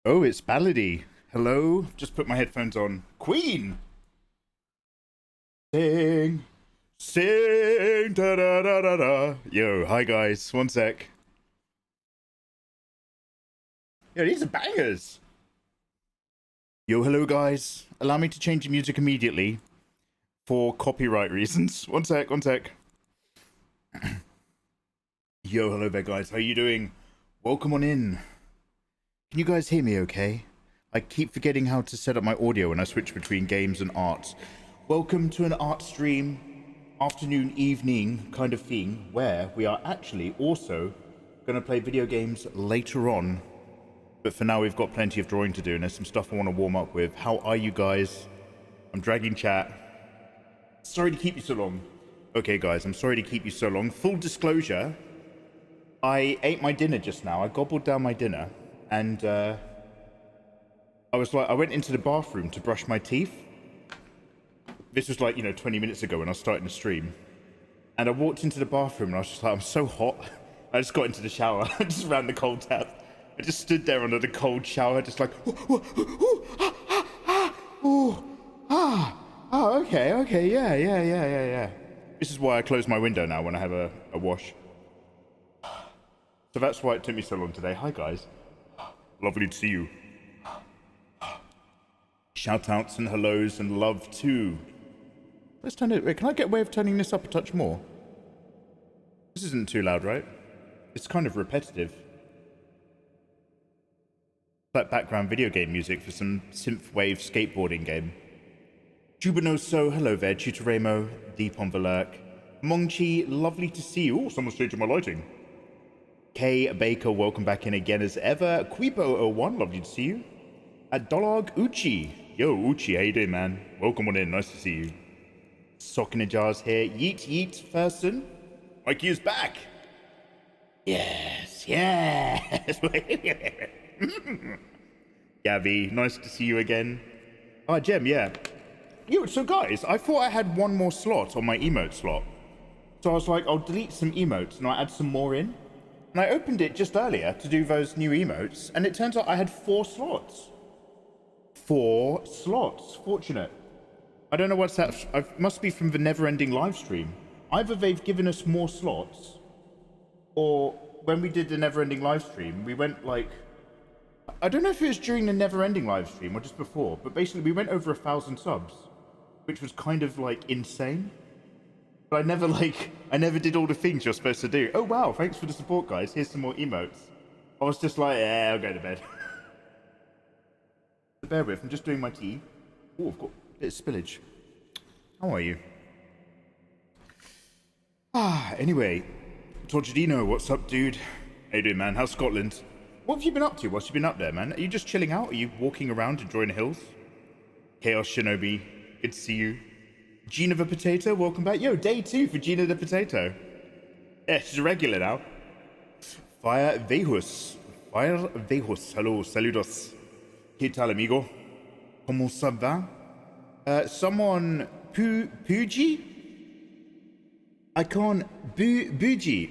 Oh, it's Ballady. Hello. Just put my headphones on. Queen. Sing. Sing. Da da da da da. Yo, hi guys. One sec. Yo, these are bangers. Yo, hello guys. Allow me to change the music immediately for copyright reasons. One sec, one sec. Yo, hello there guys. How you doing? Welcome on in. Can you guys hear me okay? I keep forgetting how to set up my audio when I switch between games and arts. Welcome to an art stream, afternoon, evening kind of thing, where we are actually also going to play video games later on. But for now, we've got plenty of drawing to do, and there's some stuff I want to warm up with. How are you guys? I'm dragging chat. Sorry to keep you so long. Okay, guys, I'm sorry to keep you so long. Full disclosure, I ate my dinner just now. I gobbled down my dinner, and I went into the bathroom to brush my teeth. This was 20 minutes ago when I was starting the stream. And I walked into the bathroom and I was just like, I'm so hot. I just got into the shower. I just ran the cold tap. I just stood there under the cold shower, just like, okay, yeah. This is why I close my window now when I have a wash. So that's why it took me so long today. Hi, guys. Lovely to see you. Shout outs and hellos and love too. Let's turn it. Wait, can I get a way of turning this up a touch more? This isn't too loud, right? It's kind of repetitive. Like background video game music for some synthwave skateboarding game. Jubinoso, hello there. Tutoremo, Deep on the Lurk. Mongchi, lovely to see you. Oh, someone's changing my lighting. K Baker, welcome back in again as ever. Quipo01, lovely to see you. At Dolog Uchi. Yo, Uchi, how you doing, man? Welcome on in, nice to see you. Sock in the jars here. Yeet person. Mikey is back. Yes. Gabby, nice to see you again. Ah, Jem, yeah. Yo, so guys, I thought I had one more slot on my emote slot. So I was like, I'll delete some emotes and I'll add some more in. And I opened it just earlier to do those new emotes, and it turns out I had 4 slots. 4 slots. Fortunate. I don't know what's that. It must be from the never-ending live stream. Either they've given us more slots, or when we did the never-ending live stream, we went like... I don't know if it was during the never-ending live stream or just before, but basically we went over 1,000 subs, which was kind of insane. But I never did all the things you're supposed to do. Oh wow, thanks for the support, guys. Here's some more emotes. I was just like, yeah, I'll go to bed. Bear with, I'm just doing my tea. Oh, I've got a bit of spillage. How are you? Anyway, Torgidino, what's up, dude? How you doing, man? How's Scotland? What have you been up to? What's you been up there, man? Are you just chilling out? Are you walking around enjoying the hills? Chaos Shinobi, good to see you. Gina the Potato, welcome back. Yo, day 2 for Gina the Potato. Yeah, she's a regular now. Fire Vejus, hello, saludos. ¿Qué tal, amigo? ¿Cómo ça va? Someone, Puji? I can't, Buji.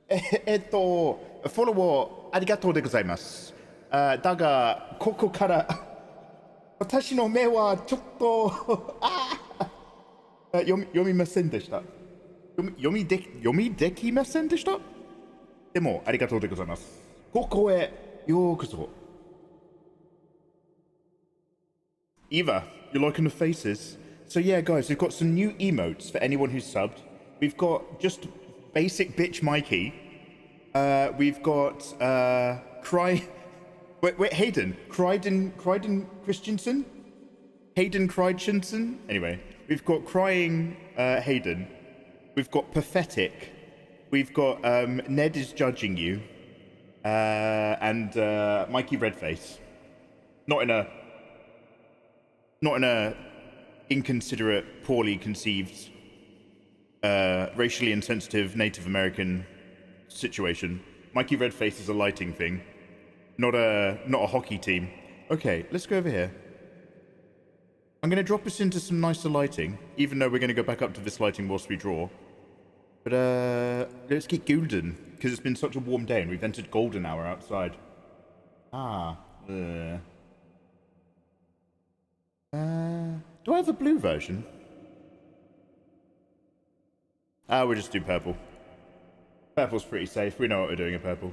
フォローありがとうでございます。だが、ここから私の目はちょっと読みませんでした。読みできませんでした。でもありがとうでございます。ここへようこそ。Eva, you're liking the faces. So yeah, guys, we've got some new emotes for anyone who's subbed. We've got just basic bitch Mikey. We've got Hayden Christensen? Hayden Christensen? Anyway, we've got crying Hayden. We've got pathetic. We've got Ned is judging you. And Mikey Redface. Not in a inconsiderate, poorly conceived, racially insensitive Native American situation. Mikey Redface is a lighting thing, not a hockey team. Okay, let's go over here. I'm going to drop us into some nicer lighting, even though we're going to go back up to this lighting whilst we draw. But let's get golden, because it's been such a warm day and we've entered golden hour outside. Ah. Do I have a blue version? We'll just do purple. Purple's pretty safe. We know what we're doing in purple.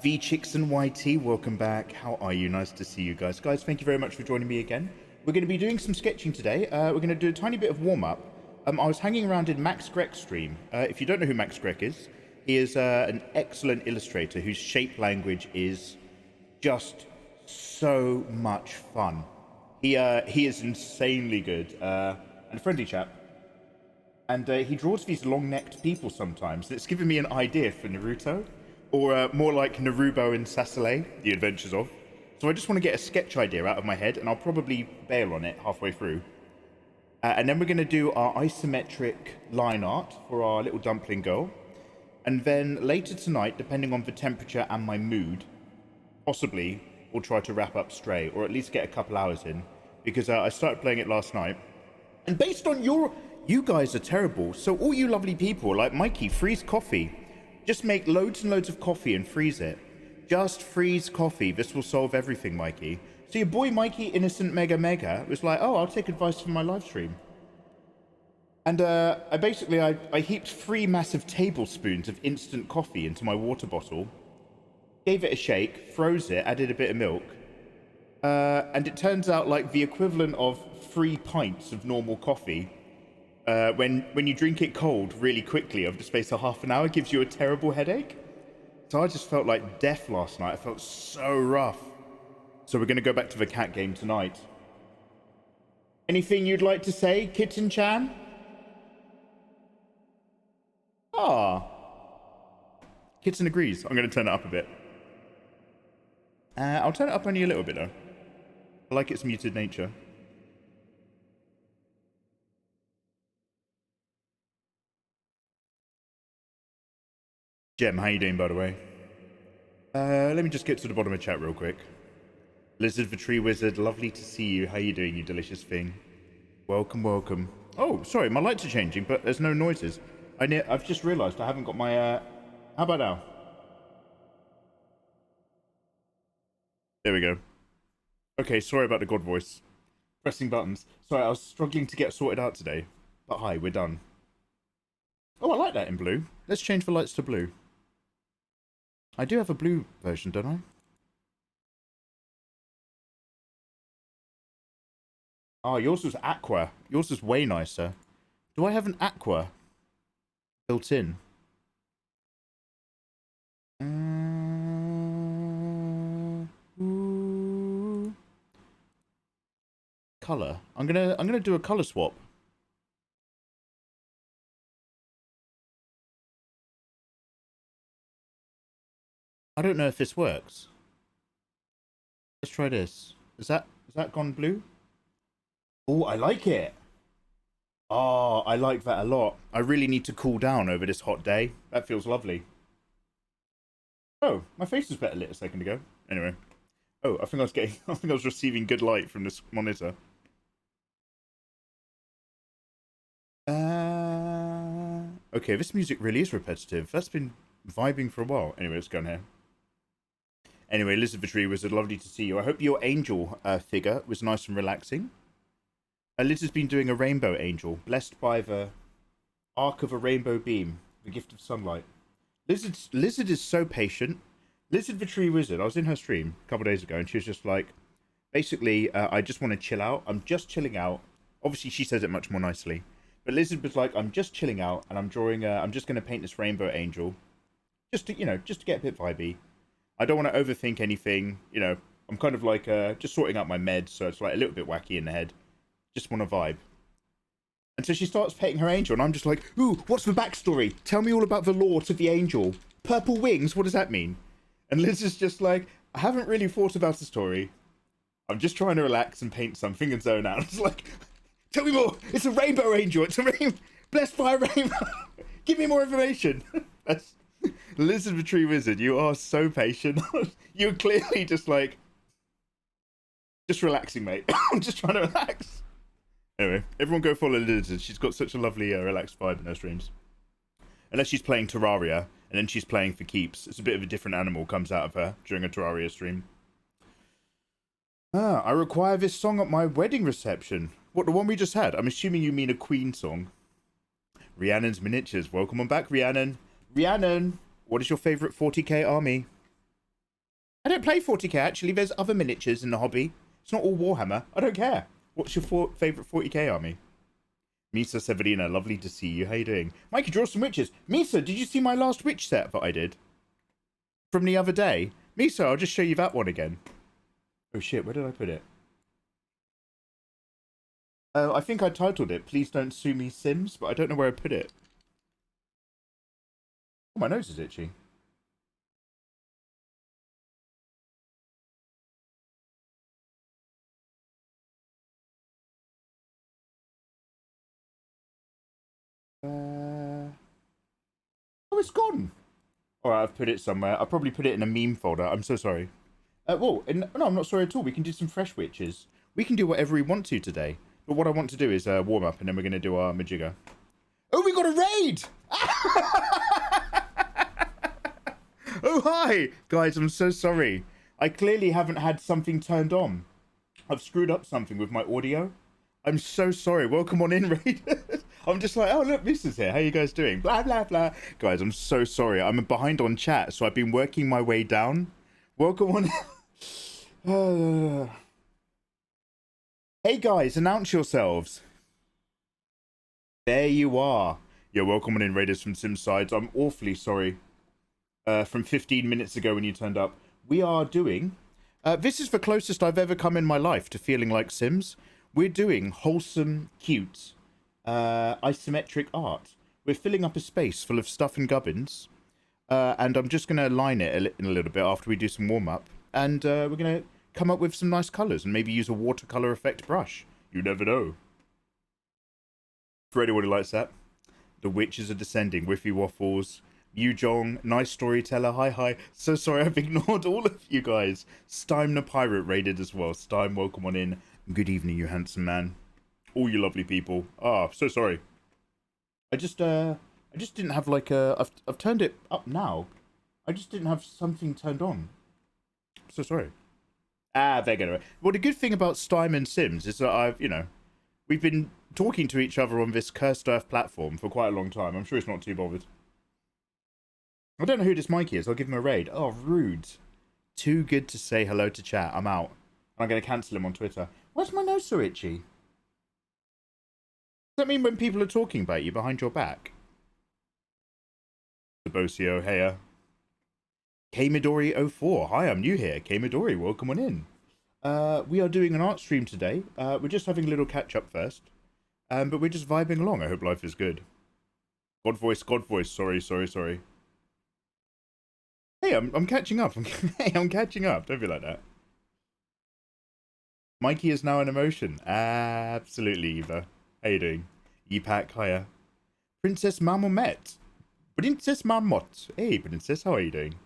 V Chicks and YT, welcome back. How are you? Nice to see you guys. Guys, thank you very much for joining me again. We're going to be doing some sketching today. We're going to do a tiny bit of warm-up. I was hanging around in Max Grek's stream. If you don't know who Max Grek is, he is an excellent illustrator whose shape language is just so much fun. He is insanely good and a friendly chap. And he draws these long-necked people sometimes. It's given me an idea for Naruto, or more like Naruto and Sasale, The Adventures of. So I just want to get a sketch idea out of my head, and I'll probably bail on it halfway through. And then we're going to do our isometric line art for our little dumpling girl. And then later tonight, depending on the temperature and my mood, possibly we'll try to wrap up Stray, or at least get a couple hours in, because I started playing it last night. And based on you guys are terrible, so all you lovely people, like Mikey, freeze coffee. Just make loads and loads of coffee and freeze it. Just freeze coffee. This will solve everything, Mikey. So your boy Mikey Innocent Mega Mega was like, oh, I'll take advice from my live stream. And I heaped 3 massive tablespoons of instant coffee into my water bottle, gave it a shake, froze it, added a bit of milk, and it turns out like the equivalent of 3 pints of normal coffee, when you drink it cold really quickly over the space of half an hour, gives you a terrible headache. So I just felt like death last night. I felt so rough. So we're going to go back to the cat game tonight. Anything you'd like to say, Kitten-chan? Ah. Kitten agrees. I'm going to turn it up a bit. I'll turn it up only a little bit, though. I like its muted nature. Jem, how you doing, by the way? Let me just get to the bottom of chat real quick. Lizard the Tree Wizard, lovely to see you. How you doing, you delicious thing? Welcome, welcome. Oh, sorry, my lights are changing, but there's no noises. I've just realised I haven't got my, How about now? There we go. Okay, sorry about the god voice. Pressing buttons. Sorry, I was struggling to get sorted out today. But hi, we're done. Oh, I like that in blue. Let's change the lights to blue. I do have a blue version, don't I? Oh, yours was aqua. Yours is way nicer. Do I have an aqua built in? Color. I'm gonna do a color swap. I don't know if this works. Let's try this. Is that gone blue? Oh, I like it. Oh, I like that a lot. I really need to cool down over this hot day. That feels lovely. Oh, my face was better lit a second ago. Anyway. Oh, I think I was receiving good light from this monitor. Okay, this music really is repetitive. That's been vibing for a while. Anyway, let's go on here. Anyway, Lizard the Tree Wizard, lovely to see you. I hope your angel figure was nice and relaxing. Liz has been doing a rainbow angel, blessed by the arc of a rainbow beam, the gift of sunlight. Lizard is so patient. Lizard the Tree Wizard, I was in her stream a couple of days ago, and she was just like, basically, I just want to chill out. I'm just chilling out. Obviously, she says it much more nicely. But Lizard was like, I'm just chilling out, and I'm drawing, I'm just going to paint this rainbow angel. Just to, just to get a bit vibey. I don't want to overthink anything, I'm kind of like, just sorting out my meds, so it's like a little bit wacky in the head. Just want to vibe. And so she starts painting her angel, and I'm just like, ooh, what's the backstory? Tell me all about the lore to the angel. Purple wings, what does that mean? And Liz is just like, I haven't really thought about the story. I'm just trying to relax and paint something and zone out. It's like, tell me more. It's a rainbow angel. It's a rainbow. Blessed by a rainbow. Give me more information. That's Lizard the Tree Wizard. You are so patient. You're clearly just like, just relaxing, mate. I'm just trying to relax. Anyway, everyone go follow Lizard. She's got such a lovely, relaxed vibe in her streams. Unless she's playing Terraria, and then she's playing for keeps. It's a bit of a different animal comes out of her during a Terraria stream. I require this song at my wedding reception. What, the one we just had? I'm assuming you mean a Queen song. Rhiannon's Miniatures. Welcome on back, Rhiannon. Rhiannon, what is your favourite 40k army? I don't play 40k, actually. There's other miniatures in the hobby. It's not all Warhammer. I don't care. What's your favourite 40k army? Misa Severina, lovely to see you. How you doing? Mikey, draw some witches. Misa, did you see my last witch set that I did? From the other day? Misa, I'll just show you that one again. Oh shit, where did I put it? I think I titled it, Please Don't Sue Me Sims, but I don't know where I put it. Oh, my nose is itchy. Oh, it's gone. Alright, I've put it somewhere. I'll probably put it in a meme folder. I'm so sorry. No, I'm not sorry at all. We can do some fresh witches. We can do whatever we want to today. But what I want to do is warm up, and then we're going to do our Majigga. Oh, we got a raid! Oh, hi! Guys, I'm so sorry. I clearly haven't had something turned on. I've screwed up something with my audio. I'm so sorry. Welcome on in, Raiders. I'm just like, oh, look, this is here. How you guys doing? Blah, blah, blah. Guys, I'm so sorry. I'm behind on chat, so I've been working my way down. Welcome on. Hey, guys, announce yourselves. There you are. Yeah, welcome on in, Raiders from Simsides. I'm awfully sorry. From 15 minutes ago when you turned up. We are doing... this is the closest I've ever come in my life to feeling like Sims. We're doing wholesome, cute, isometric art. We're filling up a space full of stuff and gubbins. And I'm just going to line it in a little bit after we do some warm-up. And we're going to come up with some nice colours and maybe use a watercolour effect brush. You never know. For anyone who likes that. The witches are descending. Whiffy Waffles. Yu Jong. Nice storyteller. Hi. So sorry I've ignored all of you guys. Stime the Pirate raided as well. Stime, welcome on in. Good evening, you handsome man. All you lovely people. So sorry. I just didn't have like a... I've turned it up now. I just didn't have something turned on. So sorry. They're gonna... Well, the good thing about Stime and Sims is that we've been talking to each other on this Cursed Earth platform for quite a long time. I'm sure he's not too bothered. I don't know who this Mikey is. I'll give him a raid. Oh, rude. Too good to say hello to chat. I'm out. I'm going to cancel him on Twitter. Why's my nose so itchy? Does that mean when people are talking about you behind your back? Sabosio, heya. Kamidori04. Hi, I'm new here. Kamidori, welcome on in. We are doing an art stream today. We're just having a little catch-up first. But we're just vibing along. I hope life is good. God voice. Sorry. Hey, I'm catching up. Hey, I'm catching up. Don't be like that. Mikey is now an emotion. Absolutely, Eva. How you doing? Yipak, hiya. Princess Marmot. Princess Marmot. Hey, Princess, how are you doing?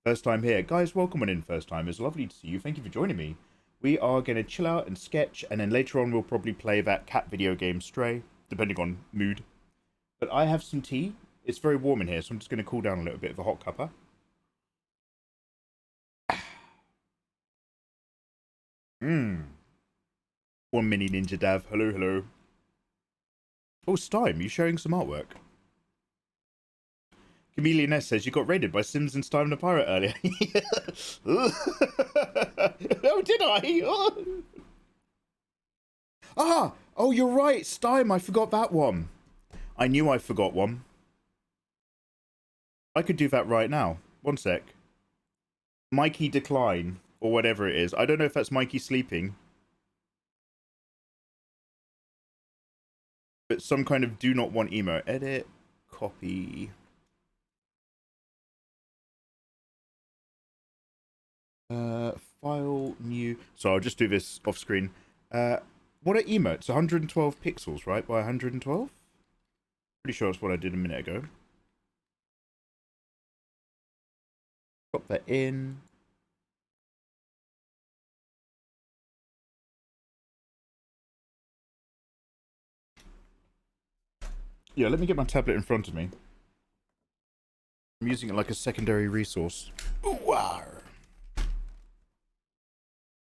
First time here. Guys, welcome on in first time. It's lovely to see you. Thank you for joining me. We are going to chill out and sketch, and then later on we'll probably play that cat video game Stray, depending on mood. But I have some tea. It's very warm in here, so I'm just going to cool down a little bit of a hot cuppa. One mini ninja dav. Hello. Oh, Stime, you showing some artwork? Chameleon S says you got raided by Sims and Stime the Pirate earlier. Oh, did I? Oh, you're right, Stime. I forgot that one. I knew I forgot one. I could do that right now. One sec. Mikey decline. Or whatever it is. I don't know if that's Mikey sleeping. But some kind of do not want emo. Edit. Copy. File. New. So I'll just do this off screen. What are emotes? 112 pixels, right? By 112? Pretty sure that's what I did a minute ago. Pop that in. Yeah, let me get my tablet in front of me. I'm using it like a secondary resource. Ooh-wah.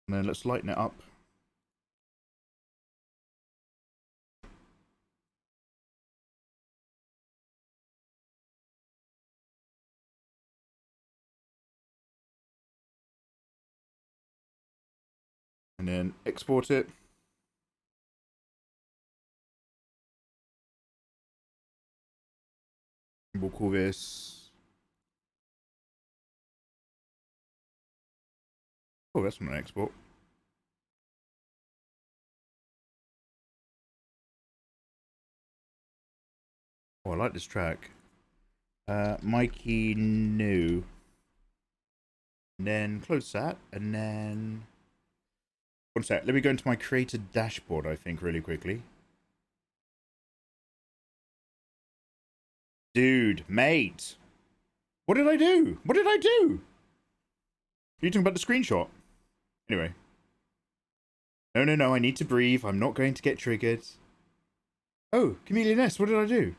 And then let's lighten it up. And then export it. We'll call this. Oh, that's not an export. Oh, I like this track. Mikey new. And then close that, and then one sec. Let me go into my creator dashboard, I think, really quickly. Dude, mate. What did I do? What did I do? Are you talking about the screenshot? Anyway. No, I need to breathe. I'm not going to get triggered. Oh, Chameleon S, what did I do?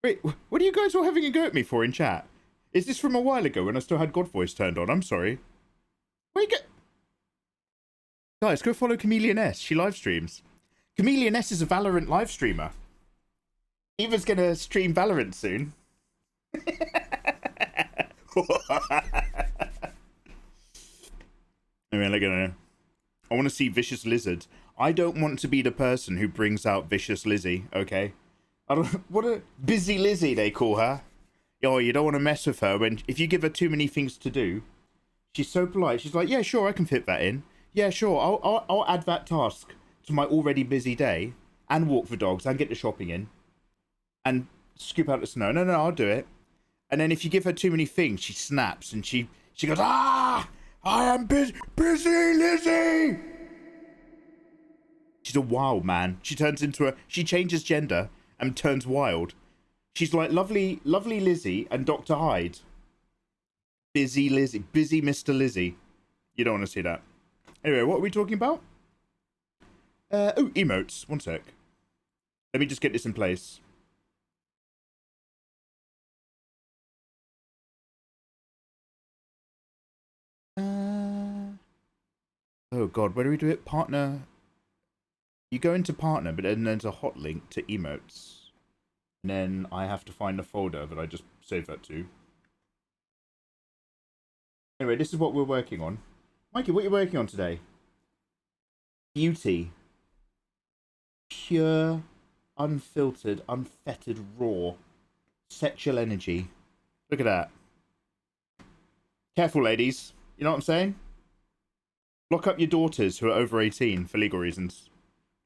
Wait, what are you guys all having a go at me for in chat? Is this from a while ago when I still had God Voice turned on? I'm sorry. Where you get... Guys, go follow Chameleon S. She live streams. Chameleon S is a Valorant live streamer. Eva's gonna stream Valorant soon. Anyway, look at her. I want to see Vicious Lizard. I don't want to be the person who brings out Vicious Lizzie, okay? I don't... What a... Busy Lizzie, they call her. Oh, you don't want to mess with her when... If you give her too many things to do, she's so polite. She's like, yeah, sure, I can fit that in. Yeah, sure, I'll add that task to my already busy day and walk the dogs and get the shopping in and scoop out the snow. No, I'll do it. And then if you give her too many things, she snaps and she goes, ah, I am busy Lizzie. She's a wild man. She turns into a... She changes gender and turns wild. She's like lovely Lizzie and Dr. Hyde. Busy Lizzie. Busy Mr. Lizzie. You don't want to see that. Anyway, what are we talking about? Oh, emotes. One sec. Let me just get this in place. Oh god, where do we do it? Partner. You go into partner, but then there's a hot link to emotes. And then I have to find a folder that I just saved that to. Anyway, this is what we're working on. Mikey, what are you working on today? Beauty. Pure, unfiltered, unfettered, raw. Sexual energy. Look at that. Careful, ladies. You know what I'm saying? Lock up your daughters who are over 18 for legal reasons.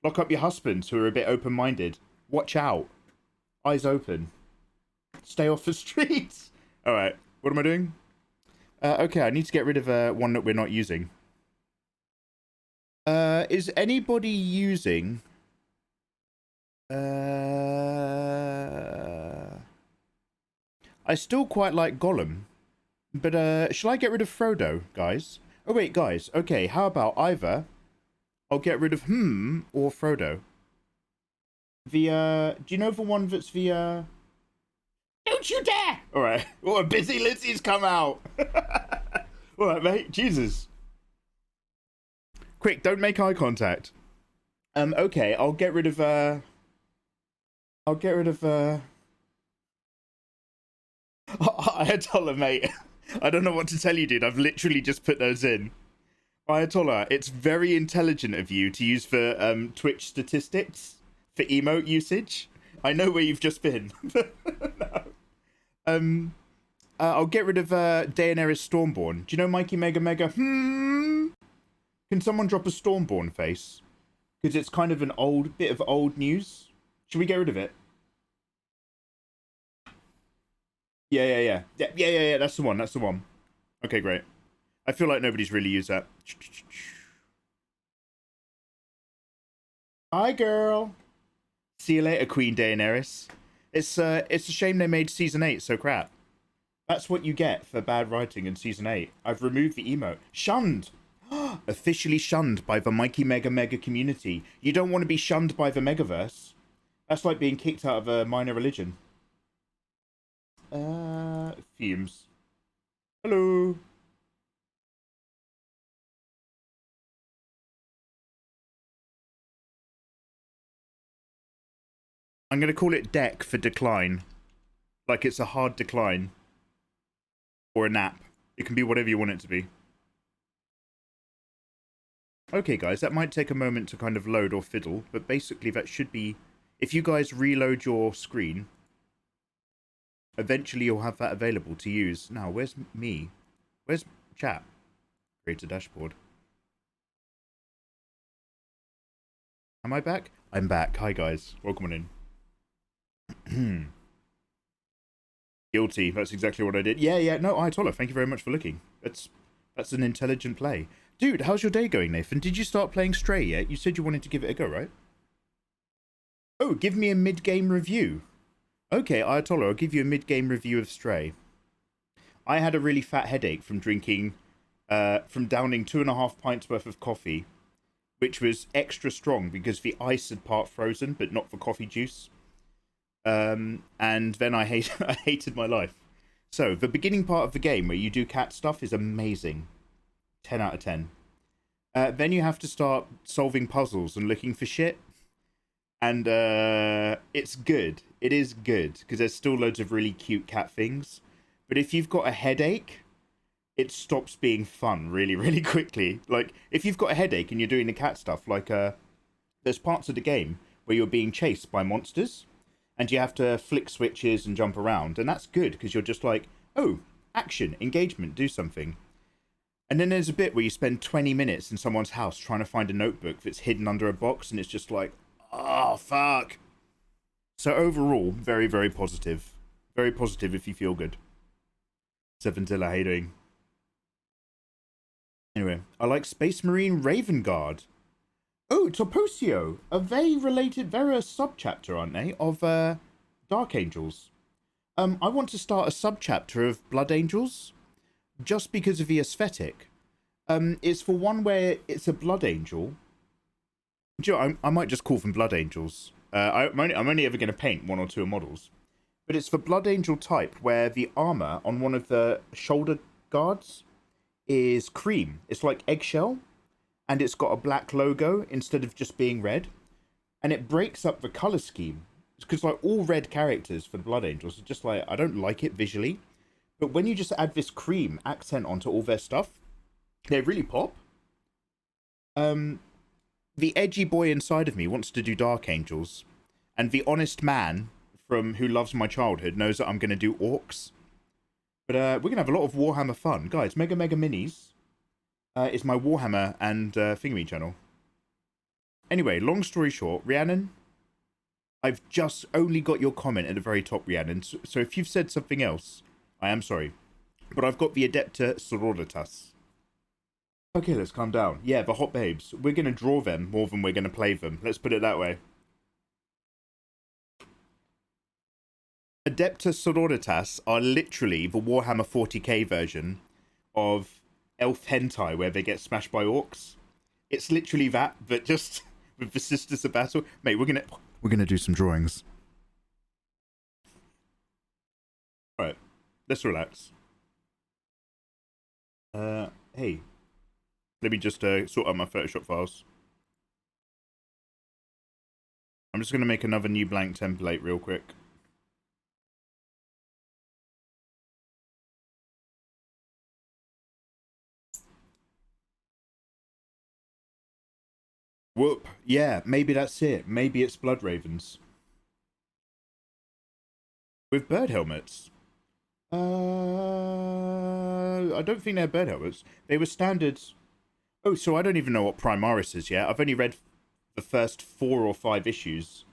Lock up your husbands who are a bit open-minded. Watch out. Eyes open. Stay off the streets. Alright, what am I doing? Okay, I need to get rid of one that we're not using. Is anybody using... I still quite like Gollum. But, shall I get rid of Frodo, guys? Oh, wait, guys. Okay, how about either I'll get rid of or Frodo? Do you know the one that's the, Don't you dare! Alright. Oh, Busy Lizzie's come out! Alright, mate. Jesus. Quick, don't make eye contact. Okay, I'll get rid of, Ayatollah, mate. I don't know what to tell you, dude. I've literally just put those in. Ayatollah, it's very intelligent of you to use for Twitch statistics for emote usage. I know where you've just been. No. I'll get rid of Daenerys Stormborn. Do you know mikeymegamega? Can someone drop a Stormborn face? Because it's kind of an bit of old news. Should we get rid of it? Yeah. That's the one. That's the one. Okay, great. I feel like nobody's really used that. Hi, girl. See you later, Queen Daenerys. It's a shame they made season 8 so crap. That's what you get for bad writing in season 8. I've removed the emote. Shunned. Officially shunned by the mikeymegamega community. You don't want to be shunned by the Megaverse. That's like being kicked out of a minor religion. Fumes. Hello. I'm going to call it deck for decline. Like it's a hard decline. Or a nap. It can be whatever you want it to be. Okay, guys, that might take a moment to kind of load or fiddle, but basically that should be... If you guys reload your screen, eventually you'll have that available to use. Now, where's me? Where's chat? Create a dashboard. Am I back? I'm back. Hi, guys. Welcome on in. Guilty. That's exactly what I did. Yeah. No, Ayatollah, thank you very much for looking. That's an intelligent play. Dude, how's your day going, Nathan? Did you start playing Stray yet? You said you wanted to give it a go, right? Oh, give me a mid-game review. Okay, Ayatollah, I'll give you a mid-game review of Stray. I had a really fat headache from drinking, from downing 2.5 pints worth of coffee, which was extra strong because the ice had part frozen, but not for coffee juice. And then I hated my life. So, the beginning part of the game where you do cat stuff is amazing. 10 out of 10. Then you have to start solving puzzles and looking for shit. And it's good. It is good, because there's still loads of really cute cat things. But if you've got a headache, it stops being fun really, really quickly. Like, if you've got a headache and you're doing the cat stuff, like, there's parts of the game where you're being chased by monsters, and you have to flick switches and jump around, and that's good, because you're just like, oh, action, engagement, do something. And then there's a bit where you spend 20 minutes in someone's house trying to find a notebook that's hidden under a box, and it's just like, oh, fuck. So overall, very, very positive. Very positive if you feel good. Seventilla, how you doing? Anyway, I like Space Marine Raven Guard. Oh, Toposio. Are they related? They're a sub-chapter, aren't they? Of Dark Angels. I want to start a sub-chapter of Blood Angels. Just because of the aesthetic. It's for one where it's a Blood Angel. Do you know, I might just call them Blood Angels. I'm only ever going to paint 1 or 2 models. But it's for Blood Angel type, where the armor on one of the shoulder guards is cream. It's like eggshell. And it's got a black logo instead of just being red. And it breaks up the color scheme. Because like all red characters for the Blood Angels are just like, I don't like it visually. But when you just add this cream accent onto all their stuff, they really pop. The edgy boy inside of me wants to do Dark Angels. And the honest man from who loves my childhood knows that I'm going to do orcs. But we're going to have a lot of Warhammer fun. Guys, Mega Minis is my Warhammer and Thingy channel. Anyway, long story short, Rhiannon, I've just only got your comment at the very top, Rhiannon. So if you've said something else, I am sorry. But I've got the Adepta Sororitas. Okay, let's calm down. Yeah, the hot babes. We're going to draw them more than we're going to play them. Let's put it that way. Adepta Sororitas are literally the Warhammer 40k version of elf hentai where they get smashed by orcs. It's literally that, but just with the Sisters of Battle. Mate, we're gonna do some drawings. Alright, let's relax. Hey. Let me just sort out my Photoshop files. I'm just gonna make another new blank template real quick. Whoop. Yeah, maybe that's it. Maybe it's Blood Ravens. With bird helmets. I don't think they're bird helmets. They were standards. Oh, so I don't even know what Primaris is yet. I've only read the first 4 or 5 issues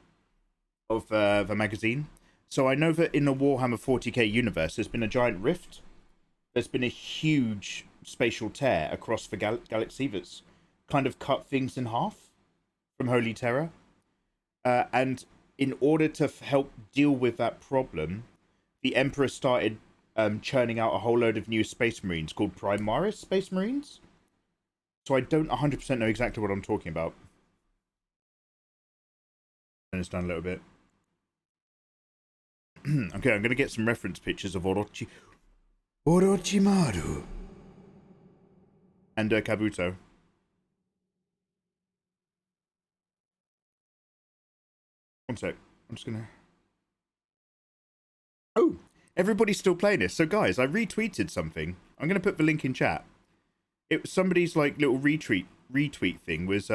of the magazine. So I know that in the Warhammer 40k universe, there's been a giant rift. There's been a huge spatial tear across the galaxy that's kind of cut things in half from Holy Terror. And in order to help deal with that problem, the Emperor started churning out a whole load of new Space Marines called Primaris Space Marines. So I don't 100% know exactly what I'm talking about. Turn this down a little bit. Okay, I'm gonna get some reference pictures of Orochimaru and Kabuto. One sec. I'm just gonna. Oh, everybody's still playing this. So, guys, I retweeted something. I'm gonna put the link in chat. It was somebody's like little retweet thing was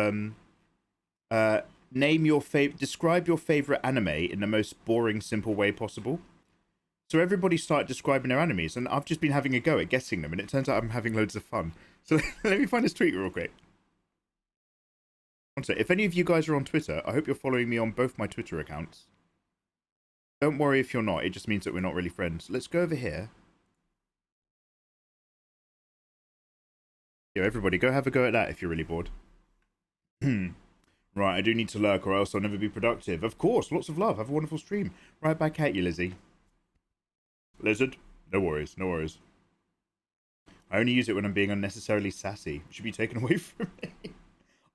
describe your favorite anime in the most boring, simple way possible. So everybody started describing their animes, and I've just been having a go at guessing them, and it turns out I'm having loads of fun. So let me find this tweet real quick. One sec. If any of you guys are on Twitter, I hope you're following me on both my Twitter accounts. Don't worry if you're not, it just means that we're not really friends. Let's go over here. Yo, everybody, go have a go at that if you're really bored. Right, I do need to lurk or else I'll never be productive. Of course, lots of love. Have a wonderful stream. Right back at you, Lizzie. Lizard? No worries, no worries. I only use it when I'm being unnecessarily sassy. It should be taken away from me.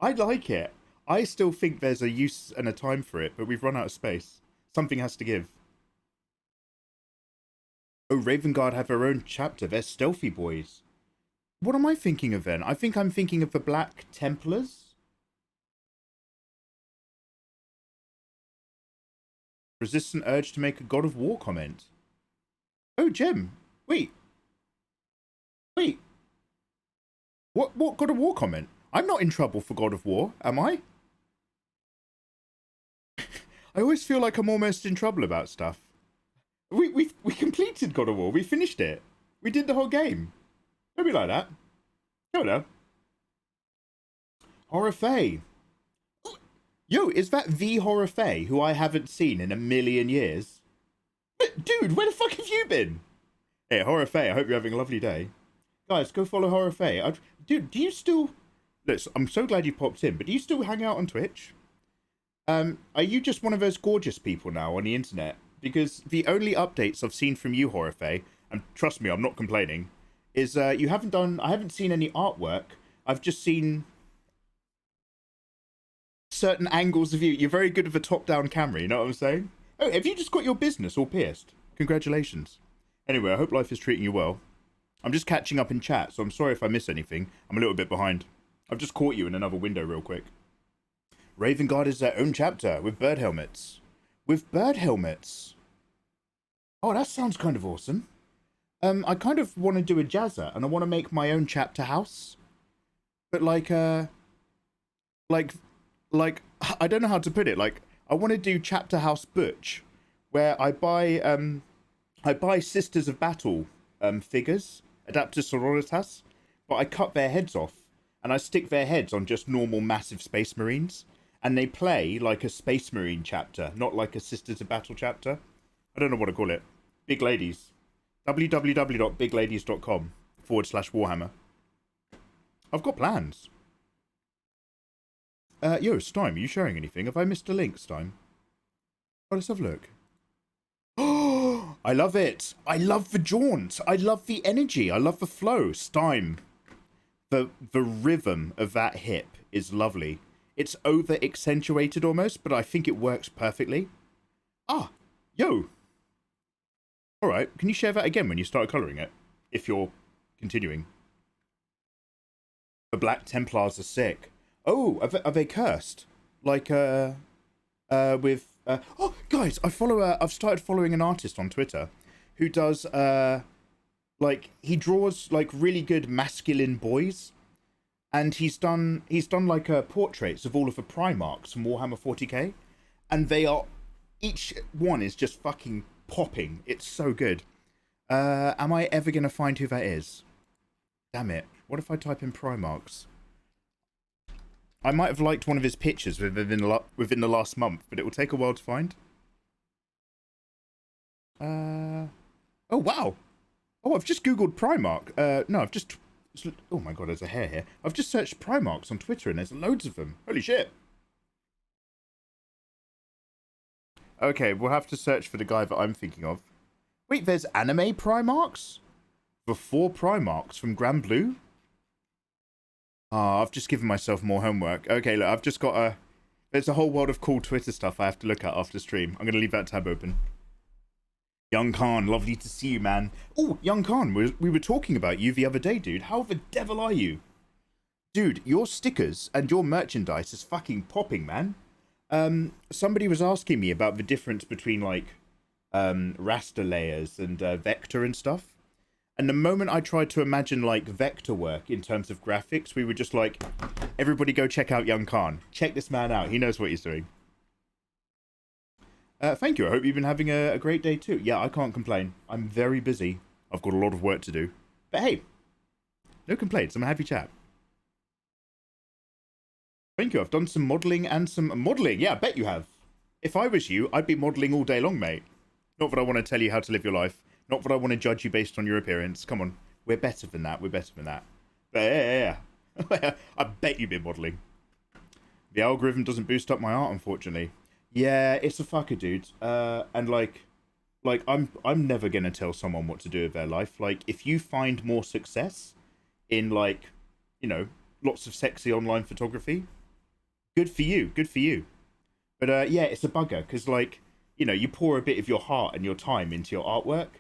I like it. I still think there's a use and a time for it, but we've run out of space. Something has to give. Oh, Raven Guard have their own chapter. They're stealthy boys. What am I thinking of then? I think I'm thinking of the Black Templars. Resist an urge to make a God of War comment. Oh, Jem. Wait. What God of War comment? I'm not in trouble for God of War, am I? I always feel like I'm almost in trouble about stuff. We completed God of War. We finished it. We did the whole game. Don't be like that. No. Horror Faye. Yo, is that the Horror Faye who I haven't seen in a million years? Dude, where the fuck have you been? Hey, Horror Faye, I hope you're having a lovely day. Guys, go follow Horror Faye. Dude, do you still... Look, I'm so glad you popped in, but do you still hang out on Twitch? Are you just one of those gorgeous people now on the internet? Because the only updates I've seen from you, Horror Faye, and trust me, I'm not complaining, is you haven't done... I haven't seen any artwork. I've just seen certain angles of you. You're very good with a top-down camera, you know what I'm saying? Oh, have you just got your business all pierced? Congratulations. Anyway, I hope life is treating you well. I'm just catching up in chat, so I'm sorry if I miss anything. I'm a little bit behind. I've just caught you in another window real quick. Raven Guard is their own chapter with bird helmets. With bird helmets? Oh, that sounds kind of awesome. I kind of want to do a jazzer, and I want to make my own chapter house. But like, I don't know how to put it. Like, I want to do chapter house butch, where I buy Sisters of Battle figures, adapted sororitas, but I cut their heads off, and I stick their heads on just normal massive Space Marines, and they play like a Space Marine chapter, not like a Sisters of Battle chapter. I don't know what to call it. Big Ladies. www.bigladies.com/Warhammer. I've got plans. Yo, Stime, are you sharing anything? Have I missed a link, Stime? Oh, let's have a look. Oh, I love it. I love the jaunt. I love the energy. I love the flow. Stime. The rhythm of that hip is lovely. It's over accentuated almost, but I think it works perfectly. Ah, yo. All right. Can you share that again when you start coloring it? If you're continuing. The Black Templars are sick. Oh, are they cursed? Like, oh, guys, I've started following an artist on Twitter who does, like, he draws, like, really good masculine boys. And he's done like, portraits of all of the Primarchs from Warhammer 40k. And they are, each one is just fucking popping. It's so good. Am I ever going to find who that is? Damn it. What if I type in Primarchs? I might have liked one of his pictures within the last month, but it will take a while to find. Oh, wow. Oh, I've just Googled Primarch. No, I've just... Oh my god, there's a hair here. I've just searched Primarchs on Twitter and there's loads of them. Holy shit. Okay, we'll have to search for the guy that I'm thinking of. Wait, there's anime Primarchs? The 4 Primarchs from Grand Blue? Ah, I've just given myself more homework. Okay, look, I've just got a... There's a whole world of cool Twitter stuff I have to look at after stream. I'm going to leave that tab open. Young Khan, lovely to see you, man. Oh, Young Khan, we were talking about you the other day, dude. How the devil are you? Dude, your stickers and your merchandise is fucking popping, man. Somebody was asking me about the difference between, like, raster layers and vector and stuff. And the moment I tried to imagine, like, vector work in terms of graphics, we were just like, everybody go check out Young Khan. Check this man out. He knows what he's doing. Thank you. I hope you've been having a great day too. Yeah, I can't complain. I'm very busy. I've got a lot of work to do. But hey, no complaints. I'm a happy chap. Thank you. I've done some modelling and some modelling. Yeah, I bet you have. If I was you, I'd be modelling all day long, mate. Not that I want to tell you how to live your life. Not that I want to judge you based on your appearance. Come on. We're better than that. We're better than that. But yeah. I bet you've been modelling. The algorithm doesn't boost up my art, unfortunately. Yeah, it's a fucker, dude. And like I'm never gonna tell someone what to do with their life. Like, if you find more success in, like, you know, lots of sexy online photography, good for you. Good for you. But yeah, it's a bugger because, like, you know, you pour a bit of your heart and your time into your artwork,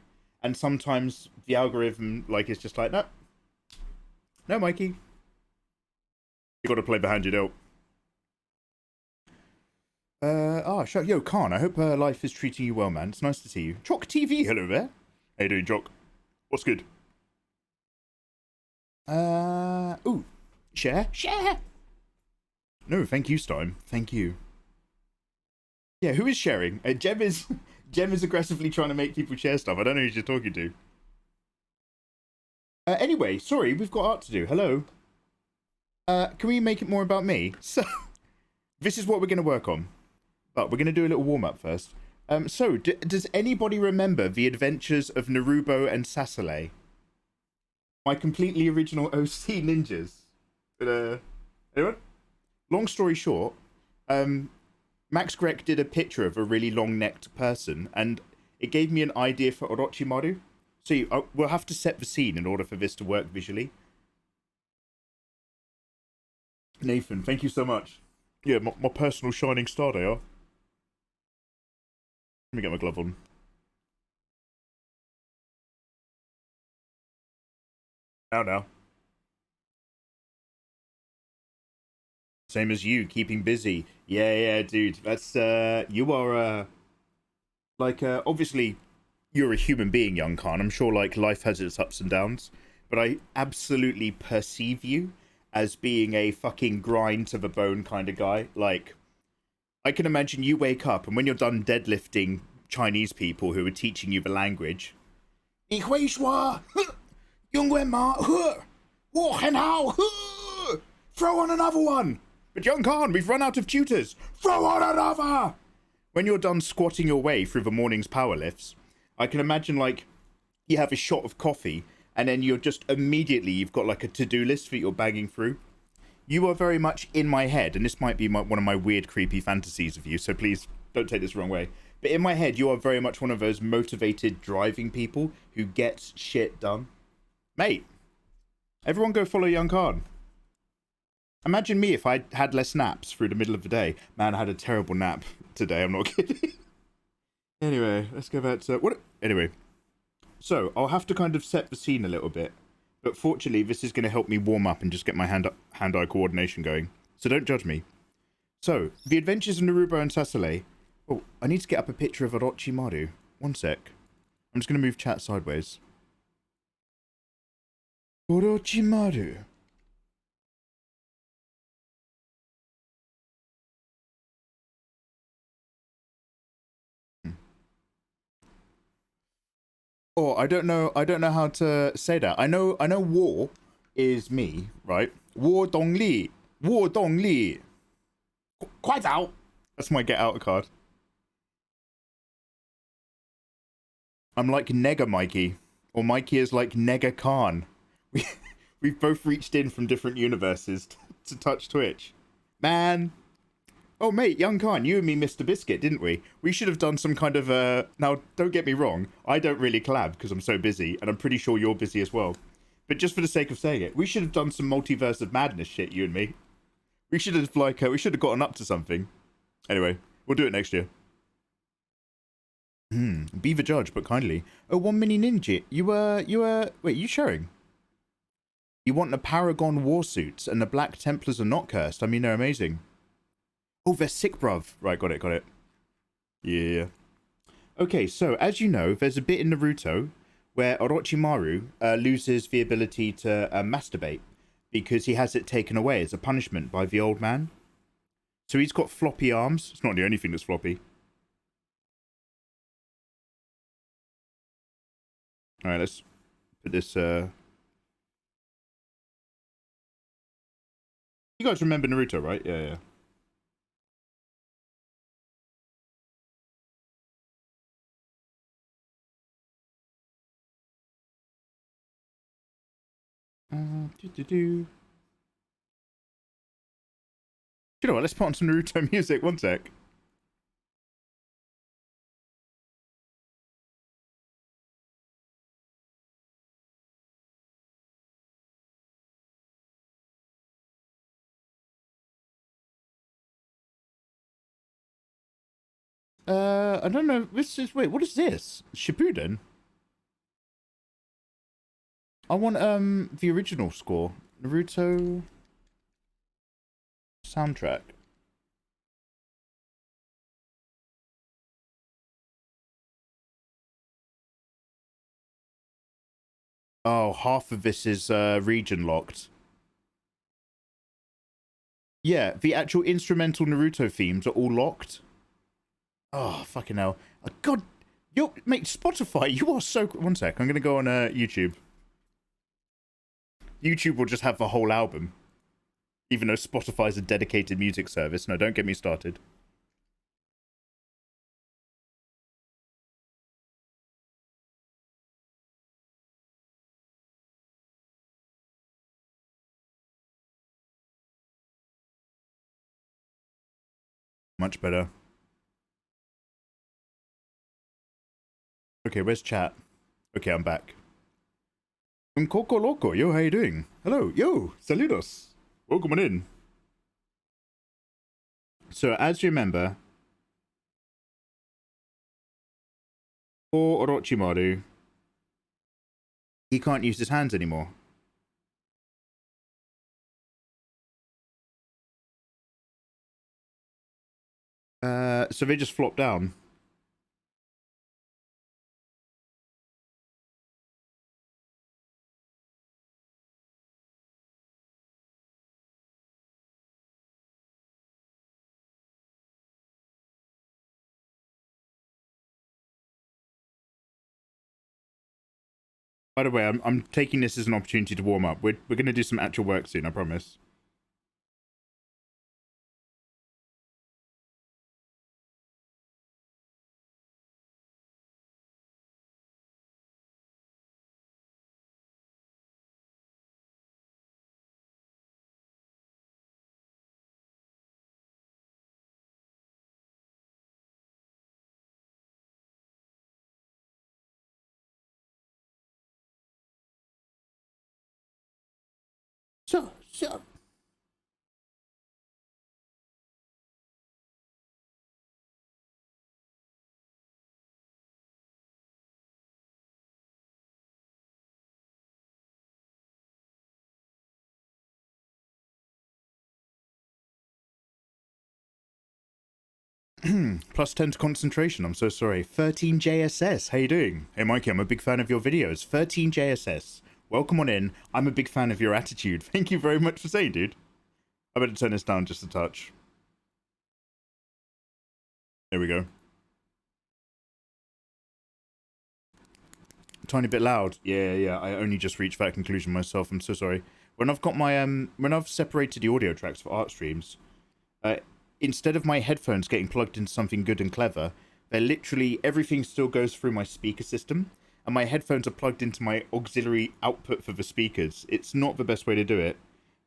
and sometimes the algorithm, like, is just like, no, Mikey, you got to play behind your dealt. Sure. Yo, Khan, I hope life is treating you well, man. It's nice to see you. Jock TV, hello there. How you doing, Jock? What's good? Ooh, share? No, thank you, Stein. Thank you. Yeah, who is sharing? Jem is aggressively trying to make people share stuff. I don't know who you're talking to. Anyway, sorry, we've got art to do. Hello. Can we make it more about me? So, this is what we're going to work on. But we're going to do a little warm-up first. So, does anybody remember the adventures of Naruto and Sasale? My completely original OC ninjas. But, anyone? Long story short, Max Grek did a picture of a really long-necked person, and it gave me an idea for Orochimaru. So we'll have to set the scene in order for this to work visually. Nathan, thank you so much. Yeah, my personal shining star they are. Let me get my glove on. Now. Same as you, keeping busy. Yeah, dude. That's, you are, obviously, you're a human being, Young Khan. I'm sure, like, life has its ups and downs. But I absolutely perceive you as being a fucking grind to the bone kind of guy. Like, I can imagine you wake up, and when you're done deadlifting Chinese people who are teaching you the language, throw on another one. But Young Khan, we've run out of tutors. Throw on another. When you're done squatting your way through the morning's power lifts, I can imagine, like, you have a shot of coffee, and then you're just immediately, you've got like a to-do list that you're banging through. You are very much in my head, and this might be one of my weird, creepy fantasies of you, so please don't take this the wrong way. But in my head, you are very much one of those motivated, driving people who gets shit done. Mate, everyone go follow Young Khan. Imagine me if I had less naps through the middle of the day. Man, I had a terrible nap today, I'm not kidding. Anyway, let's go back to... Anyway, so I'll have to kind of set the scene a little bit. But fortunately, this is going to help me warm up and just get my hand-eye coordination going. So don't judge me. So, the adventures of Naruto and Sasale. Oh, I need to get up a picture of Orochimaru. One sec. I'm just going to move chat sideways. Orochimaru. Oh, I don't know how to say that. I know war is me, right? War Dong Li. Quite out. That's my get out card. I'm like Nega Mikey. Or Mikey is like Nega Khan. We've both reached in from different universes to touch Twitch. Man. Oh, mate, Young Khan, you and me missed a biscuit, didn't we? We should have done some kind of, Now, don't get me wrong. I don't really collab because I'm so busy, and I'm pretty sure you're busy as well. But just for the sake of saying it, we should have done some multiverse of madness shit, you and me. We should have, we should have gotten up to something. Anyway, we'll do it next year. Be the judge, but kindly. Oh, 1 mini ninja. Wait, you sharing? You want the Paragon war suits and the Black Templars are not cursed. I mean, they're amazing. Oh, they're sick, bruv. Right, got it. Yeah. Okay, so, as you know, there's a bit in Naruto where Orochimaru loses the ability to masturbate because he has it taken away as a punishment by the old man. So he's got floppy arms. It's not the only thing that's floppy. Alright, let's put this... You guys remember Naruto, right? Yeah. You know what? Let's put on some Naruto music. One sec. I don't know. Wait, what is this? Shippuden? I want, the original score. Naruto... soundtrack. Oh, half of this is, region locked. Yeah, the actual instrumental Naruto themes are all locked. Oh, fucking hell. God, mate, Spotify, you are so... One sec, I'm gonna go on, YouTube. YouTube will just have the whole album. Even though Spotify's a dedicated music service. No, don't get me started. Much better. Okay, where's chat? Okay, I'm back. Un Coco Loco, yo, how you doing? Hello, yo, saludos. Welcome on in. So, as you remember, for Orochimaru, he can't use his hands anymore. So they just flop down. By the way, I'm taking this as an opportunity to warm up. We're going to do some actual work soon, I promise. So. Plus 10 to concentration, I'm so sorry. 13 JSS, how you doing? Hey Mikey, I'm a big fan of your videos. 13 JSS, welcome on in. I'm a big fan of your attitude. Thank you very much for saying, dude. I better turn this down just a touch. There we go. A tiny bit loud. Yeah, I only just reached that conclusion myself. I'm so sorry. When I've got my, when I've separated the audio tracks for art streams, instead of my headphones getting plugged into something good and clever, they're literally, everything still goes through my speaker system, and my headphones are plugged into my auxiliary output for the speakers. It's not the best way to do it,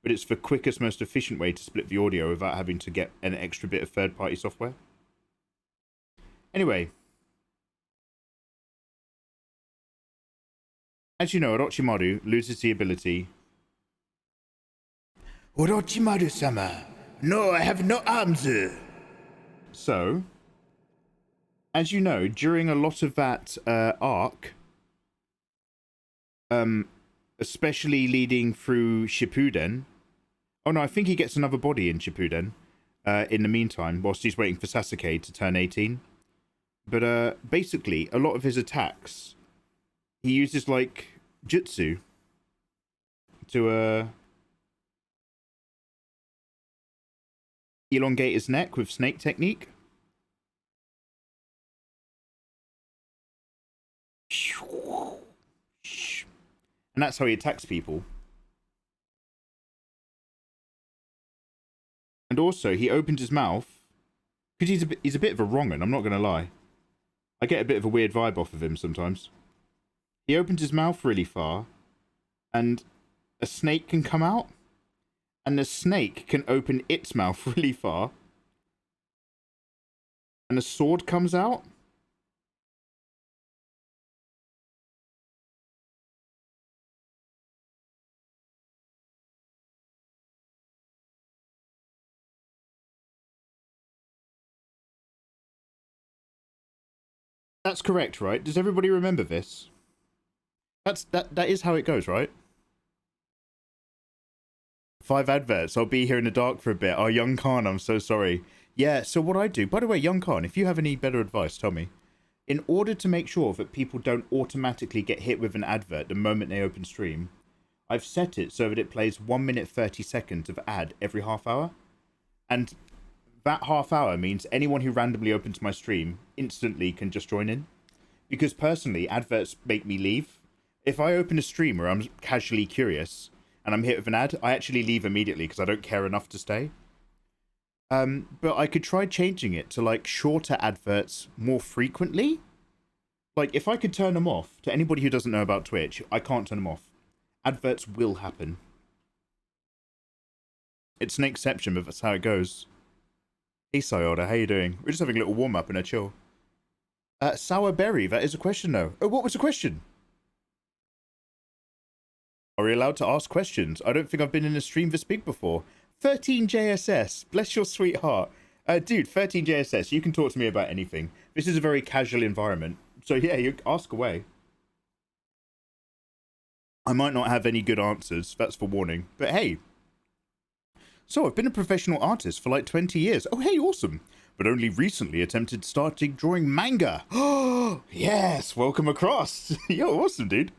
but it's the quickest, most efficient way to split the audio without having to get an extra bit of third-party software. Anyway. As you know, Orochimaru loses the ability... Orochimaru-sama! No, I have no arms! So, as you know, during a lot of that arc, especially leading through Shippuden. Oh no, I think he gets another body in Shippuden. In the meantime, whilst he's waiting for Sasuke to turn 18. But basically, a lot of his attacks, he uses like jutsu to elongate his neck with snake technique. And that's how he attacks people. And also, he opens his mouth, because he's a bit of a wrong'un, I'm not going to lie. I get a bit of a weird vibe off of him sometimes. He opens his mouth really far, and a snake can come out, and the snake can open its mouth really far, and a sword comes out. That's correct, right? Does everybody remember this? That is how it goes, right? 5 adverts. I'll be here in the dark for a bit. Oh, Young Khan, I'm so sorry. Yeah, so what I do... By the way, Young Khan, if you have any better advice, tell me. In order to make sure that people don't automatically get hit with an advert the moment they open stream, I've set it so that it plays 1 minute 30 seconds of ad every half hour. And that half hour means anyone who randomly opens my stream instantly can just join in. Because personally, adverts make me leave. If I open a stream where I'm casually curious and I'm hit with an ad, I actually leave immediately because I don't care enough to stay. But I could try changing it to like shorter adverts more frequently. Like if I could turn them off, to anybody who doesn't know about Twitch, I can't turn them off. Adverts will happen. It's an exception, but that's how it goes. Hey Sayada, how you doing? We're just having a little warm up and a chill. Sour berry, that is a question though. Oh, what was the question? Are we allowed to ask questions? I don't think I've been in a stream this big before. 13 JSS, bless your sweet heart. Dude, 13 JSS, you can talk to me about anything. This is a very casual environment. So yeah, you ask away. I might not have any good answers, that's for warning. But hey. So I've been a professional artist for like 20 years. Oh hey, awesome. But only recently attempted starting drawing manga. Oh, yes, welcome across. Yo, awesome, dude.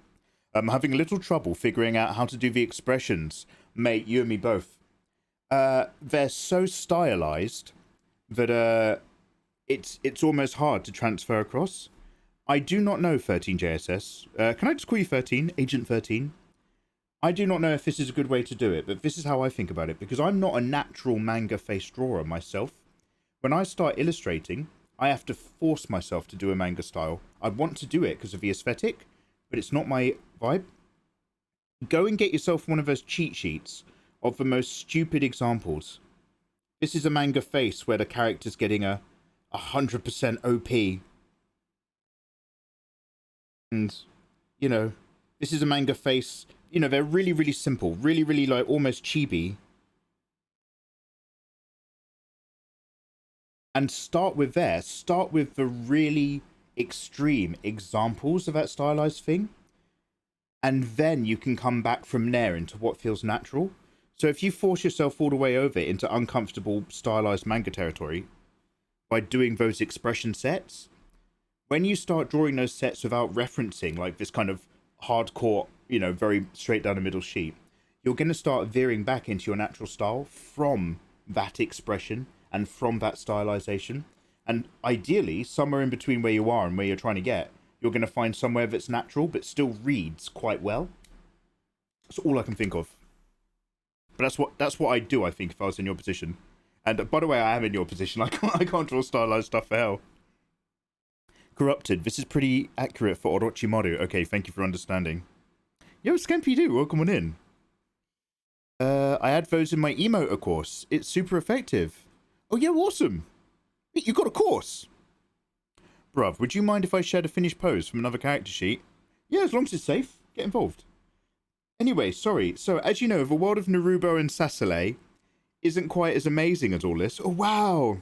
I'm having a little trouble figuring out how to do the expressions. Mate, you and me both. They're so stylized that it's almost hard to transfer across. I do not know 13 JSS. Can I just call you 13? Agent 13? I do not know if this is a good way to do it, but this is how I think about it, because I'm not a natural manga face drawer myself. When I start illustrating, I have to force myself to do a manga style. I want to do it because of the aesthetic, but it's not my vibe. Go and get yourself one of those cheat sheets of the most stupid examples. This is a manga face where the character's getting a 100% OP. And, you know, this is a manga face. You know, they're really, really simple. Really, really, like, almost chibi. And start with there. Start with the really extreme examples of that stylized thing. And then you can come back from there into what feels natural. So if you force yourself all the way over into uncomfortable stylized manga territory by doing those expression sets, when you start drawing those sets without referencing like this kind of hardcore, you know, very straight down the middle sheet, you're going to start veering back into your natural style from that expression and from that stylization. And ideally, somewhere in between where you are and where you're trying to get, you're going to find somewhere that's natural but still reads quite well. That's all I can think of. But that's what I'd do, I think, if I was in your position. And by the way, I am in your position. I can't draw stylized stuff for hell. Corrupted. This is pretty accurate for Orochimaru. Okay, thank you for understanding. Yo, Scampy Doo, welcome on in. I add those in my emote course. It's super effective. Oh yeah, awesome. You got a course. Bruv, would you mind if I shared a finished pose from another character sheet? Yeah, as long as it's safe. Get involved. Anyway, sorry. So, as you know, the world of Naruto and Sasale isn't quite as amazing as all this. Oh, wow.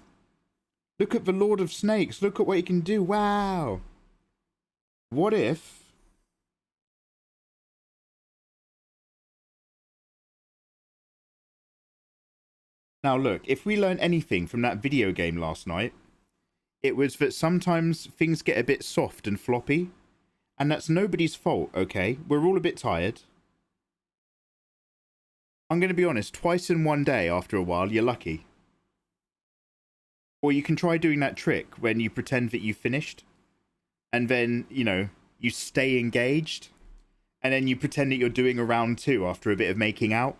Look at the Lord of Snakes. Look at what he can do. Wow. What if... Now look, if we learn anything from that video game last night, it was that sometimes things get a bit soft and floppy. And that's nobody's fault, okay? We're all a bit tired. I'm going to be honest, twice in one day after a while, you're lucky. Or you can try doing that trick when you pretend that you've finished. And then, you know, you stay engaged. And then you pretend that you're doing a round 2 after a bit of making out.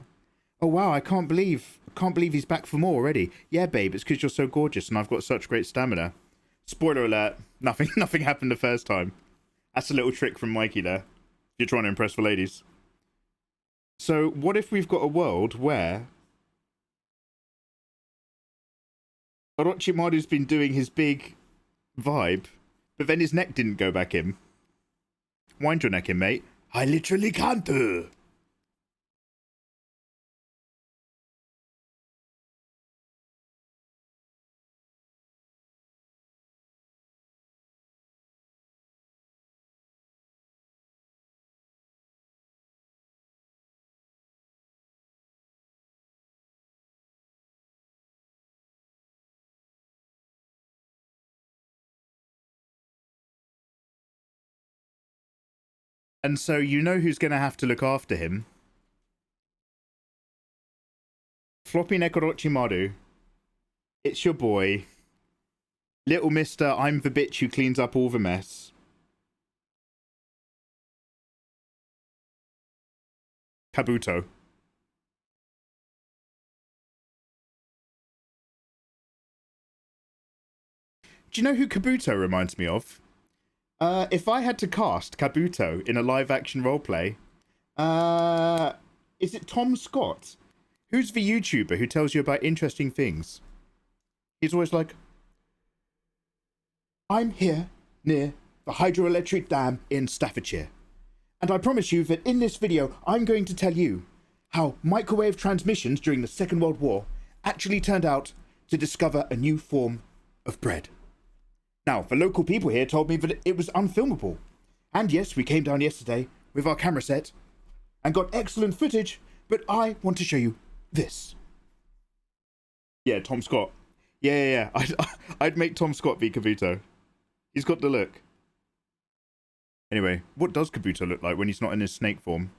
Oh wow, I can't believe he's back for more already. Yeah, babe, it's because you're so gorgeous and I've got such great stamina. Spoiler alert, nothing happened the first time. That's a little trick from Mikey there. You're trying to impress the ladies. So, what if we've got a world where Orochimaru's been doing his big vibe, but then his neck didn't go back in? Wind your neck in, mate. I literally can't. And so you know who's going to have to look after him. Floppy neck Orochimaru. It's your boy. Little mister, I'm the bitch who cleans up all the mess. Kabuto. Do you know who Kabuto reminds me of? If I had to cast Kabuto in a live-action roleplay, is it Tom Scott? Who's the YouTuber who tells you about interesting things? He's always like, I'm here near the hydroelectric dam in Staffordshire. And I promise you that in this video, I'm going to tell you how microwave transmissions during the Second World War actually turned out to discover a new form of bread. Now, the local people here told me that it was unfilmable. And yes, we came down yesterday with our camera set and got excellent footage, but I want to show you this. Yeah, Tom Scott. Yeah. I'd make Tom Scott be Kabuto. He's got the look. Anyway, what does Kabuto look like when he's not in his snake form?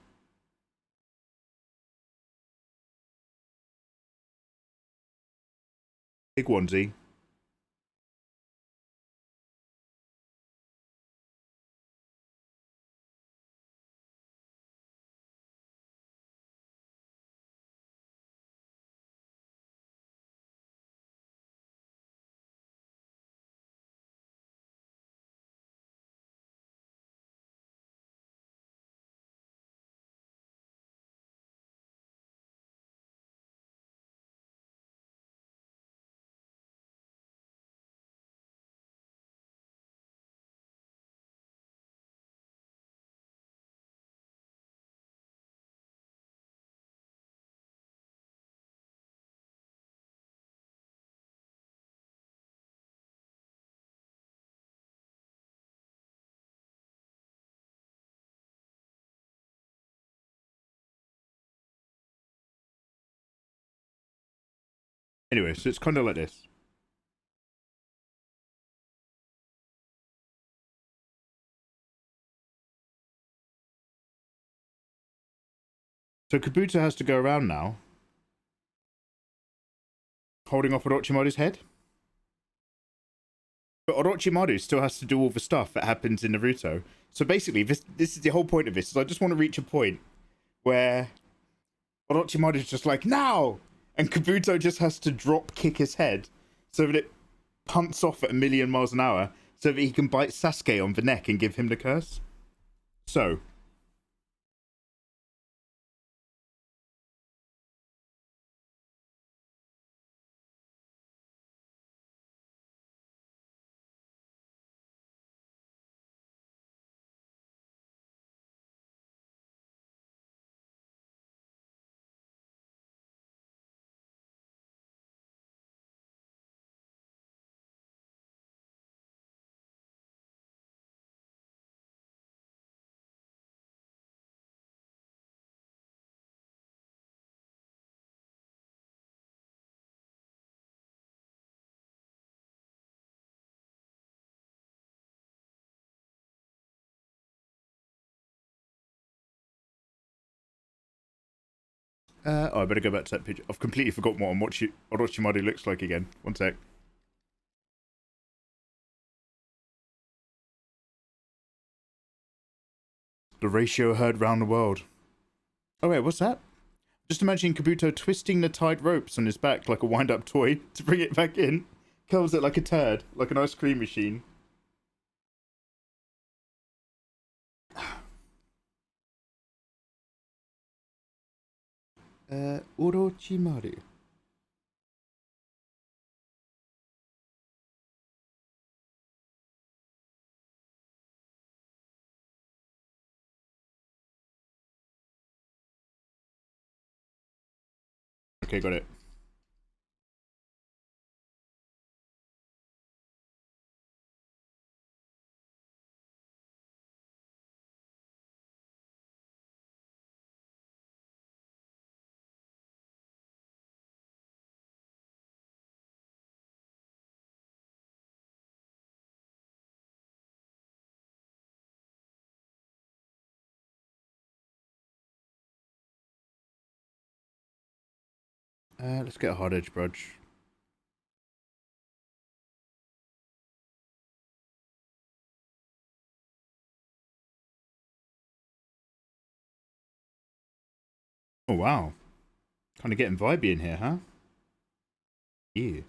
Big onesie. Anyway, so it's kind of like this. So Kabuto has to go around now, holding off Orochimaru's head. But Orochimaru still has to do all the stuff that happens in Naruto. So basically, this is the whole point of this. Is I just want to reach a point where Orochimaru's just like, now! And Kabuto just has to drop kick his head so that it punts off at 1,000,000 miles an hour so that he can bite Sasuke on the neck and give him the curse. So, Oh, I better go back to that picture. I've completely forgotten what Orochimaru looks like again. One sec. The ratio heard round the world. Oh wait, what's that? Just imagine Kabuto twisting the tied ropes on his back like a wind-up toy to bring it back in. Curls it like a turd, like an ice cream machine. Orochimaru. Okay, got it. Let's get a hard edge brush. Oh wow. Kind of getting vibey in here, huh? Yeah.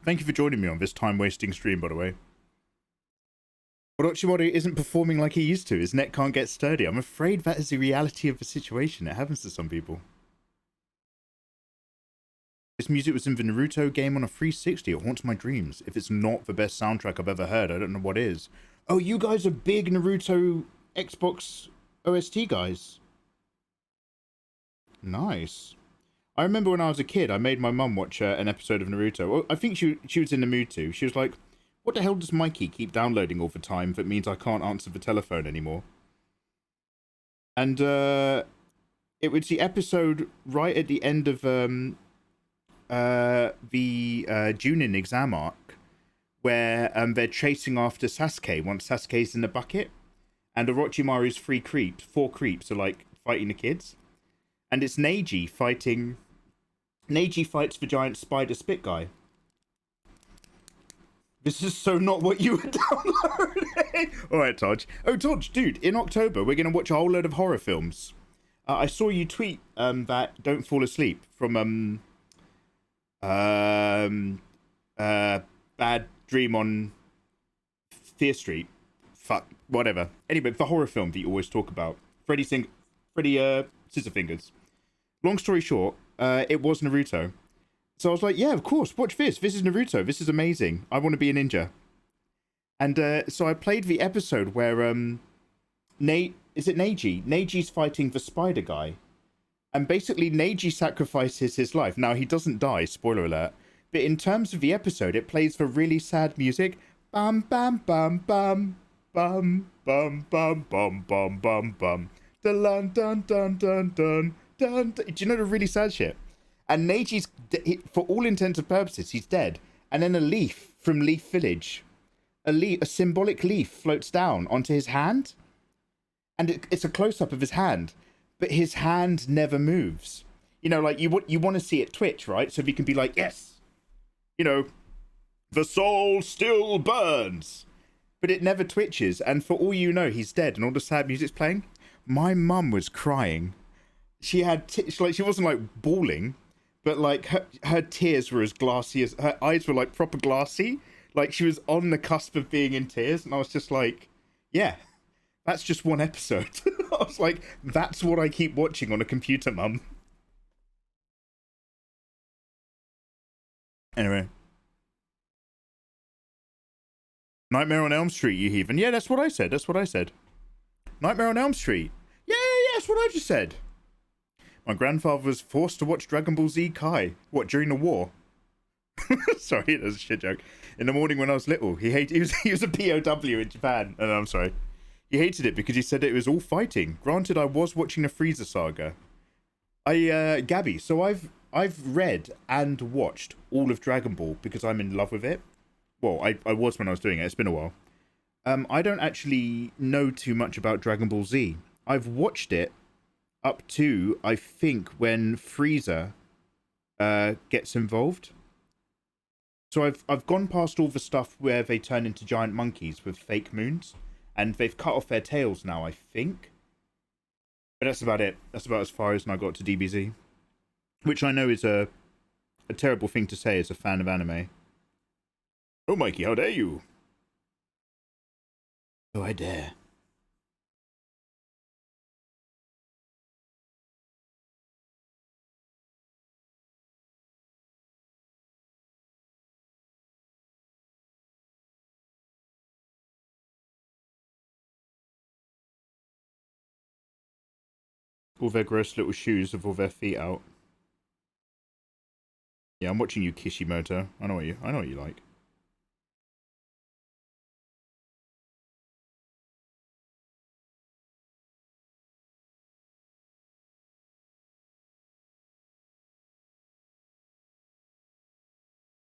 Thank you for joining me on this time-wasting stream, by the way. Orochimaru isn't performing like he used to. His neck can't get sturdy. I'm afraid that is the reality of the situation. It happens to some people. This music was in the Naruto game on a 360. It haunts my dreams. If it's not the best soundtrack I've ever heard, I don't know what is. Oh, you guys are big Naruto Xbox OST guys. Nice. I remember when I was a kid, I made my mum watch an episode of Naruto. Well, I think she was in the mood to. She was like, what the hell does Mikey keep downloading all the time that means I can't answer the telephone anymore? And it was the episode right at the end of the Junin exam arc where they're chasing after Sasuke once Sasuke's in the bucket. And Orochimaru's four creeps are like fighting the kids. And it's Neji fighting... Neji fights the giant spider spit guy. This is so not what you were downloading. Alright, Todge. Oh, Todge, dude, in October, we're going to watch a whole load of horror films. I saw you tweet that Don't Fall Asleep from Bad Dream on Fear Street. Fuck, whatever. Anyway, the horror film that you always talk about. Freddy Scissorfingers. Long story short, it was Naruto. So I was like, yeah, of course, watch this. This is Naruto. This is amazing. I want to be a ninja. And so I played the episode where is it Neji? Neji's fighting the spider guy. And basically Neji sacrifices his life. Now, he doesn't die, spoiler alert. But in terms of the episode, it plays for really sad music. Bum bum bum bum bum bum bum bum bum bum bum. Dun dun dun dun dun dun. Do you know the really sad shit? And Neji's, for all intents and purposes, he's dead. And then a leaf from Leaf Village, a symbolic leaf floats down onto his hand, and it's a close up of his hand, but his hand never moves. You know, like you want to see it twitch, right? So if you can be like, yes, you know, the soul still burns, but it never twitches. And for all you know, he's dead, and all the sad music's playing. My mum was crying. She had she wasn't like bawling, but like her tears were as glassy as her eyes were, like proper glassy. Like she was on the cusp of being in tears, and I was just like, yeah, that's just one episode. I was like, that's what I keep watching on a computer, mum. Anyway. Nightmare on Elm Street, you heathen. Yeah, that's what I said. That's what I said. Nightmare on Elm Street. Yeah, that's what I just said. My grandfather was forced to watch Dragon Ball Z Kai. What, during the war? Sorry, that's a shit joke. In the morning when I was little, he was a POW in Japan. And I'm sorry. He hated it because he said it was all fighting. Granted, I was watching the Frieza saga. Gabby, so I've read and watched all of Dragon Ball because I'm in love with it. Well, I was when I was doing it. It's been a while. I don't actually know too much about Dragon Ball Z. I've watched it up to, I think, when Frieza gets involved. So I've gone past all the stuff where they turn into giant monkeys with fake moons, and they've cut off their tails now, I think. But that's about it. That's about as far as I got to DBZ, which I know is a terrible thing to say as a fan of anime. Oh, Mikey, how dare you? Oh, I dare. All their gross little shoes with all their feet out. Yeah, I'm watching you, Kishimoto. I know what you like.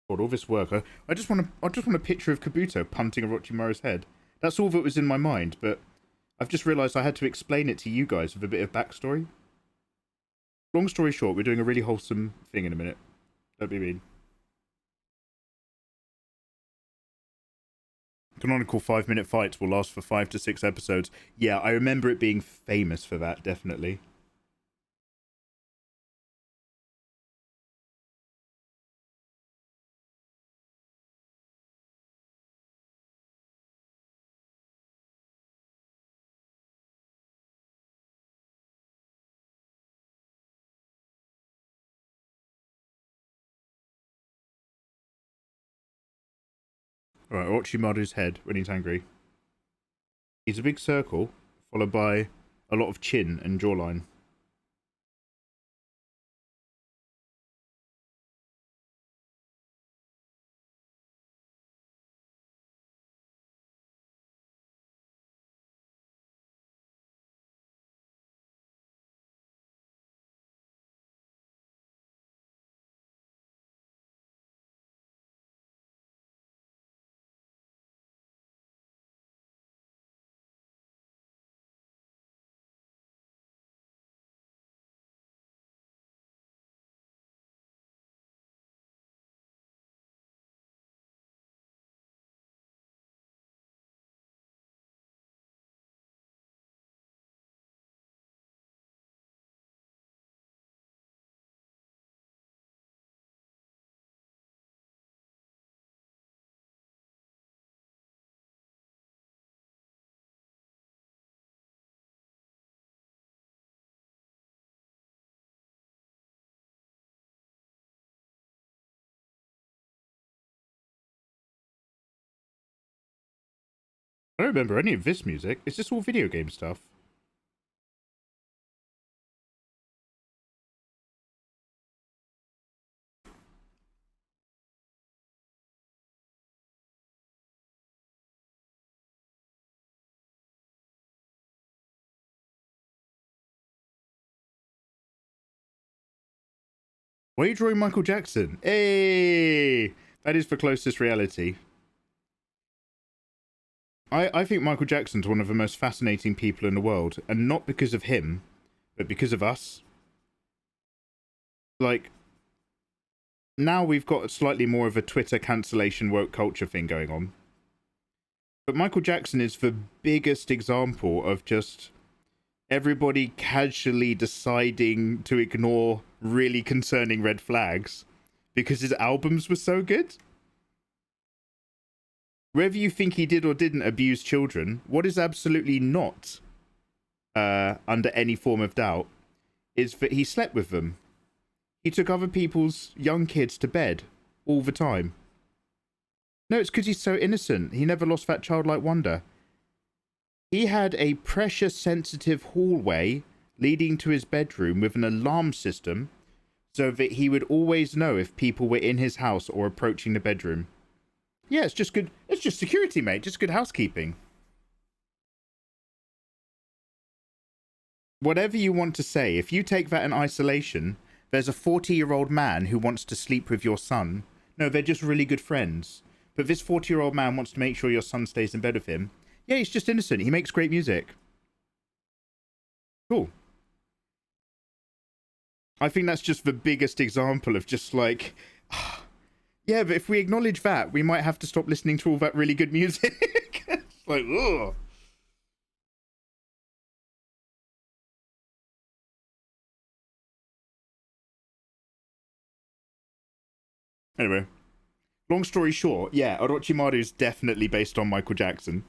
God, all this work. I just want a picture of Kabuto punting Orochimaru's head. That's all that was in my mind, but I've just realised I had to explain it to you guys with a bit of backstory. Long story short, we're doing a really wholesome thing in a minute. Don't be mean. Canonical 5-minute fights will last for 5 to 6 episodes. Yeah, I remember it being famous for that, definitely. Alright, Orochimaru's head when he's angry. He's a big circle, followed by a lot of chin and jawline. I don't remember any of this music. Is this all video game stuff? Why are you drawing Michael Jackson? Hey! That is the closest reality. I think Michael Jackson's one of the most fascinating people in the world. And not because of him, but because of us. Like, now we've got slightly more of a Twitter cancellation woke culture thing going on. But Michael Jackson is the biggest example of just everybody casually deciding to ignore really concerning red flags because his albums were so good. Whether you think he did or didn't abuse children, what is absolutely not under any form of doubt is that he slept with them. He took other people's young kids to bed all the time. No, it's because he's so innocent. He never lost that childlike wonder. He had a pressure-sensitive hallway leading to his bedroom with an alarm system so that he would always know if people were in his house or approaching the bedroom. Yeah, it's just good. It's just security, mate. Just good housekeeping. Whatever you want to say, if you take that in isolation, there's a 40-year-old man who wants to sleep with your son. No, they're just really good friends. But this 40-year-old man wants to make sure your son stays in bed with him. Yeah, he's just innocent. He makes great music. Cool. I think that's just the biggest example of just like... Yeah, but if we acknowledge that, we might have to stop listening to all that really good music. It's like, ugh. Anyway, long story short, yeah, Orochimaru is definitely based on Michael Jackson.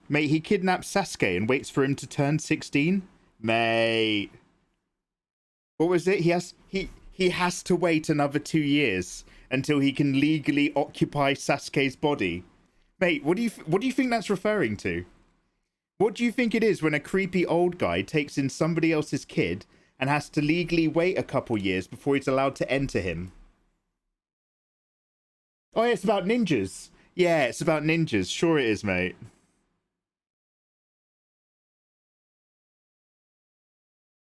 Mate, he kidnaps Sasuke and waits for him to turn 16? Mate. What was it? He has to wait another 2 years until he can legally occupy Sasuke's body. Mate, what do you think that's referring to? What do you think it is when a creepy old guy takes in somebody else's kid and has to legally wait a couple years before he's allowed to enter him? Oh, yeah, it's about ninjas. Yeah, it's about ninjas. Sure it is, mate.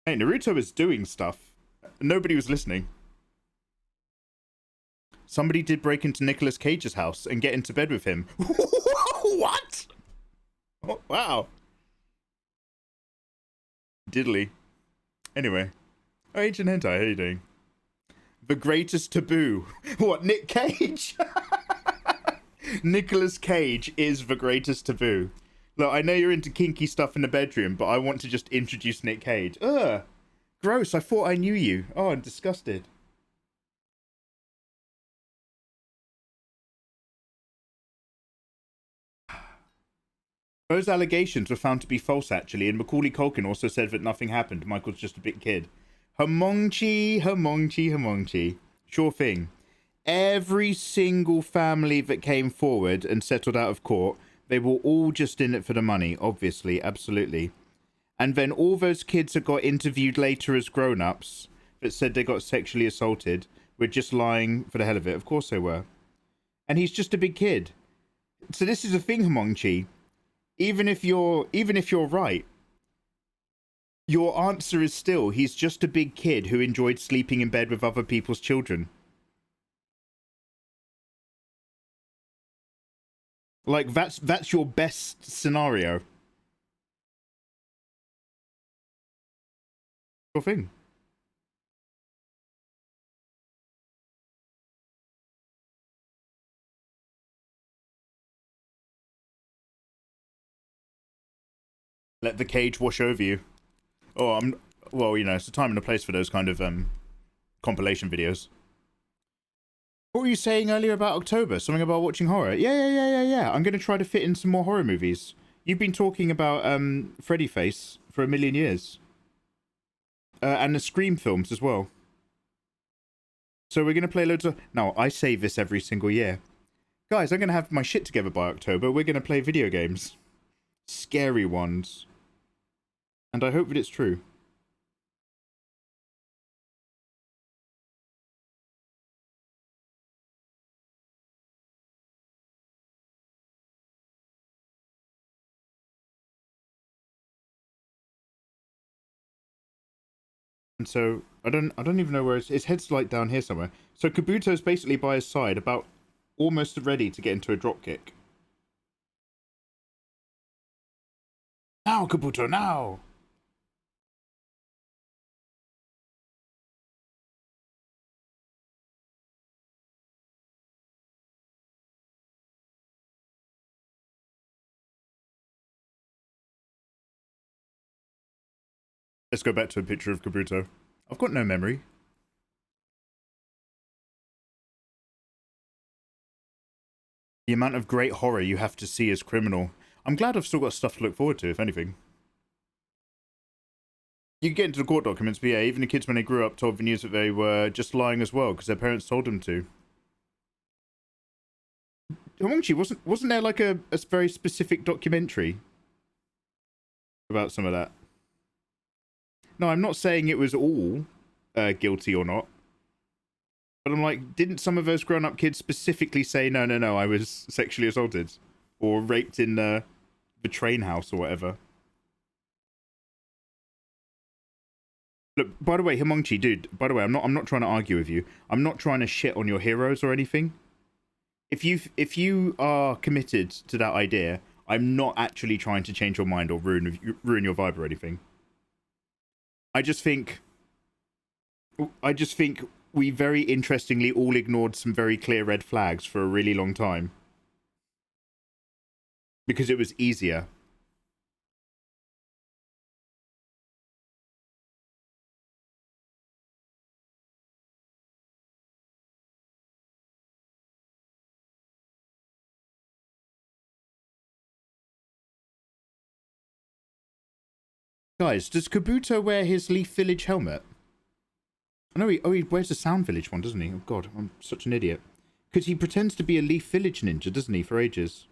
Hey, Naruto was doing stuff. Nobody was listening. Somebody did break into Nicolas Cage's house and get into bed with him. What? Oh, wow. Diddly. Anyway. Oh, Agent Hentai, how you doing? The greatest taboo. What, Nick Cage? Nicolas Cage is the greatest taboo. Look, I know you're into kinky stuff in the bedroom, but I want to just introduce Nick Cage. Ugh. Gross, I thought I knew you. Oh, I'm disgusted. Those allegations were found to be false, actually, and Macaulay Culkin also said that nothing happened. Michael's just a big kid. Homongchi, homongchi, homongchi. Sure thing. Every single family that came forward and settled out of court, they were all just in it for the money, obviously, absolutely. And then all those kids that got interviewed later as grown-ups that said they got sexually assaulted were just lying for the hell of it. Of course they were. And he's just a big kid. So this is the thing, Homongchi. Even if you're right, your answer is still he's just a big kid who enjoyed sleeping in bed with other people's children. Like that's your best scenario. Sure thing. Let the cage wash over you. Oh, well, you know, it's a time and a place for those kind of compilation videos. What were you saying earlier about October? Something about watching horror? Yeah. I'm going to try to fit in some more horror movies. You've been talking about Freddy Face for a million years. And the Scream films as well. So we're going to play loads of... No, I say this every single year. Guys, I'm going to have my shit together by October. We're going to play video games. Scary ones. And I hope that it's true. And so I don't even know where his head's like down here somewhere. So Kabuto's basically by his side, about almost ready to get into a drop kick. Now, Kabuto, now! Let's go back to a picture of Kabuto. I've got no memory. The amount of great horror you have to see is criminal. I'm glad I've still got stuff to look forward to, if anything. You can get into the court documents, but yeah, even the kids when they grew up told the news that they were just lying as well, because their parents told them to. Hongchi, wasn't there like a very specific documentary about some of that? No, I'm not saying it was all guilty or not. But I'm like, didn't some of those grown-up kids specifically say, no, I was sexually assaulted? Or raped in the train house or whatever? Look, by the way, Himongchi, dude, by the way, I'm not trying to argue with you. I'm not trying to shit on your heroes or anything. If you are committed to that idea, I'm not actually trying to change your mind or ruin your vibe or anything. I just think we very interestingly all ignored some very clear red flags for a really long time. Because it was easier. Guys, does Kabuto wear his Leaf Village helmet? I know he wears the Sound Village one, doesn't he? Oh god, I'm such an idiot. Because he pretends to be a Leaf Village ninja, doesn't he, for ages?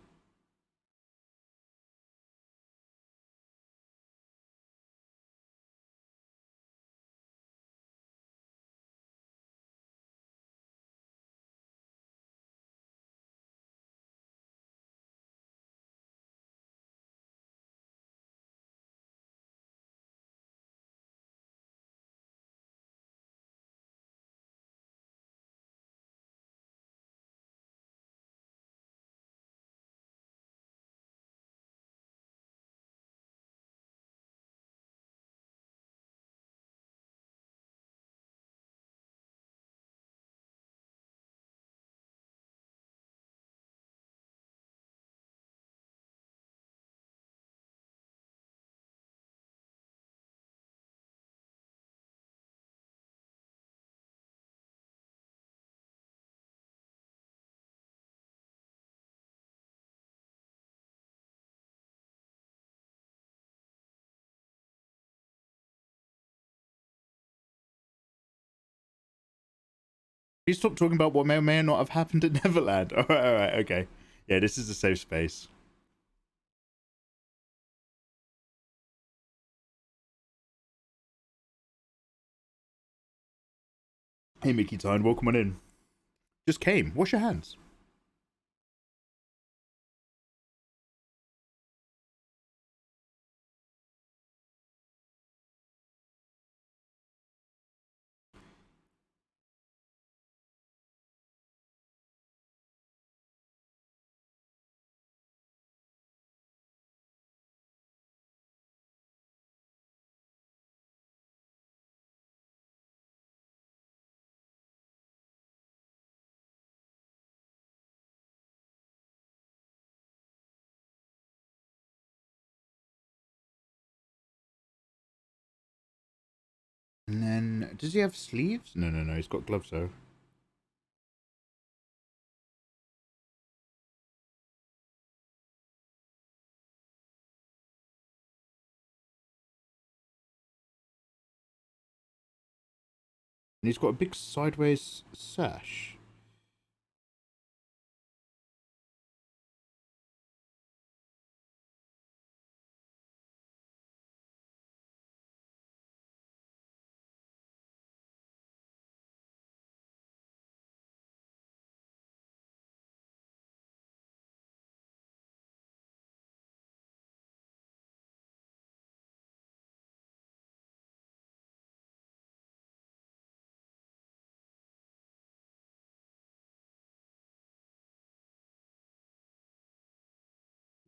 Please stop talking about what may or may not have happened at Neverland. Alright, okay. Yeah, this is a safe space. Hey, Mickey Tyne, welcome on in. Just came. Wash your hands. And then, does he have sleeves? No, he's got gloves though. And he's got a big sideways sash.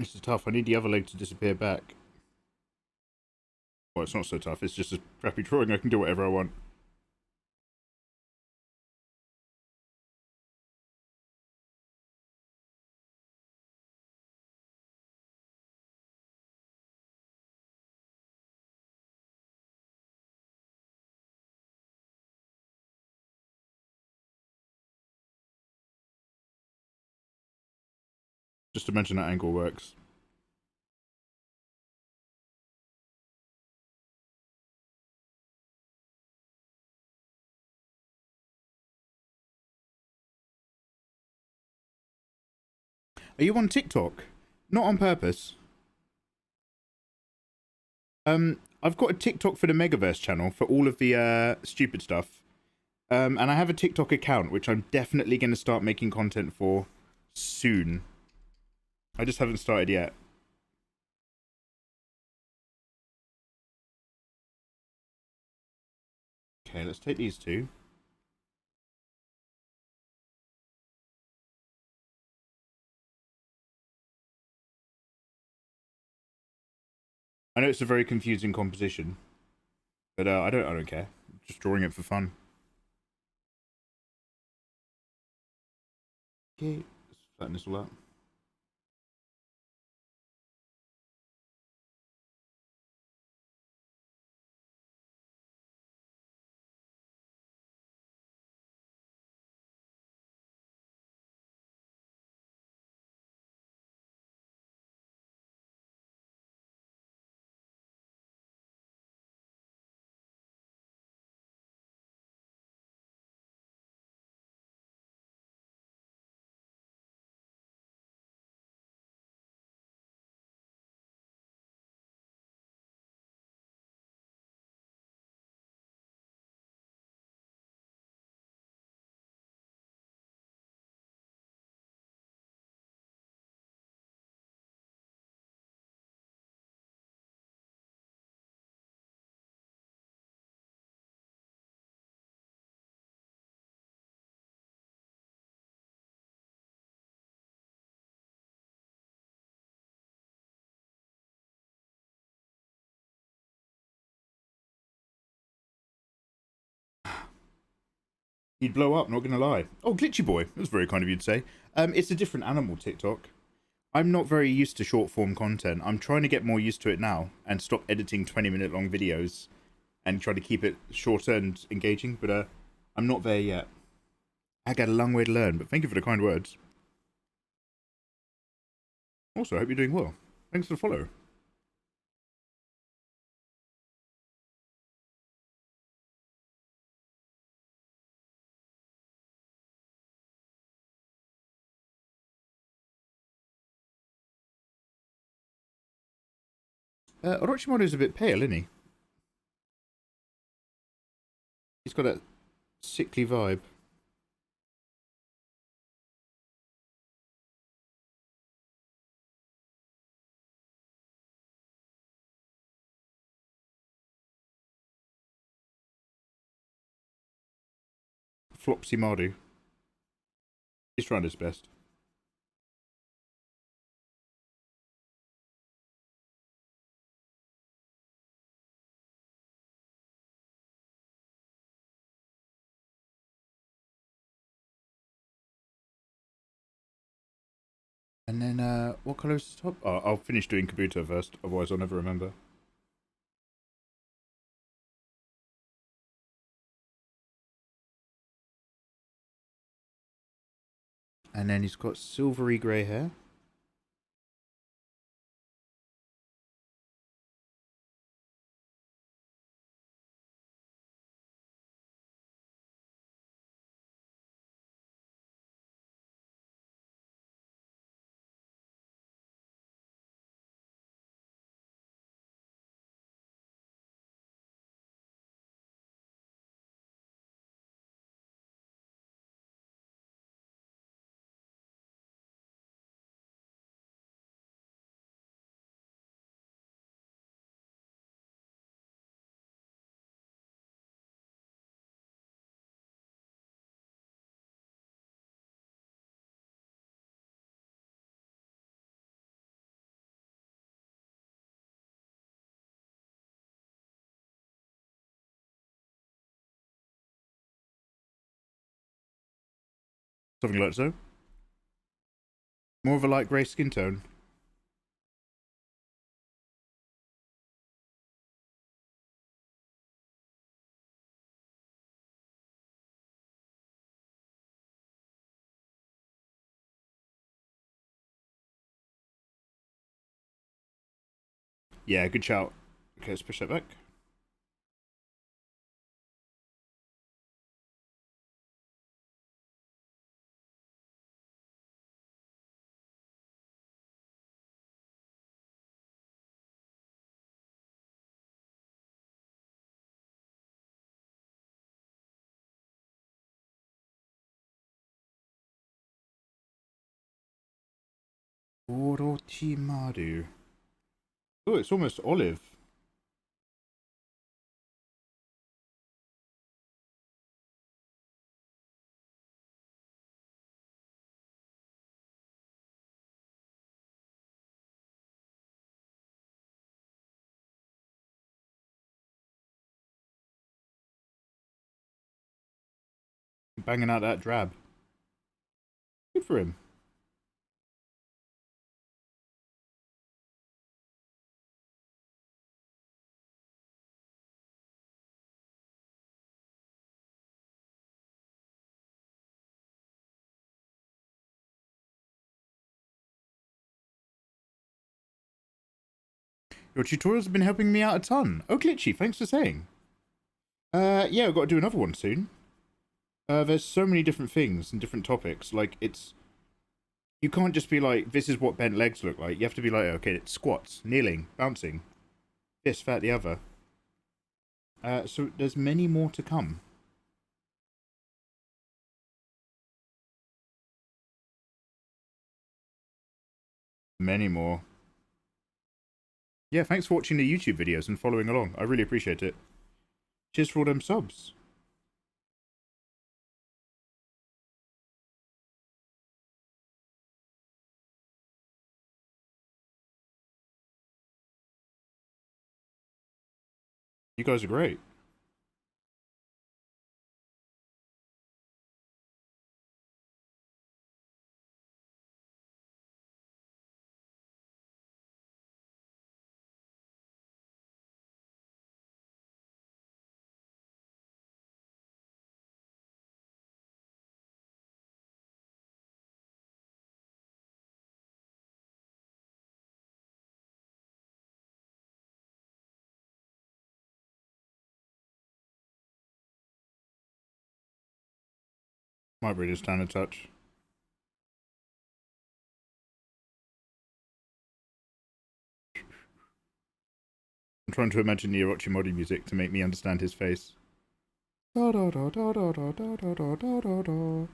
This is tough. I need the other leg to disappear back. Well, it's not so tough. It's just a crappy drawing. I can do whatever I want. Just to mention that angle works. Are you on TikTok? Not on purpose. I've got a TikTok for the Megaverse channel for all of the stupid stuff. And I have a TikTok account, which I'm definitely going to start making content for soon. I just haven't started yet. Okay, let's take these two. I know it's a very confusing composition, but I don't care. I'm just drawing it for fun. Okay, let's flatten this all out. You'd blow up, not gonna lie. Oh, Glitchy Boy. That was very kind of you to say. It's a different animal TikTok. I'm not very used to short form content. I'm trying to get more used to it now and stop editing 20-minute long videos and try to keep it short and engaging, but I'm not there yet. I got a long way to learn, but thank you for the kind words. Also, I hope you're doing well. Thanks for the follow. Orochimaru's a bit pale, isn't he? He's got a sickly vibe. Flopsy Mardu. He's trying his best. And then, what colour is the top? Oh, I'll finish doing Kabuto first, otherwise I'll never remember. And then he's got silvery grey hair. Something like so. More of a light grey skin tone. Yeah, good shout. Okay, let's push that back. Orochimaru. Oh, it's almost olive. Banging out that drab. Good for him. Your tutorials have been helping me out a ton. Oh, Glitchy, thanks for saying. Yeah, I've got to do another one soon. There's so many different things and different topics. Like, it's... You can't just be like, this is what bent legs look like. You have to be like, okay, it's squats, kneeling, bouncing, this, that, the other. So there's many more to come. Many more. Yeah, thanks for watching the YouTube videos and following along. I really appreciate it. Cheers for all them subs. You guys are great. Might bring this down a touch. I'm trying to imagine the Orochimaru music to make me understand his face. Da da da da da da da da da da da.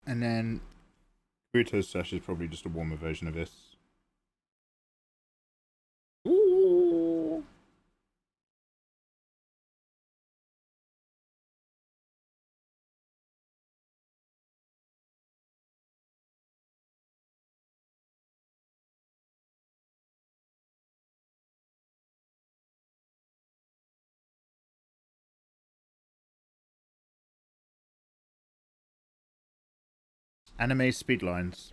And then Naruto's Sash is probably just a warmer version of this. Ooh. Anime speedlines.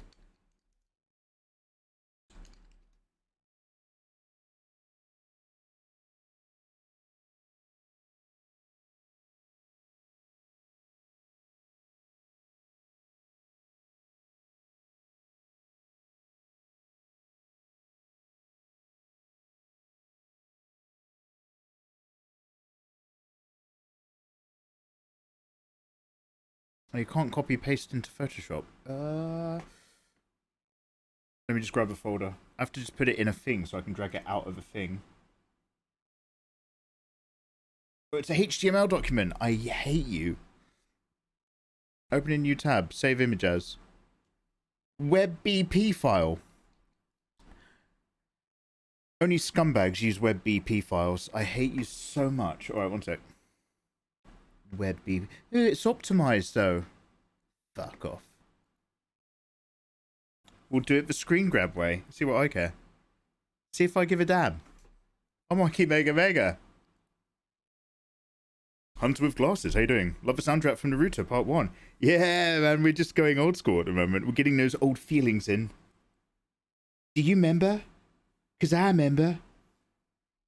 Oh, you can't copy paste into Photoshop. Let me just grab a folder. I have to just put it in a thing so I can drag it out of a thing. Oh, it's a HTML document. I hate you. Open a new tab. Save image as. WebBP file. Only scumbags use WebBP files. I hate you so much. Alright, one sec. WebBP. It's optimized though. Fuck off. We'll do it the screen grab way. See what I care. See if I give a damn. Oh, mikeymegamega. Hunter with glasses, how you doing? Love the soundtrack from Naruto Part 1. Yeah, man, we're just going old school at the moment. We're getting those old feelings in. Do you remember? Because I remember.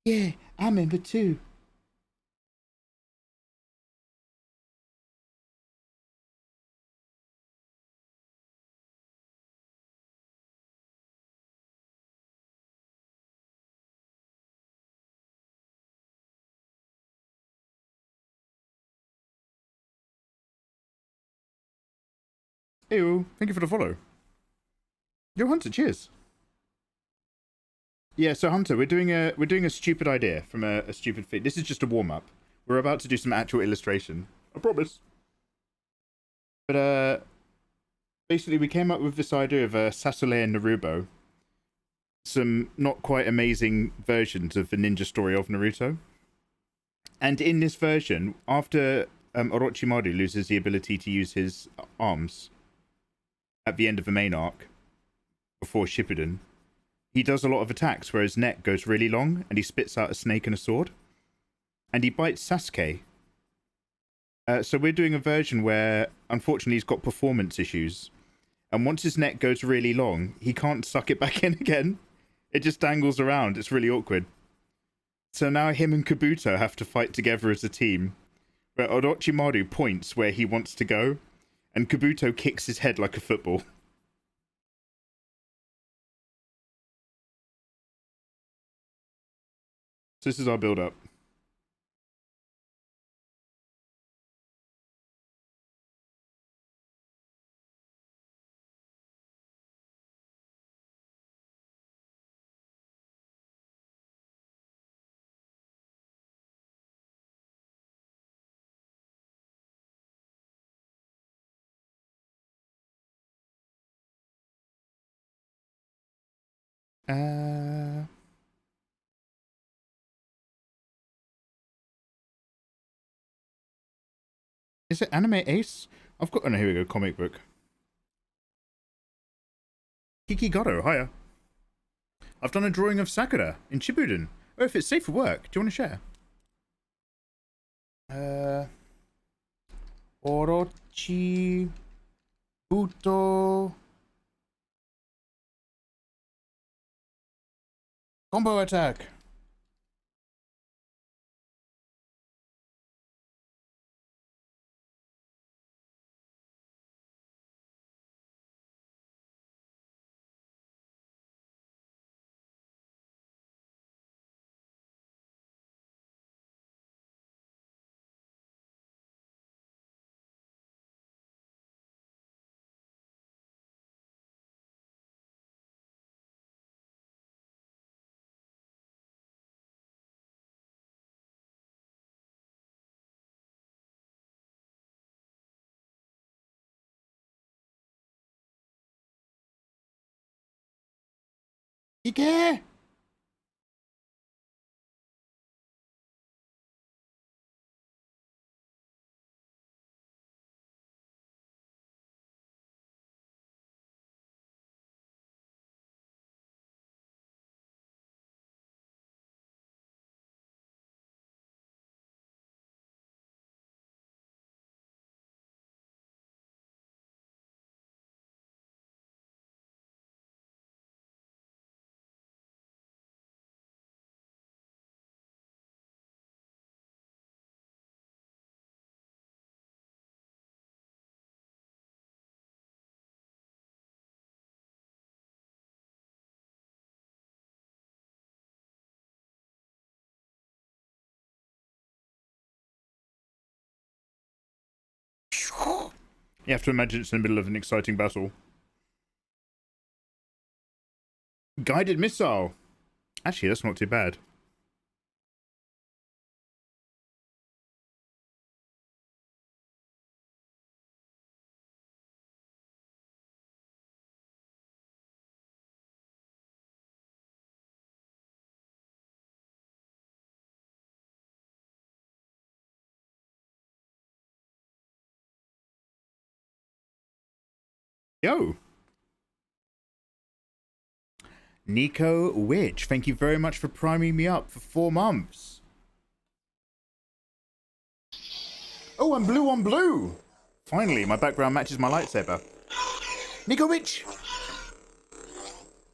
Yeah, I remember too. Ew, thank you for the follow. Yo, Hunter, cheers. Yeah, so Hunter, we're doing a stupid idea from a stupid feed. This is just a warm-up. We're about to do some actual illustration. I promise. But basically we came up with this idea of Sasole and Naruto. Some not quite amazing versions of the ninja story of Naruto. And in this version, after Orochimaru loses the ability to use his arms at the end of the main arc, before Shippuden, he does a lot of attacks where his neck goes really long and he spits out a snake and a sword. And he bites Sasuke. So we're doing a version where, unfortunately, he's got performance issues. And once his neck goes really long, he can't suck it back in again. It just dangles around. It's really awkward. So now him and Kabuto have to fight together as a team, where Orochimaru points where he wants to go, and Kabuto kicks his head like a football. So this is our build-up. Is it Anime Ace? I've got... Oh no, here we go. Comic book. Kikigoro, hiya. I've done a drawing of Sakura in Shippuden. Oh, if it's safe for work, do you want to share? Orochi... Buto... Combo attack. Ike! You have to imagine it's in the middle of an exciting battle. Guided missile. Actually, that's not too bad. Yo. Nico Witch, thank you very much for priming me up for 4 months. Oh, I'm blue on blue. Finally, my background matches my lightsaber. Nico Witch.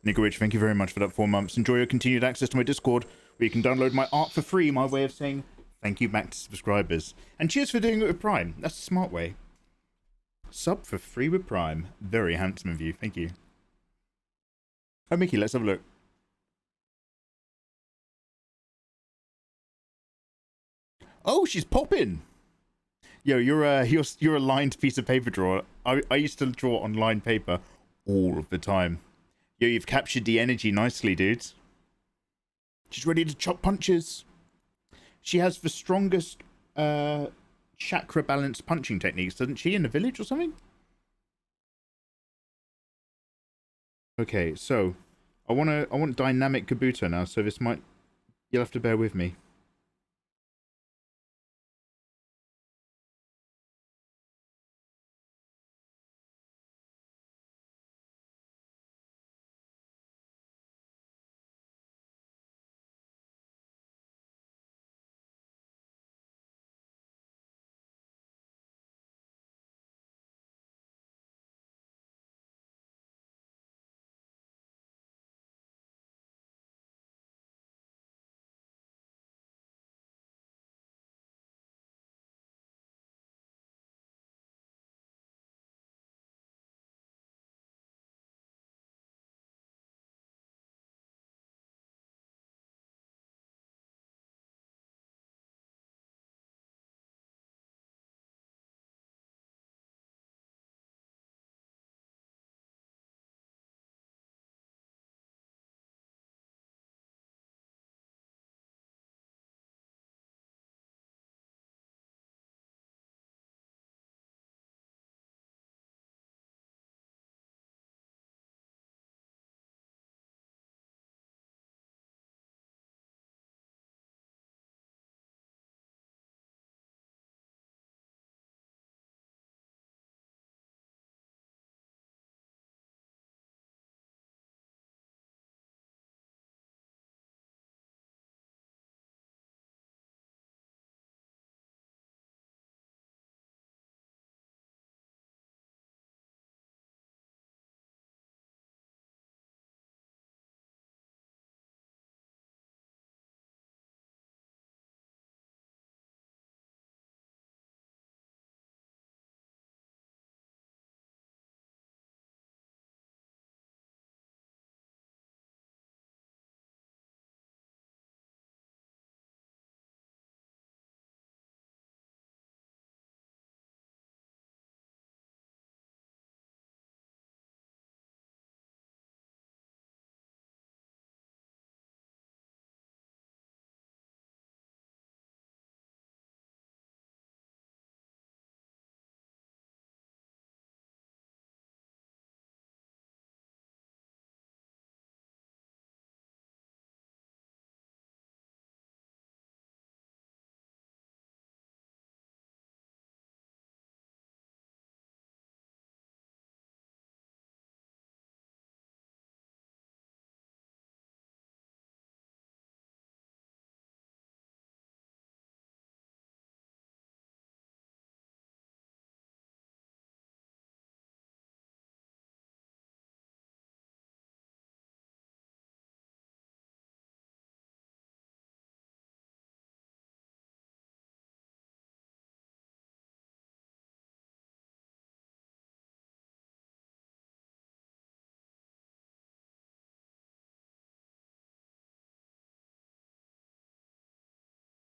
Nico Witch, thank you very much for that 4 months. Enjoy your continued access to my Discord, where you can download my art for free, my way of saying thank you back to subscribers. And cheers for doing it with Prime. That's a smart way. Sub for free with Prime. Very handsome of you. Thank you. Oh, Mickey, let's have a look. Oh, she's popping. Yo, you're a lined piece of paper drawer. I used to draw on lined paper all of the time. Yo, you've captured the energy nicely, dude. She's ready to chop punches. She has the strongest chakra balanced punching techniques, doesn't she, in the village or something? Okay, so I want dynamic Kabuto now, so this might, you'll have to bear with me.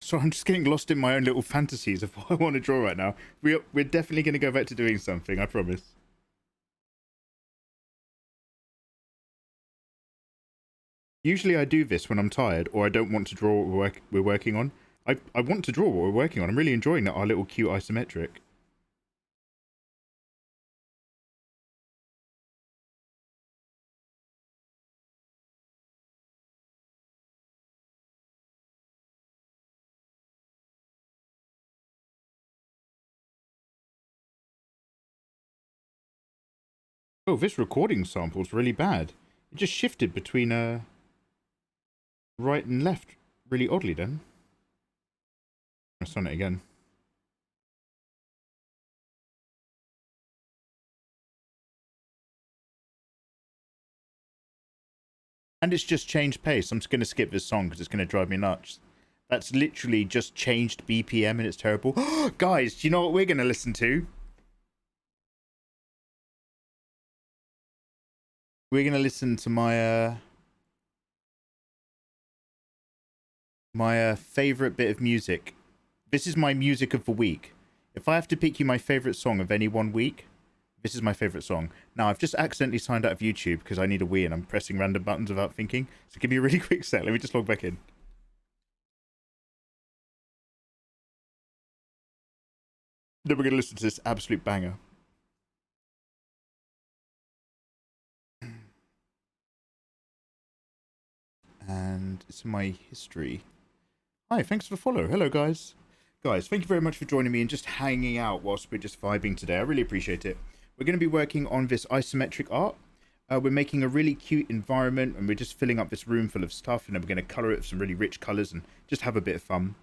So I'm just getting lost in my own little fantasies of what I want to draw right now. We're definitely going to go back to doing something, I promise. Usually I do this when I'm tired or I don't want to draw what we're working on. I want to draw what we're working on. I'm really enjoying that, our little cute isometric. Oh, this recording sample's really bad. It just shifted between right and left really oddly then. Let's run it again. And it's just changed pace. I'm just going to skip this song because it's going to drive me nuts. That's literally just changed BPM and it's terrible. Guys, do you know what we're going to listen to? We're going to listen to my favorite bit of music. This is my music of the week. If I have to pick you my favorite song of any one week, this is my favorite song. Now, I've just accidentally signed out of YouTube because I need a Wii and I'm pressing random buttons without thinking. So give me a really quick sec. Let me just log back in. Then we're going to listen to this absolute banger. And it's in my history. Hi, thanks for the follow. Hello, guys. Guys, thank you very much for joining me and just hanging out whilst we're just vibing today. I really appreciate it. We're going to be working on this isometric art. We're making a really cute environment and we're just filling up this room full of stuff and then we're going to colour it with some really rich colours and just have a bit of fun.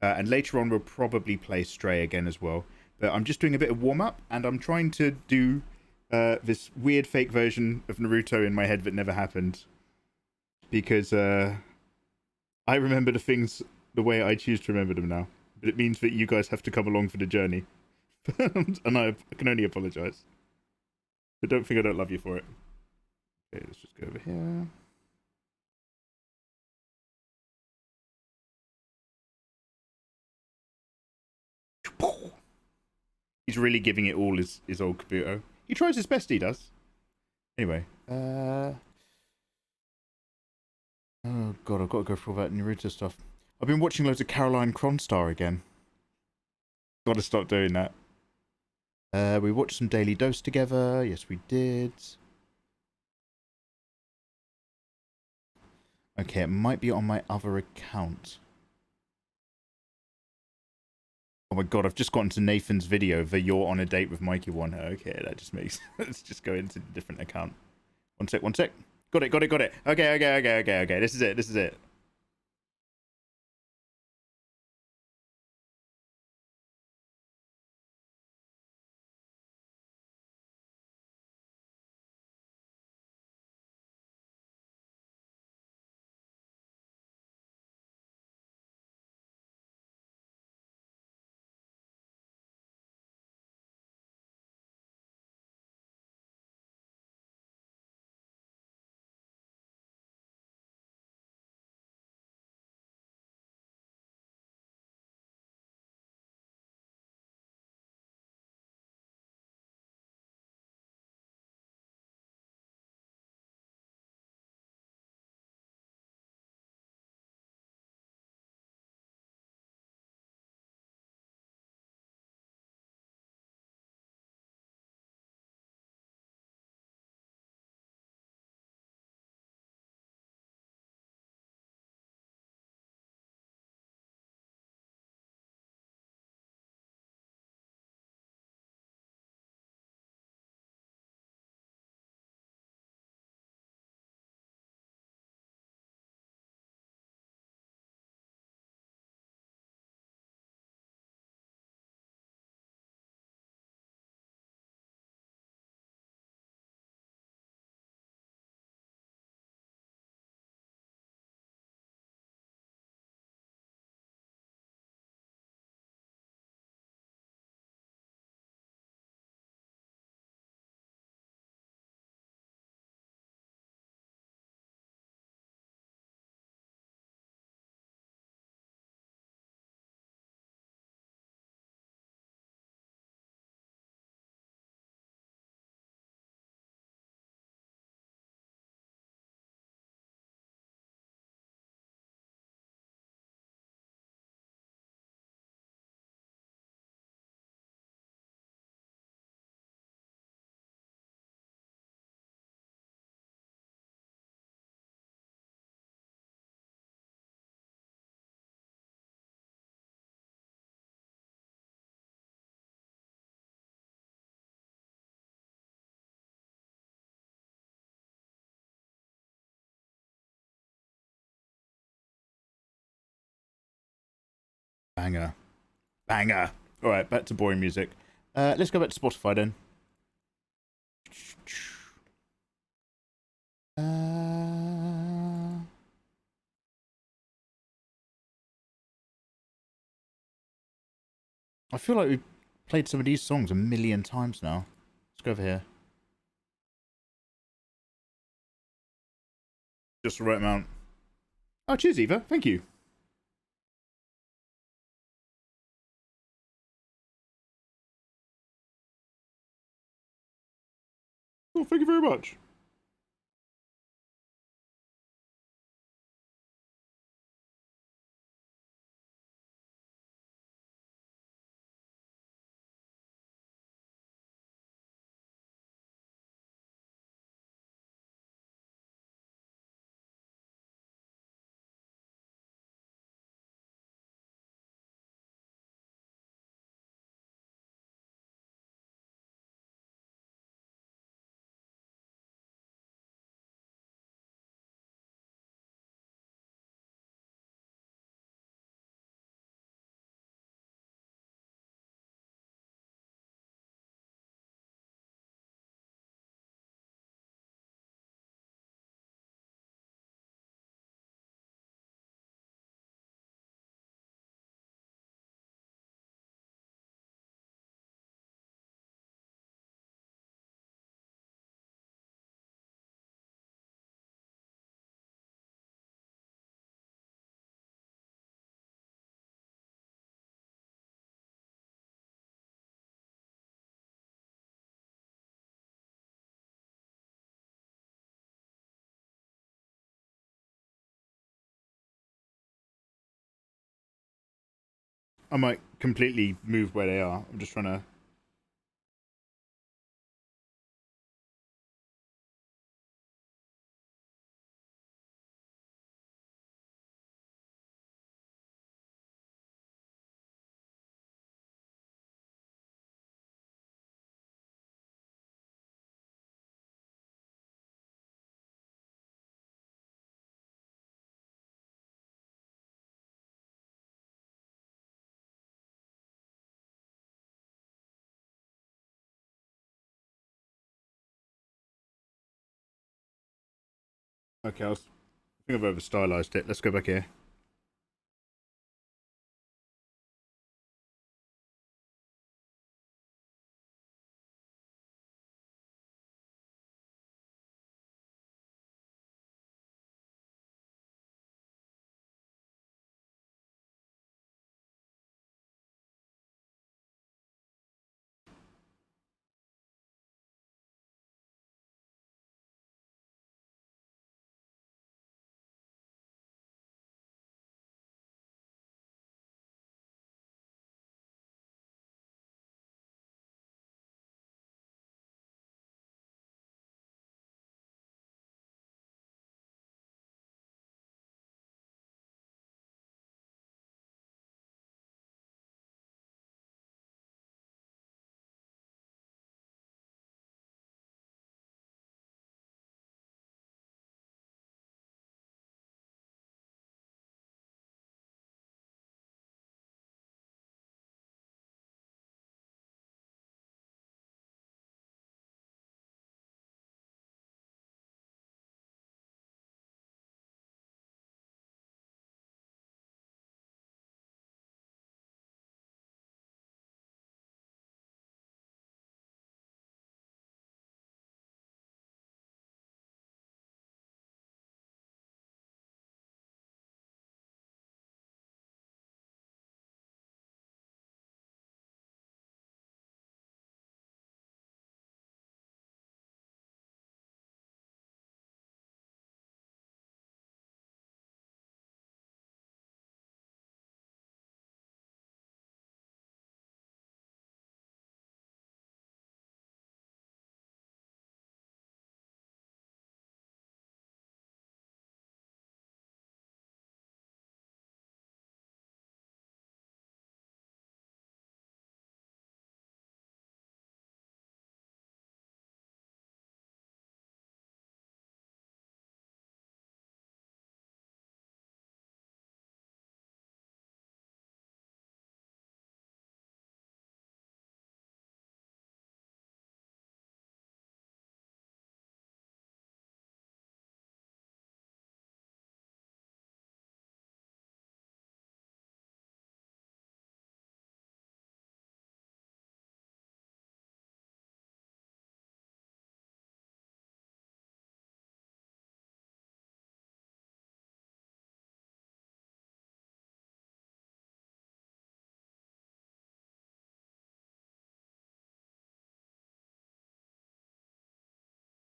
And later on we'll probably play Stray again as well. But I'm just doing a bit of warm-up and I'm trying to do this weird fake version of Naruto in my head that never happened. Because I remember the things the way I choose to remember them now. But it means that you guys have to come along for the journey. And I can only apologise. But don't think I don't love you for it. Okay, let's just go over here. He's really giving it all his old Kabuto. He tries his best, he does. Anyway, oh god, I've got to go through all that Naruto stuff. I've been watching loads of Caroline Cronstar again. Got to stop doing that. We watched some Daily Dose together. Yes, we did. Okay, it might be on my other account. Oh my god, I've just gotten to Nathan's video that you're on a date with Mikey one. Okay, that just makes... Let's just go into a different account. One sec, one sec. Got it. Okay. This is it. Banger. Banger. All right, back to boring music. Let's go back to Spotify then. I feel like we've played some of these songs a million times now. Let's go over here. Just the right amount. Oh, cheers, Eva. Thank you. Oh, thank you very much. I might completely move where they are. I'm just trying to... Okay, I think I've over stylized it. Let's go back here.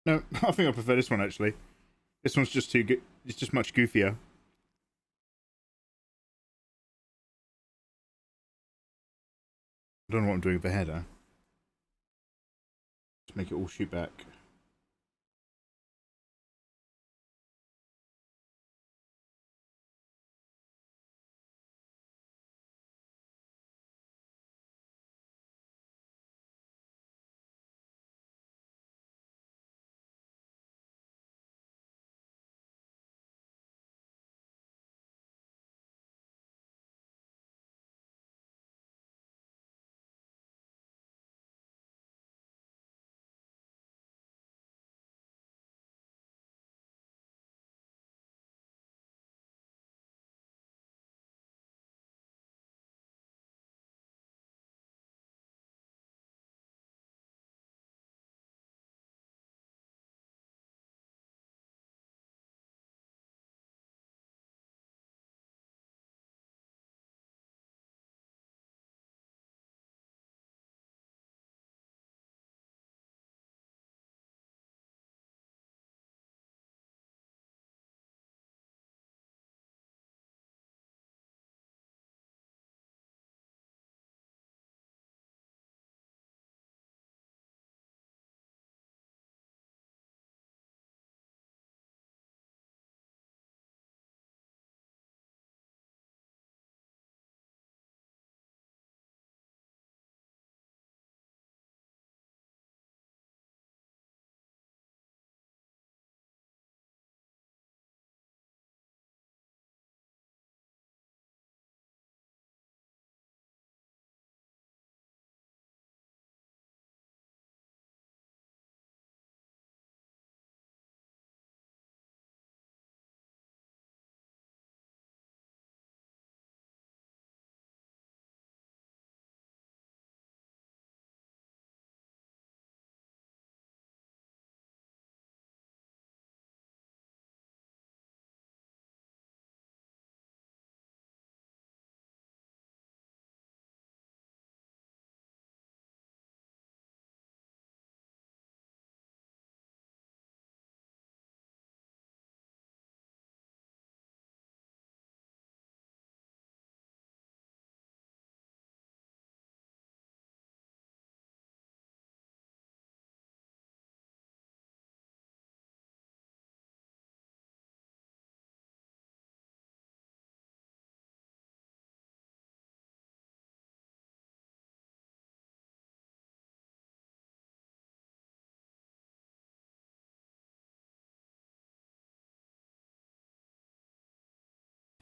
No, I think I prefer this one, actually. This one's just too good. It's just much goofier. I don't know what I'm doing with the header. Just make it all shoot back.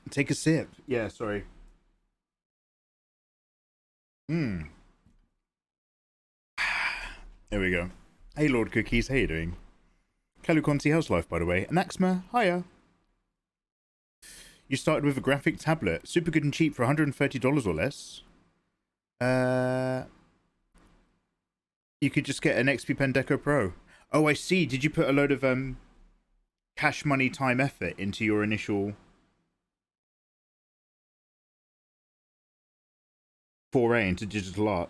Take a sip. Yeah, sorry. There we go. Hey, Lord Cookies, how you doing? Kalukonti, how's life, by the way? Anaxma, hiya. You started with a graphic tablet. Super good and cheap for $130 or less. You could just get an XP Pen Deco Pro. Oh, I see. Did you put a load of cash money, time, effort into your initial foray into digital art?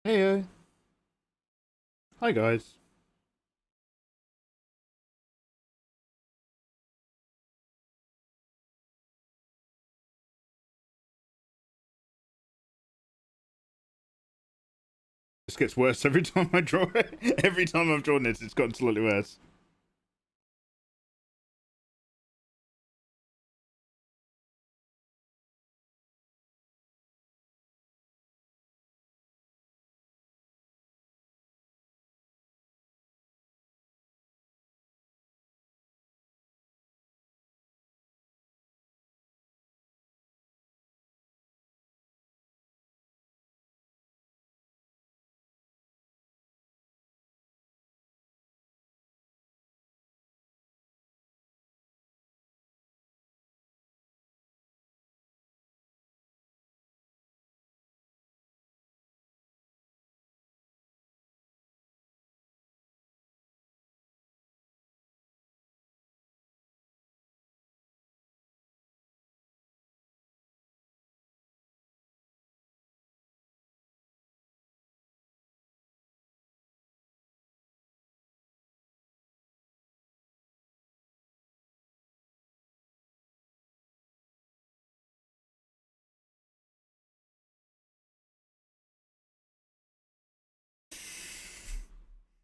Hey, hi guys. This gets worse every time I draw it. Every time I've drawn this, it's gotten slightly worse.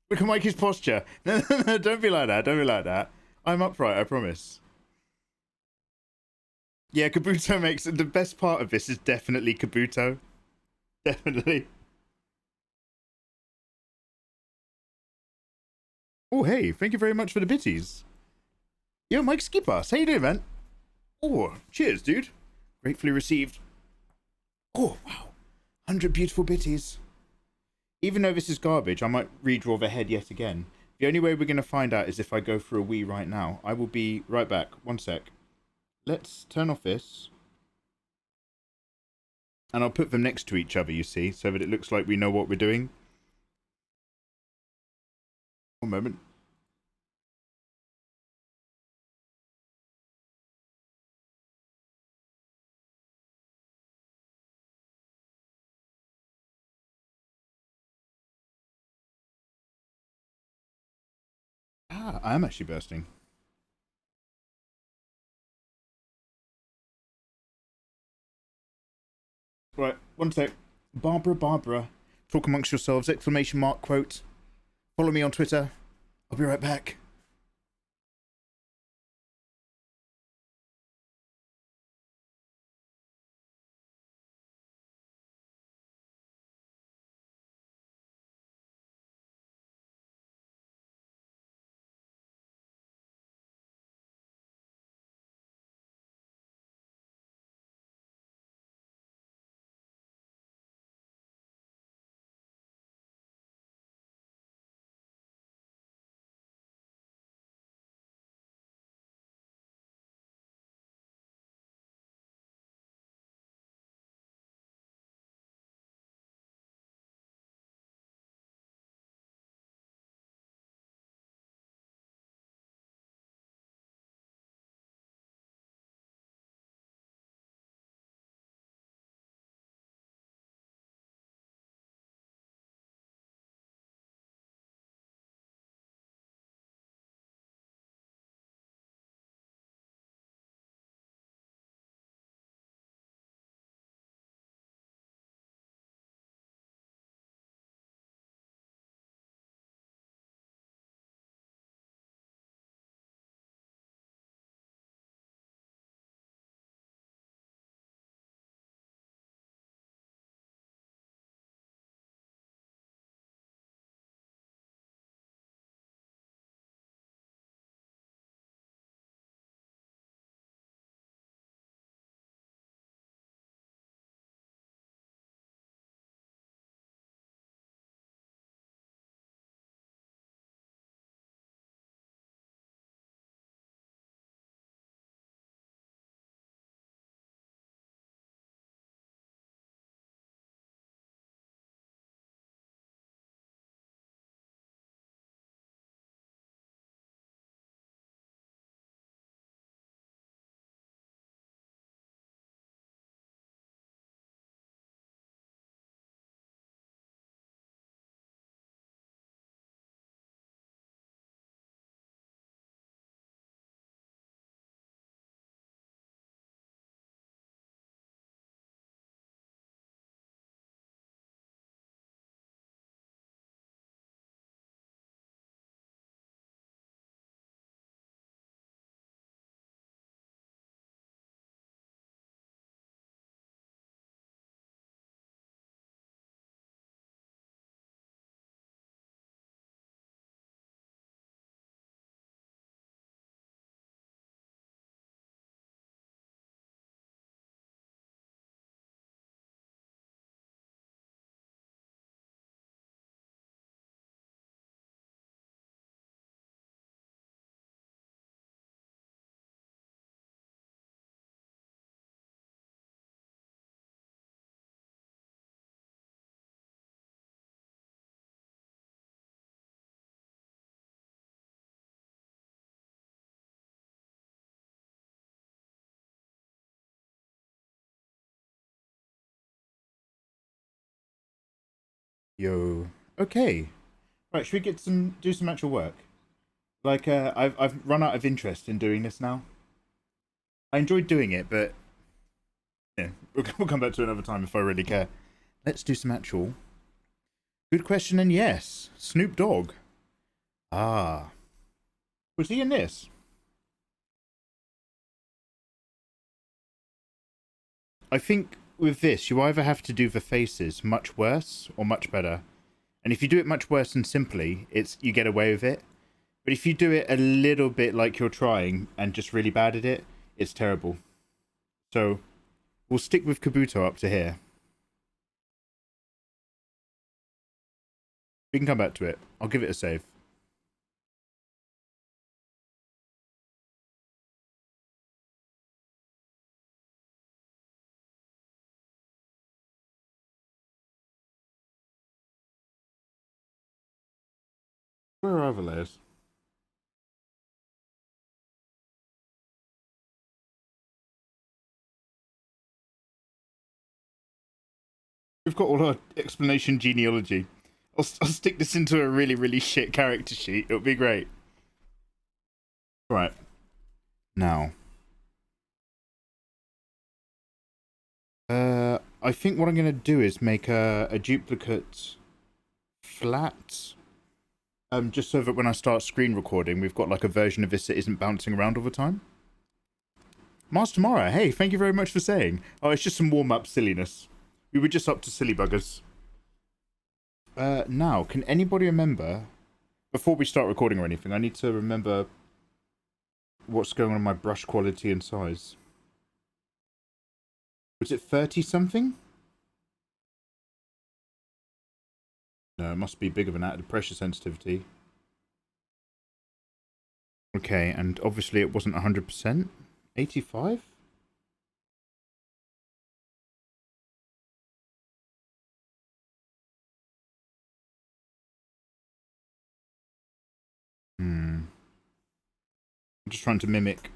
Look at Mikey's posture. No, no, no, don't be like that. Don't be like that. I'm upright, I promise. Yeah, Kabuto makes the best part of this is definitely Kabuto. Definitely. Oh, hey, thank you very much for the bitties. Yo, Mike Skipas, how you doing, man? Oh, cheers, dude. Gratefully received. Oh, wow. 100 beautiful bitties. Even though this is garbage, I might redraw the head yet again. The only way we're going to find out is if I go for a wee right now. I will be right back. One sec. Let's turn off this. And I'll put them next to each other, you see, so that it looks like we know what we're doing. One moment. Ah, I am actually bursting. Right, one sec. Barbara. Talk amongst yourselves, exclamation mark, quote. Follow me on Twitter. I'll be right back. Yo. Okay. Right, should we do some actual work? Like, I've run out of interest in doing this now. I enjoyed doing it, but yeah, we'll come back to it another time if I really care. Let's do some actual. Good question, and yes, Snoop Dogg. Ah, was he in this? I think with this, you either have to do the faces much worse or much better. And if you do it much worse and simply, you get away with it. But if you do it a little bit like you're trying and just really bad at it, it's terrible. So we'll stick with Kabuto up to here. We can come back to it. I'll give it a save. Where are other layers? We've got all our explanation genealogy. I'll stick this into a really, really shit character sheet. It'll be great. Right. Now. I think what I'm going to do is make a duplicate flat. Just so that when I start screen recording, we've got like a version of this that isn't bouncing around all the time. Master Mara, hey, thank you very much for saying. Oh, it's just some warm-up silliness. We were just up to silly buggers. Now, can anybody remember, before we start recording or anything, I need to remember what's going on in my brush quality and size. Was it 30 something? No, it must be bigger than that, the pressure sensitivity. Okay, and obviously it wasn't 100%. 85? I'm just trying to mimic.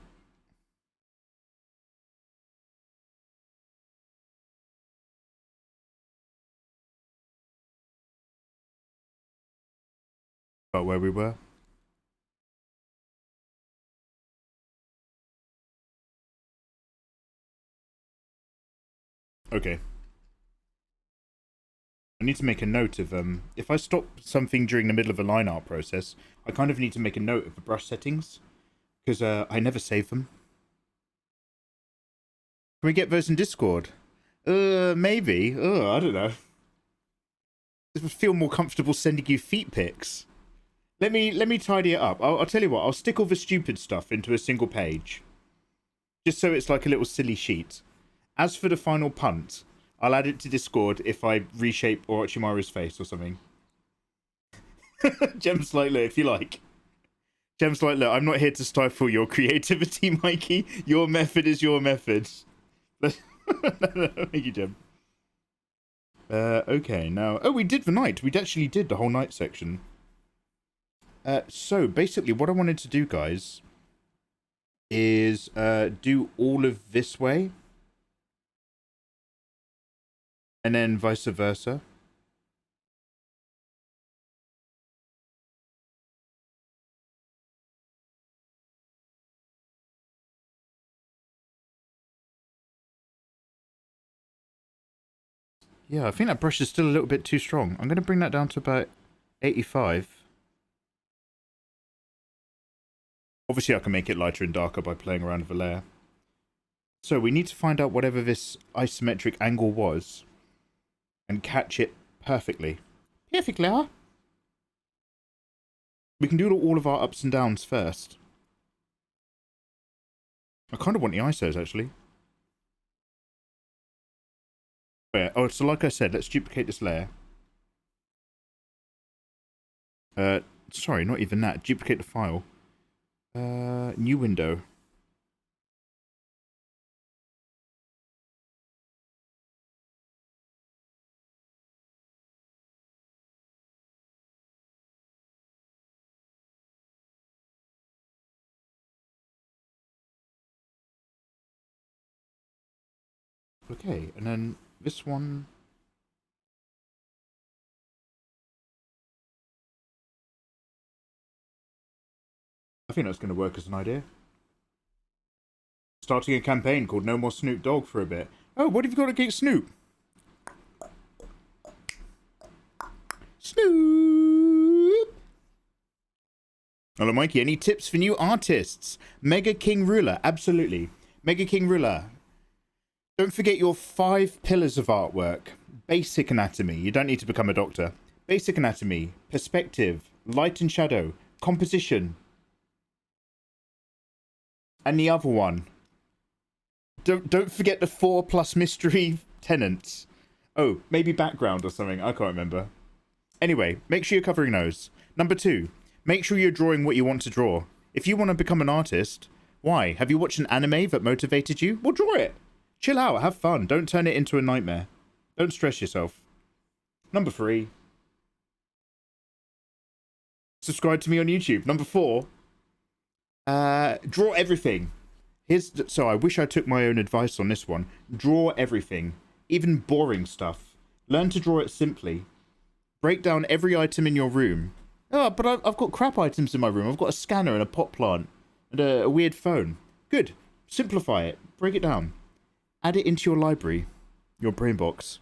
About where we were. Okay. I need to make a note of, if I stop something during the middle of a line art process, I kind of need to make a note of the brush settings, because I never save them. Can we get those in Discord? Maybe. I don't know. I feel more comfortable sending you feet pics. Let me tidy it up. I'll tell you what, I'll stick all the stupid stuff into a single page. Just so it's like a little silly sheet. As for the final punt, I'll add it to Discord if I reshape Orochimaru's face or something. Gem's like, look, if you like. Gem's like, look, I'm not here to stifle your creativity, Mikey. Your method is your method. Thank you, Gem. Okay, now... Oh, we did the night. We actually did the whole night section. So, basically, what I wanted to do, guys, is do all of this way. And then vice versa. Yeah, I think that brush is still a little bit too strong. I'm going to bring that down to about 85. Obviously, I can make it lighter and darker by playing around with the layer. So we need to find out whatever this isometric angle was and catch it perfectly. Perfectly, huh? We can do all of our ups and downs first. I kind of want the ISOs, actually. Oh, so like I said, let's duplicate this layer. Sorry, not even that. Duplicate the file. New window. Okay, and then this one. I think that's going to work as an idea. Starting a campaign called No More Snoop Dogg for a bit. Oh, what have you got against Snoop? Snoop! Hello, Mikey. Any tips for new artists? Mega King Ruler. Absolutely. Mega King Ruler. Don't forget your 5 pillars of artwork. Basic anatomy. You don't need to become a doctor. Basic anatomy. Perspective. Light and shadow. Composition. And the other one. Don't forget the 4 plus mystery tenants. Oh, maybe background or something. I can't remember. Anyway, make sure you're covering those. Number 2, make sure you're drawing what you want to draw. If you want to become an artist, why? Have you watched an anime that motivated you? Well, draw it. Chill out, have fun. Don't turn it into a nightmare. Don't stress yourself. Number 3, subscribe to me on YouTube. Number 4, draw everything. So I wish I took my own advice on this one. Draw everything, even boring stuff. Learn to draw it simply. Break down every item in your room. Oh, but I've got crap items in my room. I've got a scanner and a pot plant and a weird phone. Good. Simplify it. Break it down. Add it into your library. Your brain box.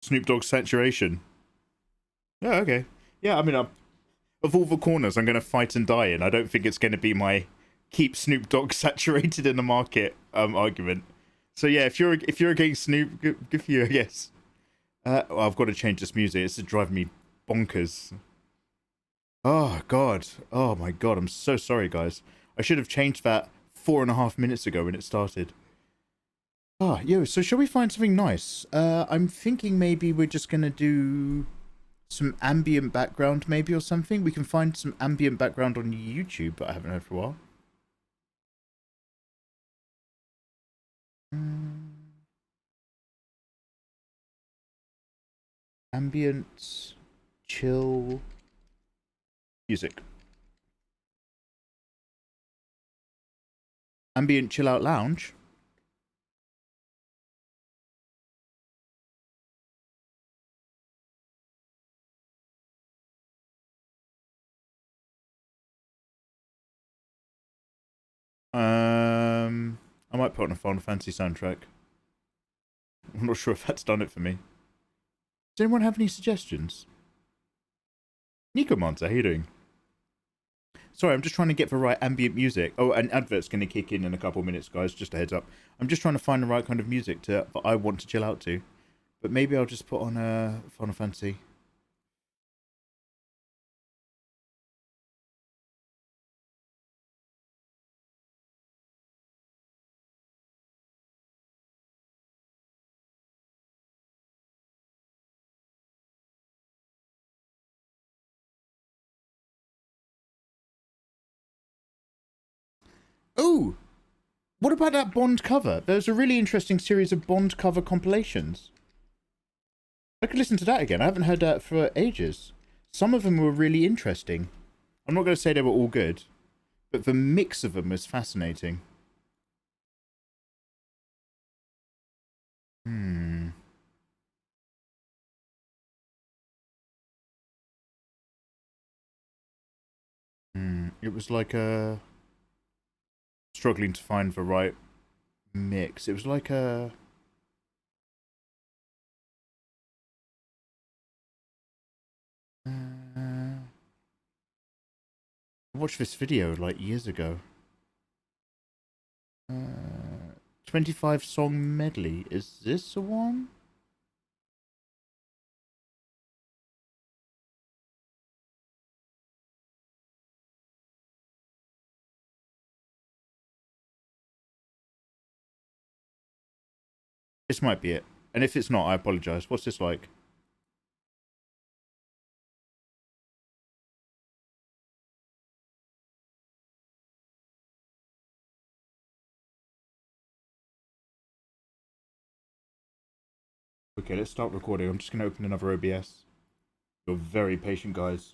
Snoop Dogg saturation. Oh, okay. Yeah, I mean, of all the corners I'm going to fight and die in, I don't think it's going to be my keep Snoop Dogg saturated in the market argument. So yeah, if you're against Snoop, good for you, I guess. Well, I've got to change this music. It's driving me bonkers. Oh god. Oh my god. I'm so sorry, guys. I should have changed that 4.5 minutes ago when it started. Ah, yo. So shall we find something nice? I'm thinking maybe we're just gonna do some ambient background, maybe, or something. We can find some ambient background on YouTube, but I haven't heard for a while. Ambient, chill music. Ambient chill out lounge. I might put on a Final Fantasy soundtrack. I'm not sure if that's done it for me. Does anyone have any suggestions? Nico Monster, how you doing? Sorry, I'm just trying to get the right ambient music. Oh, an advert's going to kick in a couple of minutes, guys. Just a heads up. I'm just trying to find the right kind of music that I want to chill out to. But maybe I'll just put on a Final Fantasy. Oh! What about that Bond cover? There's a really interesting series of Bond cover compilations. I could listen to that again. I haven't heard that for ages. Some of them were really interesting. I'm not going to say they were all good, but the mix of them was fascinating. It was like a... struggling to find the right mix. It was like a... I watched this video like years ago. 25 song medley. Is this the one? This might be it. And if it's not, I apologize. What's this like? Okay, let's start recording. I'm just going to open another OBS. You're very patient, guys.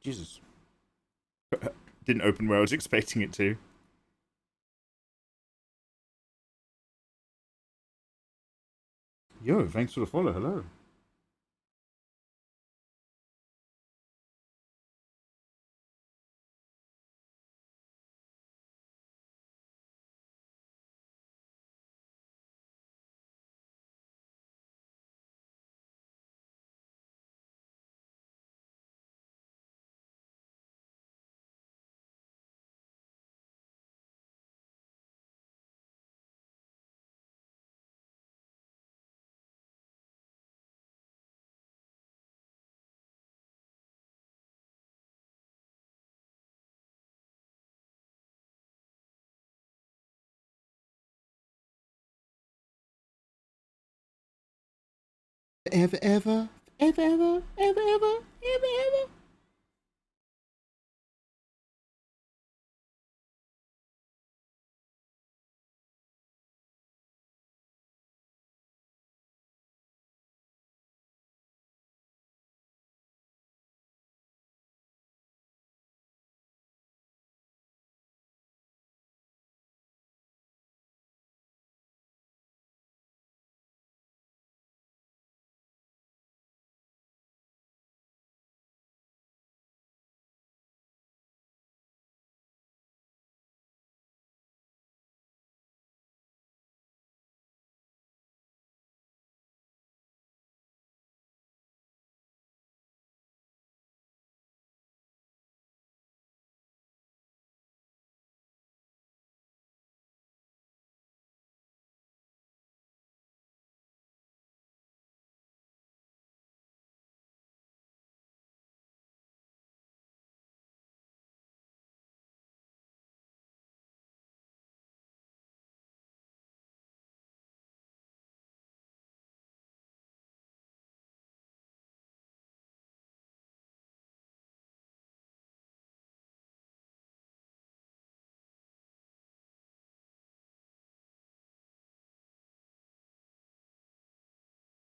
Jesus. Didn't open where I was expecting it to. Yo, thanks for the follow. Hello. Ever, ever, ever, ever, ever, ever, ever, ever.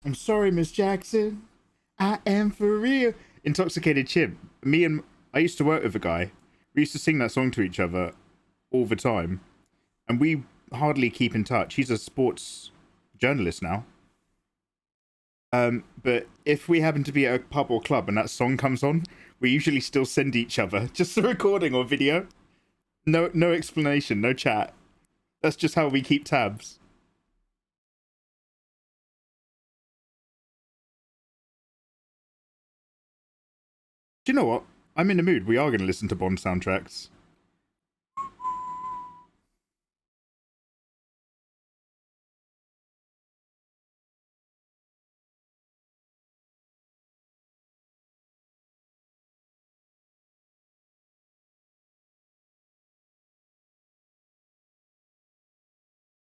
I'm sorry, Miss Jackson. I am for real. Intoxicated Chimp. I used to work with a guy. We used to sing that song to each other all the time, and we hardly keep in touch. He's a sports journalist now. But if we happen to be at a pub or club and that song comes on, we usually still send each other just a recording or video. No explanation, no chat. That's just how we keep tabs. Do you know what? I'm in the mood. We are going to listen to Bond soundtracks.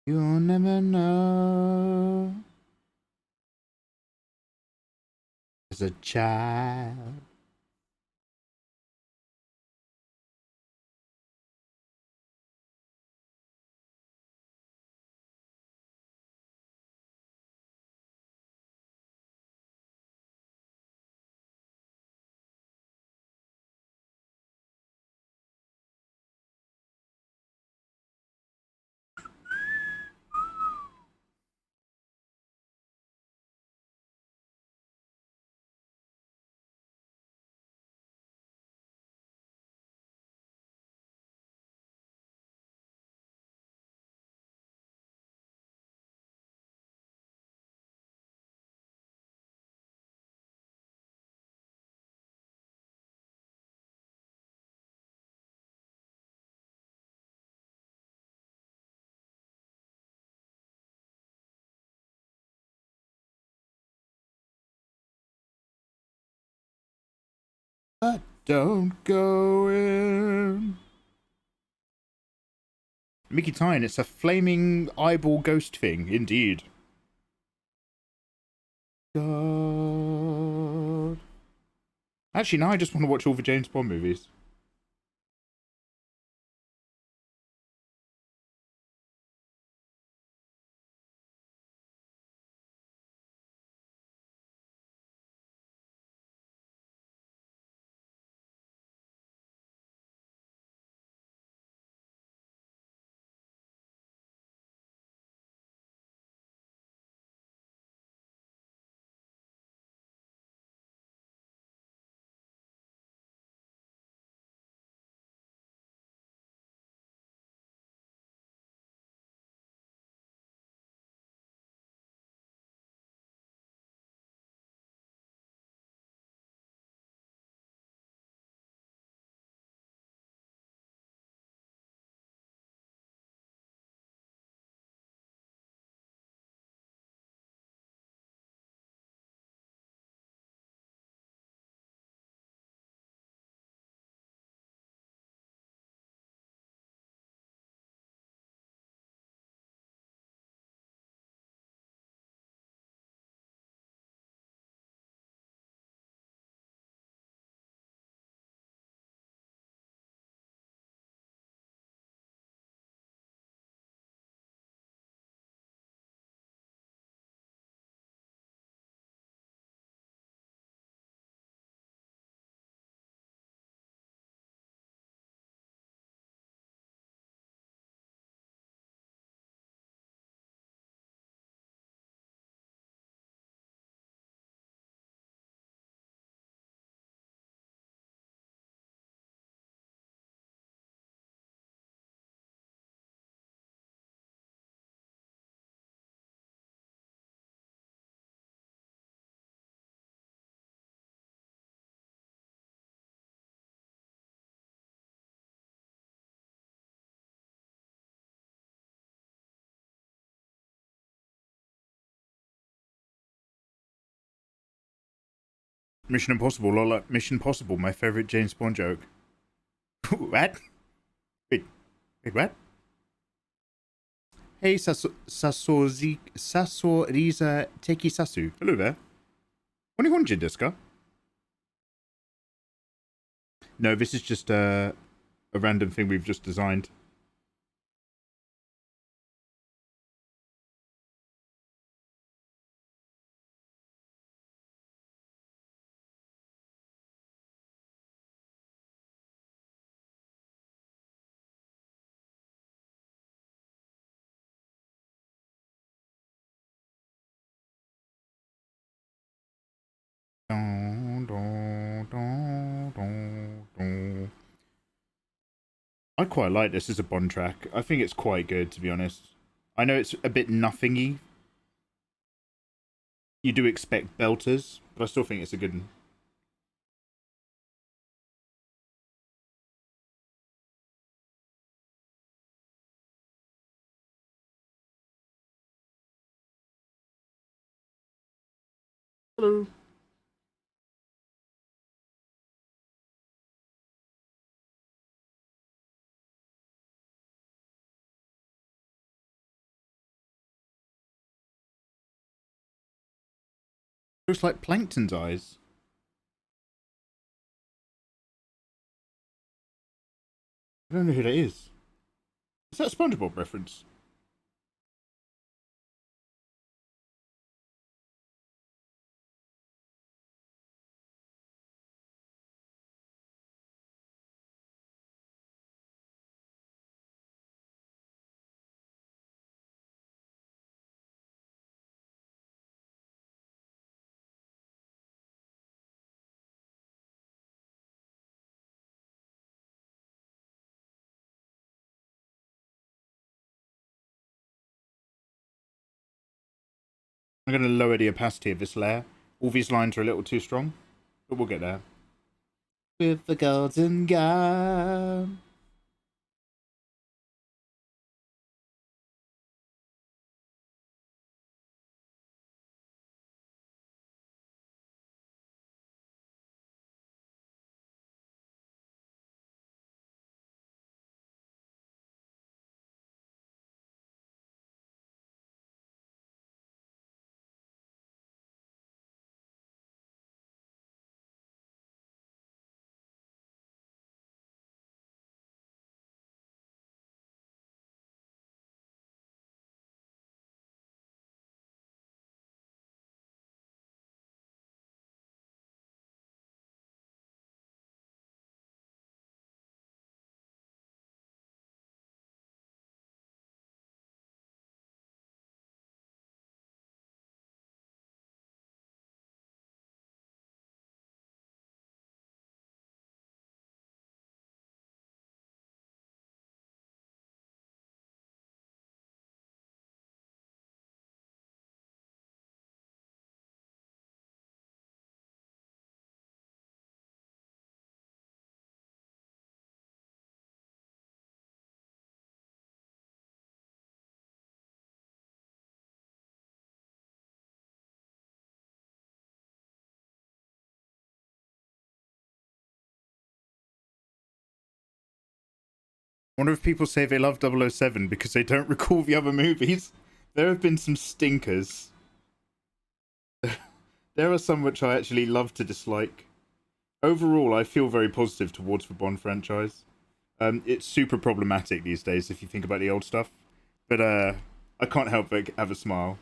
You'll never know. As a child. But don't go in. Mickey Tyne, it's a flaming eyeball ghost thing, indeed. God. Actually, now I just want to watch all the James Bond movies. Mission Impossible, lol, like Mission Impossible, my favorite James Bond joke. What? Wait, what? Hey, Sasoriza Teki Sasu. Hello there. 200 desu ka? No, this is just a random thing we've just designed. I quite like this as a Bond track. I think it's quite good, to be honest. I know it's a bit nothingy. You do expect belters, but I still think it's a good one. Hello. Looks like Plankton's eyes. I don't know who that is. Is that a SpongeBob reference? I'm going to lower the opacity of this layer. All these lines are a little too strong, but we'll get there. With the golden gun. I wonder if people say they love 007 because they don't recall the other movies. There have been some stinkers. There are some which I actually love to dislike. Overall, I feel very positive towards the Bond franchise. It's super problematic these days if you think about the old stuff. But I can't help but have a smile.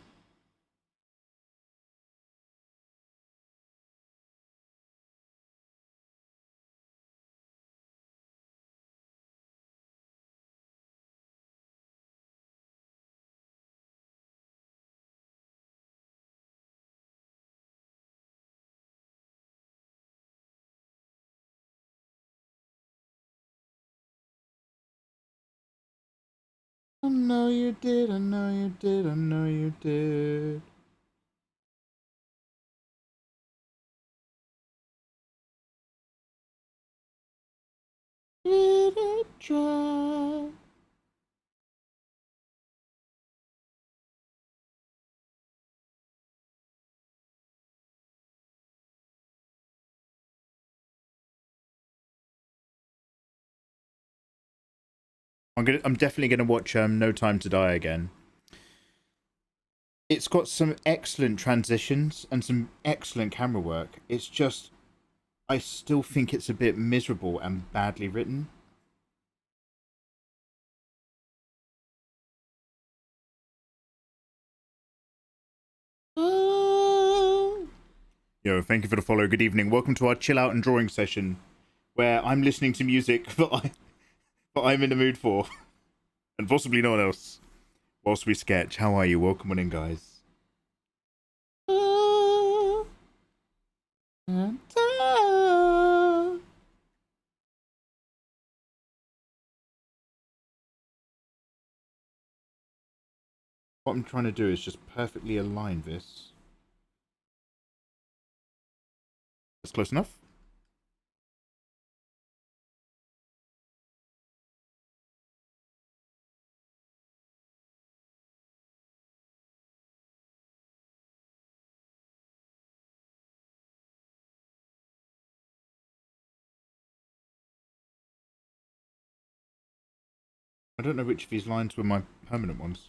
I know you did, I know you did, I know you did. Did it try? I'm definitely gonna watch No Time to Die again. It's got some excellent transitions and some excellent camera work. It's just, I still think it's a bit miserable and badly written. Yo, thank you for the follow. Good evening. Welcome to our chill out and drawing session, where I'm listening to music that I'm in the mood for, and possibly no one else, whilst we sketch. How are you? Welcome on in, guys. What I'm trying to do is just perfectly align this. That's close enough. I don't know which of these lines were my permanent ones.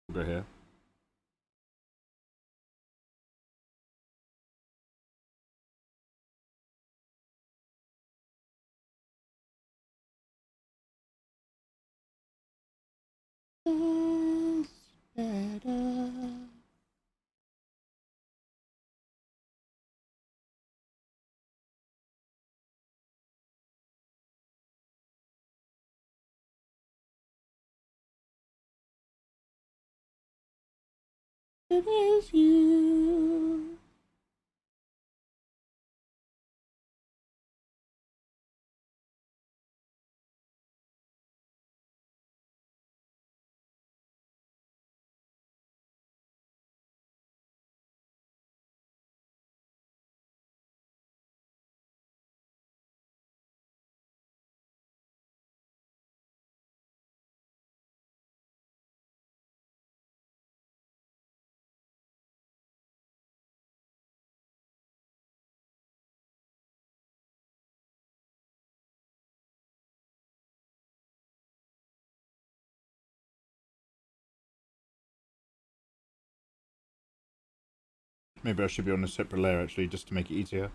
We'll go here. It is you. Maybe I should be on a separate layer actually, just to make it easier.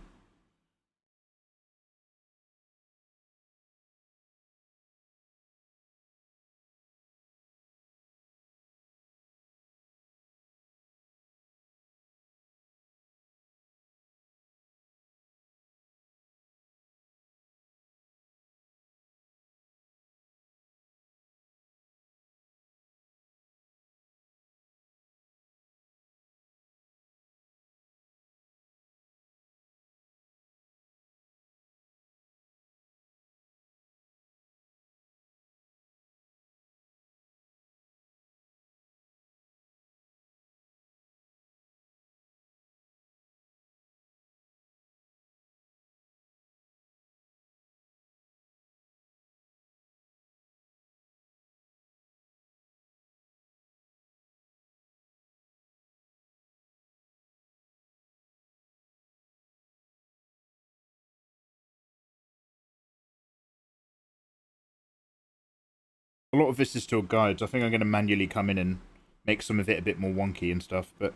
A lot of this is still guides. I think I'm going to manually come in and make some of it a bit more wonky and stuff, but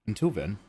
until then...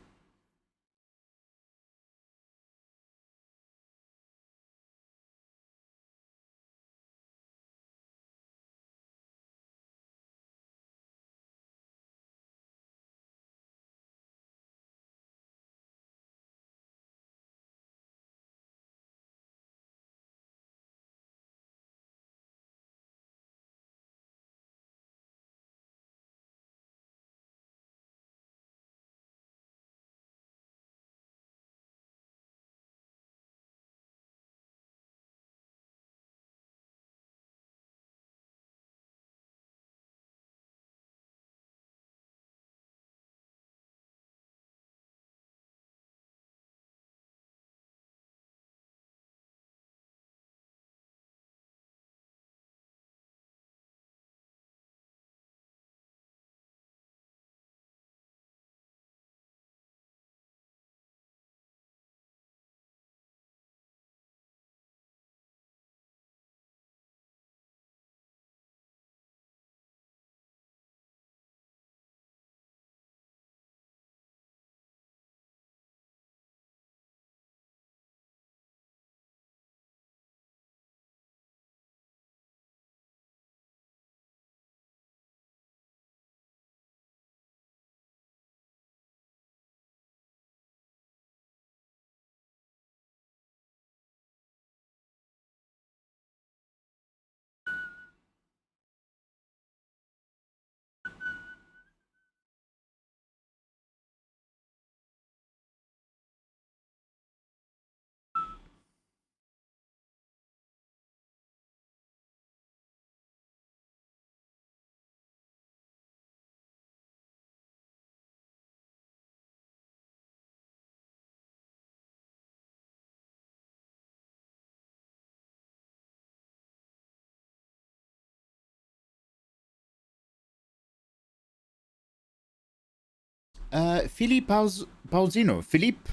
Philippe Alzino. Philippe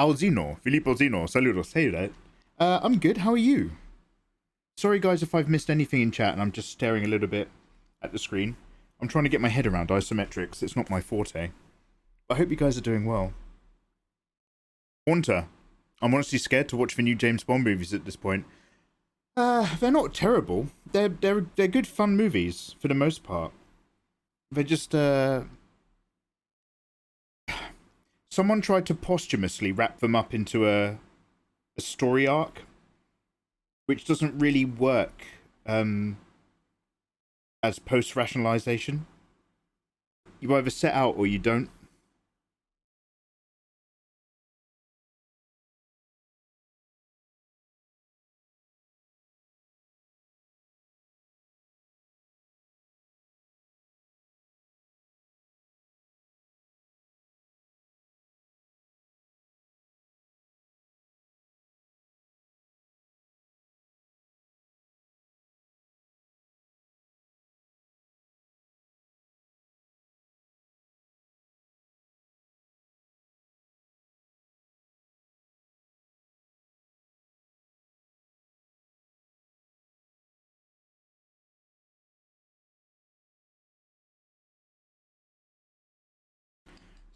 Alzino. Saludos. Hey there. I'm good. How are you? Sorry, guys, if I've missed anything in chat and I'm just staring a little bit at the screen. I'm trying to get my head around isometrics. It's not my forte. I hope you guys are doing well. Haunter. I'm honestly scared to watch the new James Bond movies at this point. They're not terrible. They're good fun movies for the most part. They're just someone tried to posthumously wrap them up into a story arc, which doesn't really work as post-rationalization. You either set out or you don't.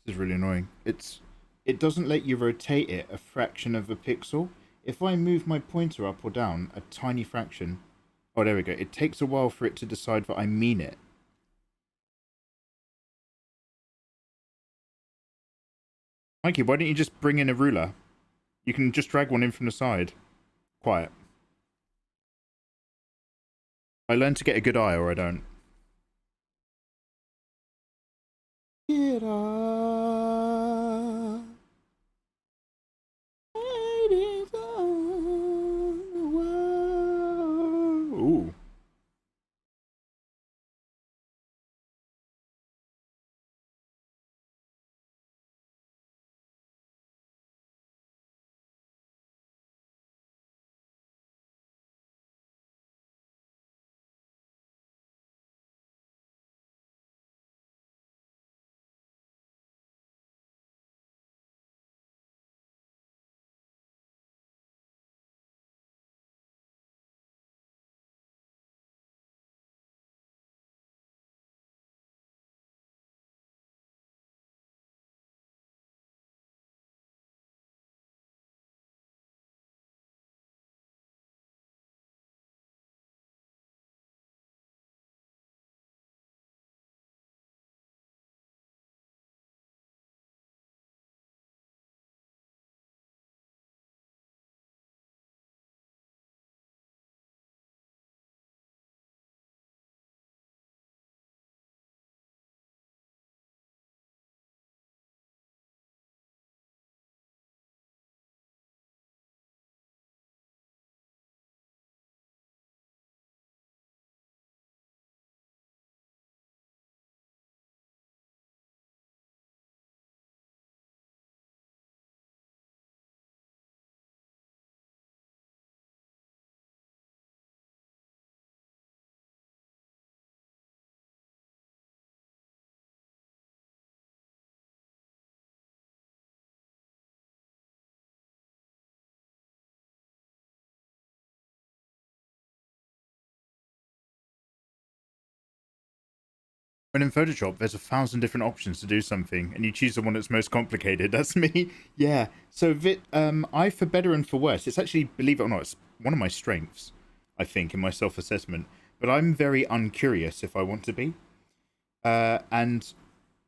This is really annoying. It doesn't let you rotate it a fraction of a pixel. If I move my pointer up or down a tiny fraction, oh, there we go. It takes a while for it to decide that I mean it. Mikey, why don't you just bring in a ruler? You can just drag one in from the side. Quiet. I learn to get a good eye or I don't. Get up. It is on the world. Ooh. When in Photoshop, there's 1,000 different options to do something, and you choose the one that's most complicated. That's me. Yeah. So, I, for better and for worse, it's actually, believe it or not, it's one of my strengths, I think, in my self-assessment. But I'm very uncurious if I want to be. And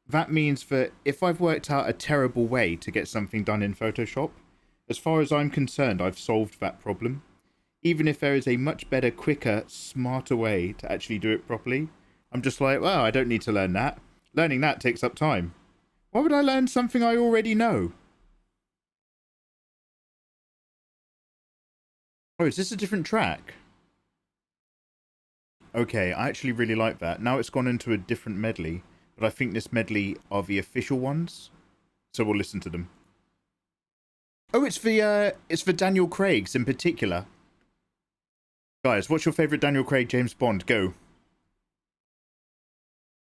that means that if I've worked out a terrible way to get something done in Photoshop, as far as I'm concerned, I've solved that problem. Even if there is a much better, quicker, smarter way to actually do it properly, I'm just like, well, I don't need to learn that. Learning that takes up time. Why would I learn something I already know? Oh, is this a different track? Okay, I actually really like that. Now it's gone into a different medley, but I think this medley are the official ones, so we'll listen to them. Oh, it's for Daniel Craig's in particular. Guys, what's your favourite Daniel Craig James Bond? Go.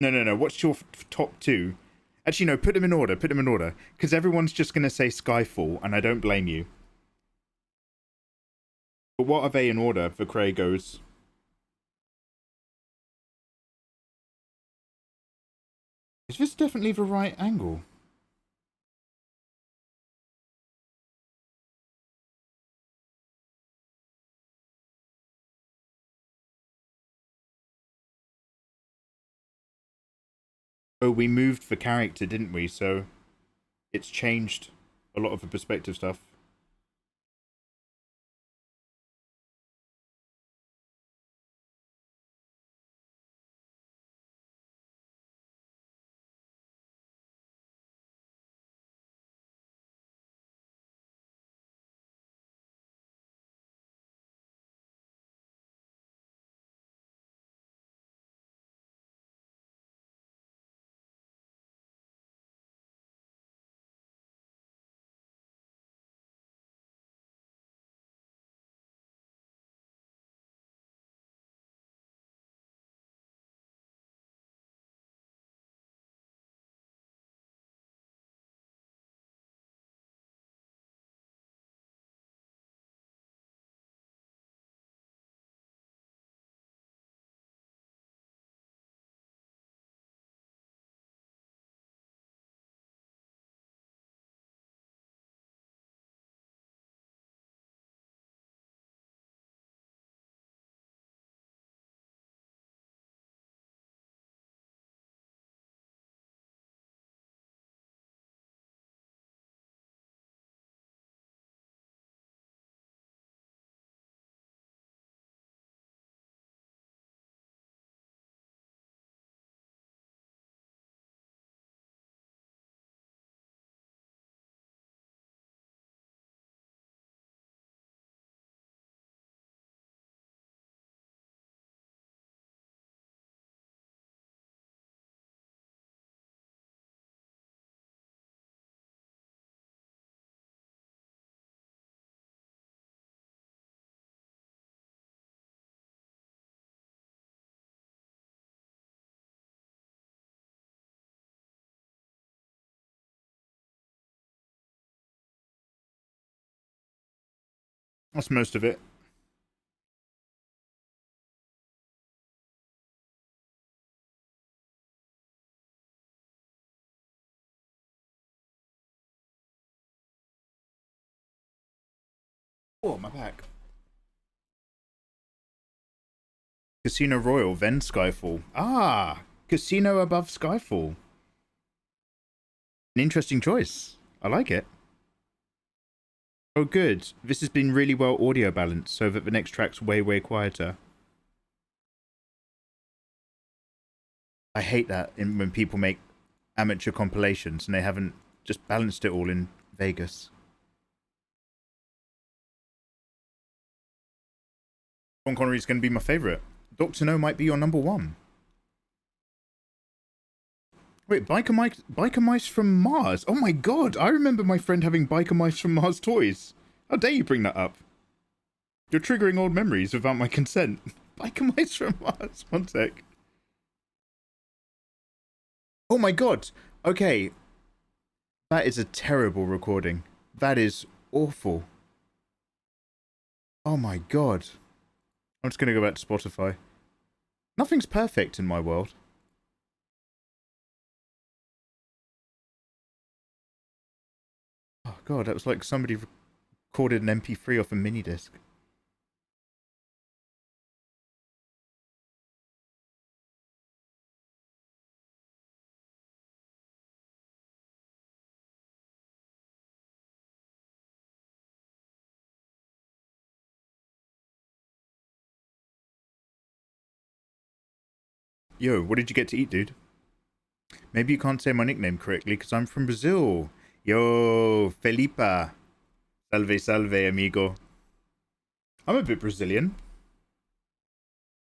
No. What's your top two? Actually, no, put them in order. Put them in order. Because everyone's just going to say Skyfall, and I don't blame you. But what are they in order for Krago's? Is this definitely the right angle? Oh, we moved the character, didn't we? So it's changed a lot of the perspective stuff. That's most of it. Oh, my back. Casino Royale, then Skyfall. Ah, Casino above Skyfall. An interesting choice. I like it. Oh, good. This has been really well audio balanced so that the next track's way, way quieter. I hate that when people make amateur compilations and they haven't just balanced it all in Vegas. Sean Connery's going to be my favourite. Dr. No might be your number one. Wait, biker mice from Mars? Oh my god, I remember my friend having biker mice from Mars toys. How dare you bring that up? You're triggering old memories without my consent. Biker mice from Mars. One sec. Oh my god. Okay. That is a terrible recording. That is awful. Oh my god. I'm just gonna go back to Spotify. Nothing's perfect in my world. Oh god, that was like somebody recorded an MP3 off a mini disc. Yo, what did you get to eat, dude? Maybe you can't say my nickname correctly because I'm from Brazil. Yo, Felipa. Salve, salve, amigo. I'm a bit Brazilian.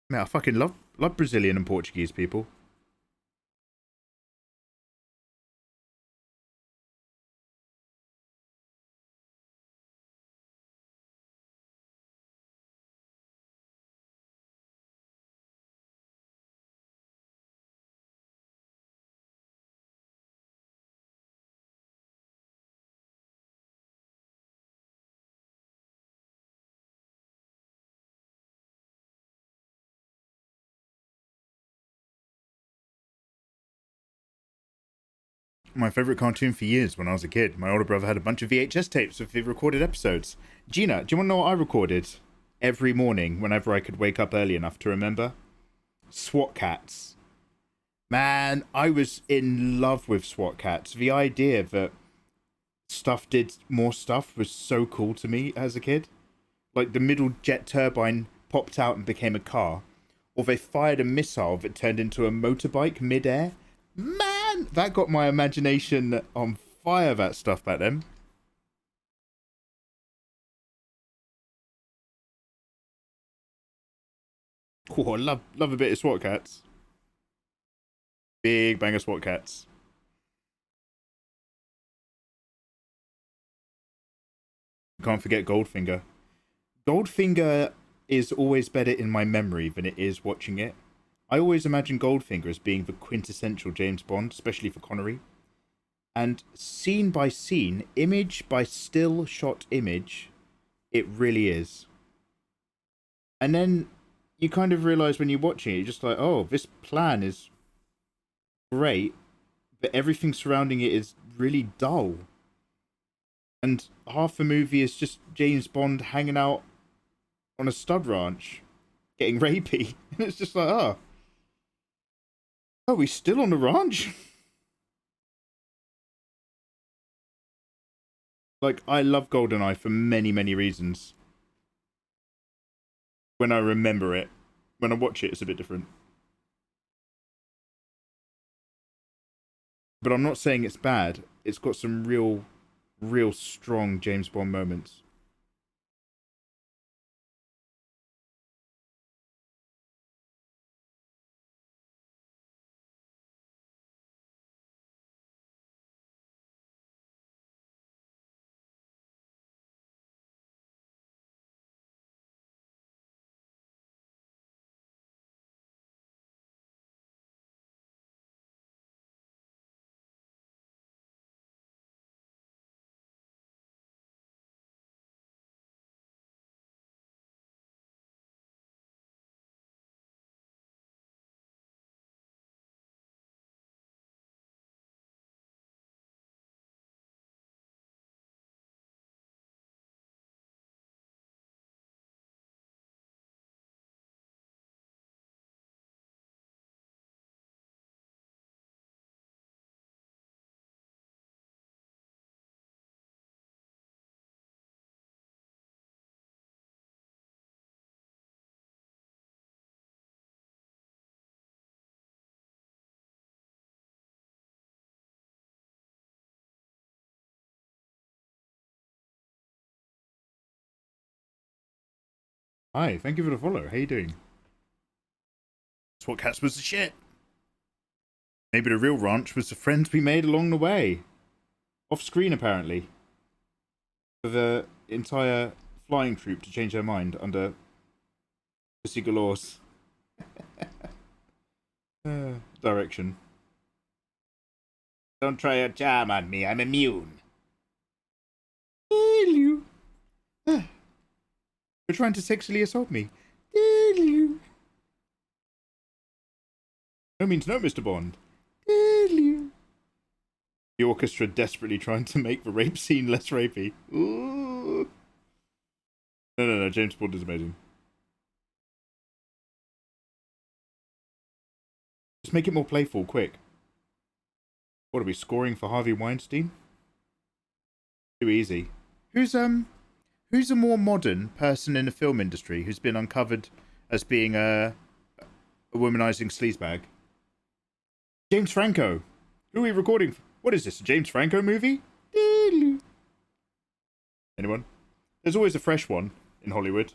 Man, I fucking love Brazilian and Portuguese people. my favorite cartoon for years when I was a kid. My older brother had a bunch of VHS tapes of the recorded episodes. Gina, do you want to know what I recorded every morning whenever I could wake up early enough to remember? SWAT Cats. Man, I was in love with SWAT Cats. The idea that stuff did more stuff was so cool to me as a kid. Like the middle jet turbine popped out and became a car. Or they fired a missile that turned into a motorbike mid-air. Man, that got my imagination on fire, that stuff back then. Oh, I love a bit of SWAT Cats. Big bang of SWAT Cats. Can't forget Goldfinger. Goldfinger is always better in my memory than it is watching it. I always imagine Goldfinger as being the quintessential James Bond, especially for Connery. And scene by scene, image by still shot image, it really is. And then you kind of realise when you're watching it, you're just like, oh, this plan is great, but everything surrounding it is really dull. And half the movie is just James Bond hanging out on a stud ranch, getting rapey. And it's just like, oh, are we still on the ranch? Like, I love GoldenEye for many, many reasons. When I remember it. When I watch it, it's a bit different. But I'm not saying it's bad. It's got some real strong James Bond moments. Hi, thank you for the follow. How you doing? SWAT Cats was the shit. Maybe the real ranch was the friends we made along the way. Off screen, apparently. For the entire flying troop to change their mind under Pussy Galore's direction. Don't try a charm on me, I'm immune. Hello. You're trying to sexually assault me. Hello. No means no, Mr. Bond. Hello. The orchestra desperately trying to make the rape scene less rapey. Ooh. No, James Bond is amazing. Just make it more playful, quick. What are we scoring for Harvey Weinstein? Too easy. Who's a more modern person in the film industry who's been uncovered as being a womanizing sleazebag? James Franco. Who are we recording for? What is this, a James Franco movie? Anyone? There's always a fresh one in Hollywood.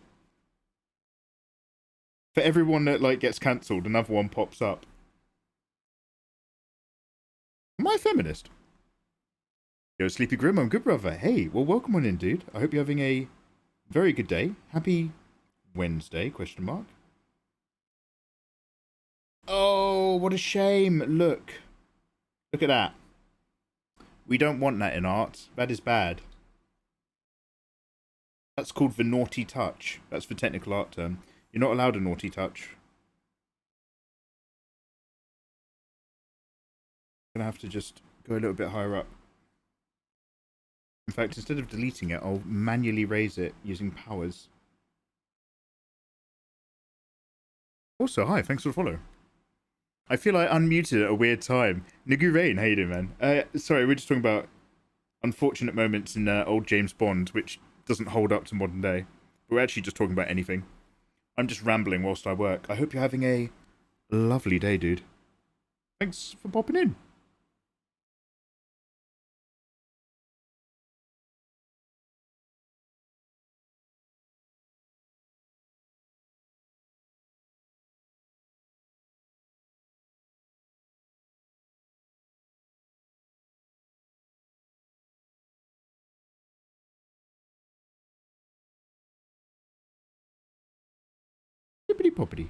For everyone that like gets cancelled, another one pops up. Am I a feminist? Yo, Sleepy Grim, I'm good, brother. Hey, well, welcome on in, dude. I hope you're having a very good day. Happy Wednesday, question mark. Oh, what a shame. Look. Look at that. We don't want that in art. That is bad. That's called the naughty touch. That's the technical art term. You're not allowed a naughty touch. I'm gonna have to just go a little bit higher up. In fact, instead of deleting it, I'll manually raise it using powers. Also, hi, thanks for the follow. I feel I unmuted at a weird time. Nagu Rain, how you doing, man? Sorry, we're just talking about unfortunate moments in old James Bond, which doesn't hold up to modern day. We're actually just talking about anything. I'm just rambling whilst I work. I hope you're having a lovely day, dude. Thanks for popping in. Hippity poppity.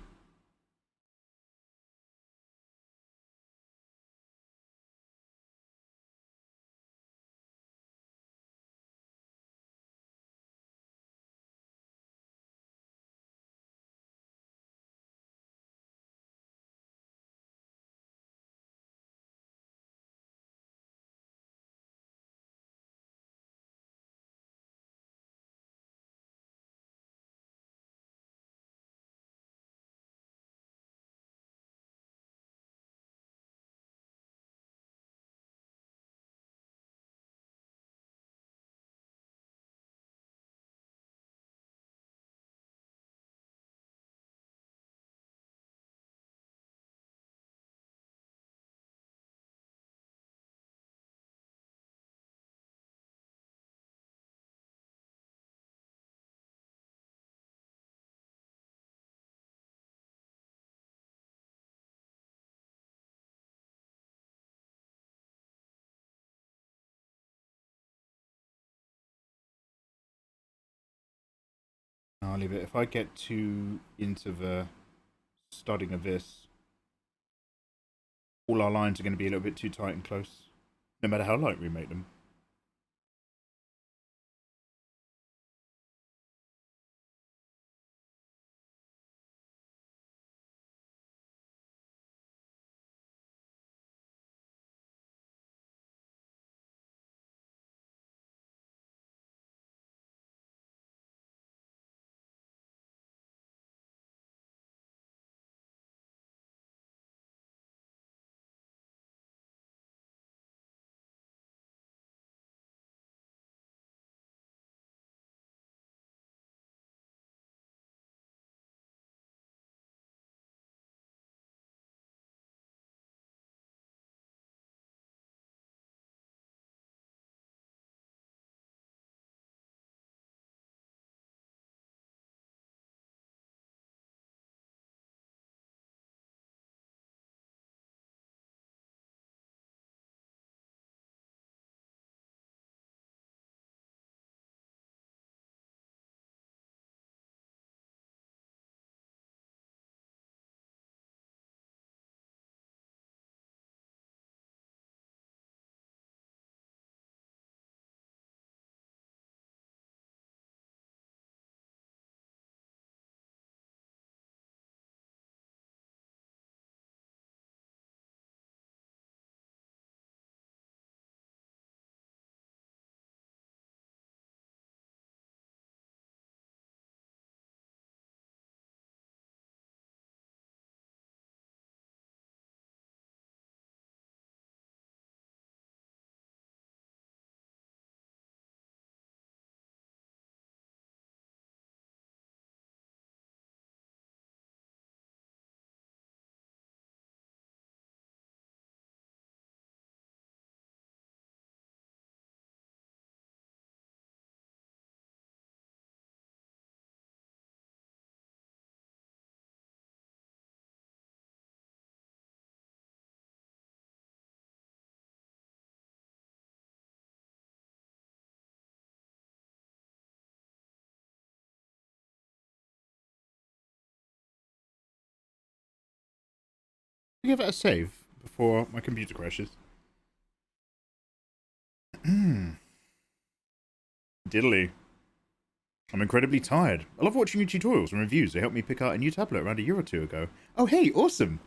I'll leave it. If I get too into the studying of this, all our lines are going to be a little bit too tight and close, no matter how light we make them. Give it a save before my computer crashes. Diddly. I'm incredibly tired. I love watching your tutorials and reviews. They helped me pick out a new tablet around a year or two ago. Oh, hey, awesome.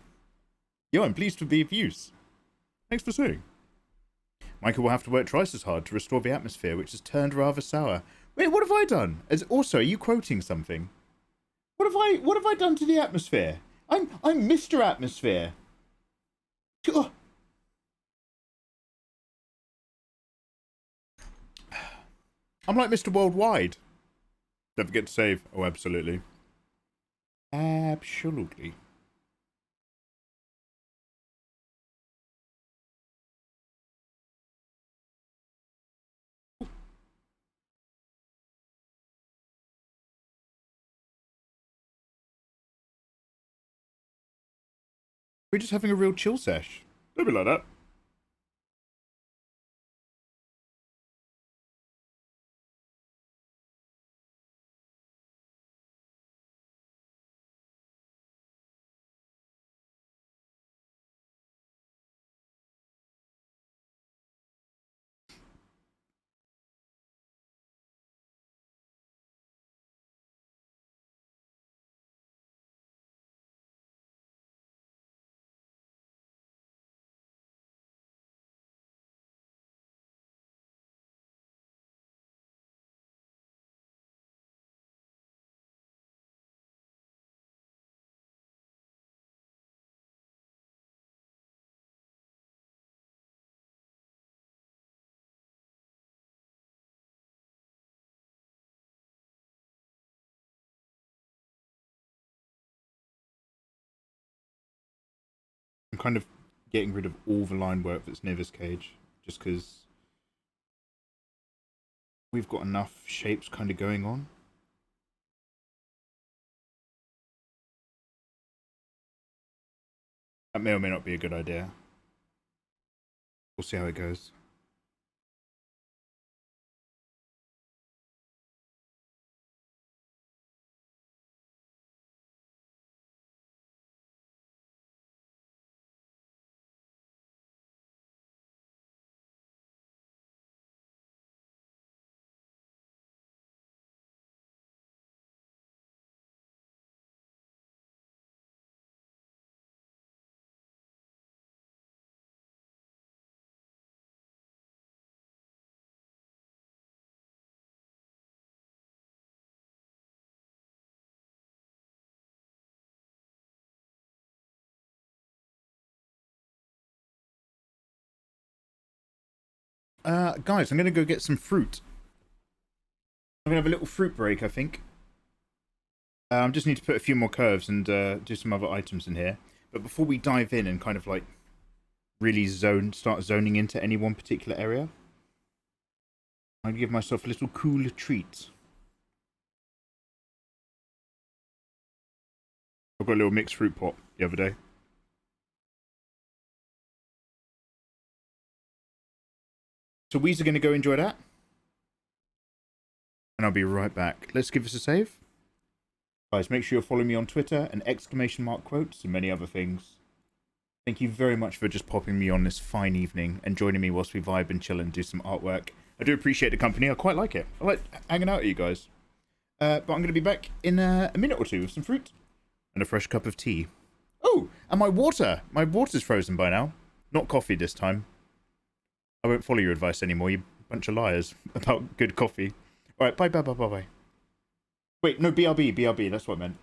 Yo, I'm pleased to be of use. Thanks for saying. Michael will have to work twice as hard to restore the atmosphere, which has turned rather sour. Wait, what have I done? Also, are you quoting something? What have I done to the atmosphere? I'm Mr. Atmosphere. Oh. I'm like Mr. Worldwide. Don't forget to save. Oh, absolutely. Absolutely. We're just having a real chill sesh. Don't be like that. I'm kind of getting rid of all the line work that's near this cage, just because we've got enough shapes kind of going on. That may or may not be a good idea. We'll see how it goes. Guys, I'm going to go get some fruit. I'm going to have a little fruit break, I think. I just need to put a few more curves and do some other items in here. But before we dive in and kind of like really start zoning into any one particular area, I'm going to give myself a little cool treat. I got a little mixed fruit pot the other day. So we's are going to go enjoy that. And I'll be right back. Let's give this a save. Guys, make sure you're following me on Twitter and exclamation mark quotes and many other things. Thank you very much for just popping me on this fine evening and joining me whilst we vibe and chill and do some artwork. I do appreciate the company. I quite like it. I like hanging out with you guys. But I'm going to be back in a minute or two with some fruit and a fresh cup of tea. Oh, and my water. My water's frozen by now. Not coffee this time. I won't follow your advice anymore, you bunch of liars about good coffee. Alright, bye, bye, bye, bye, bye. Wait, no, BRB, that's what I meant.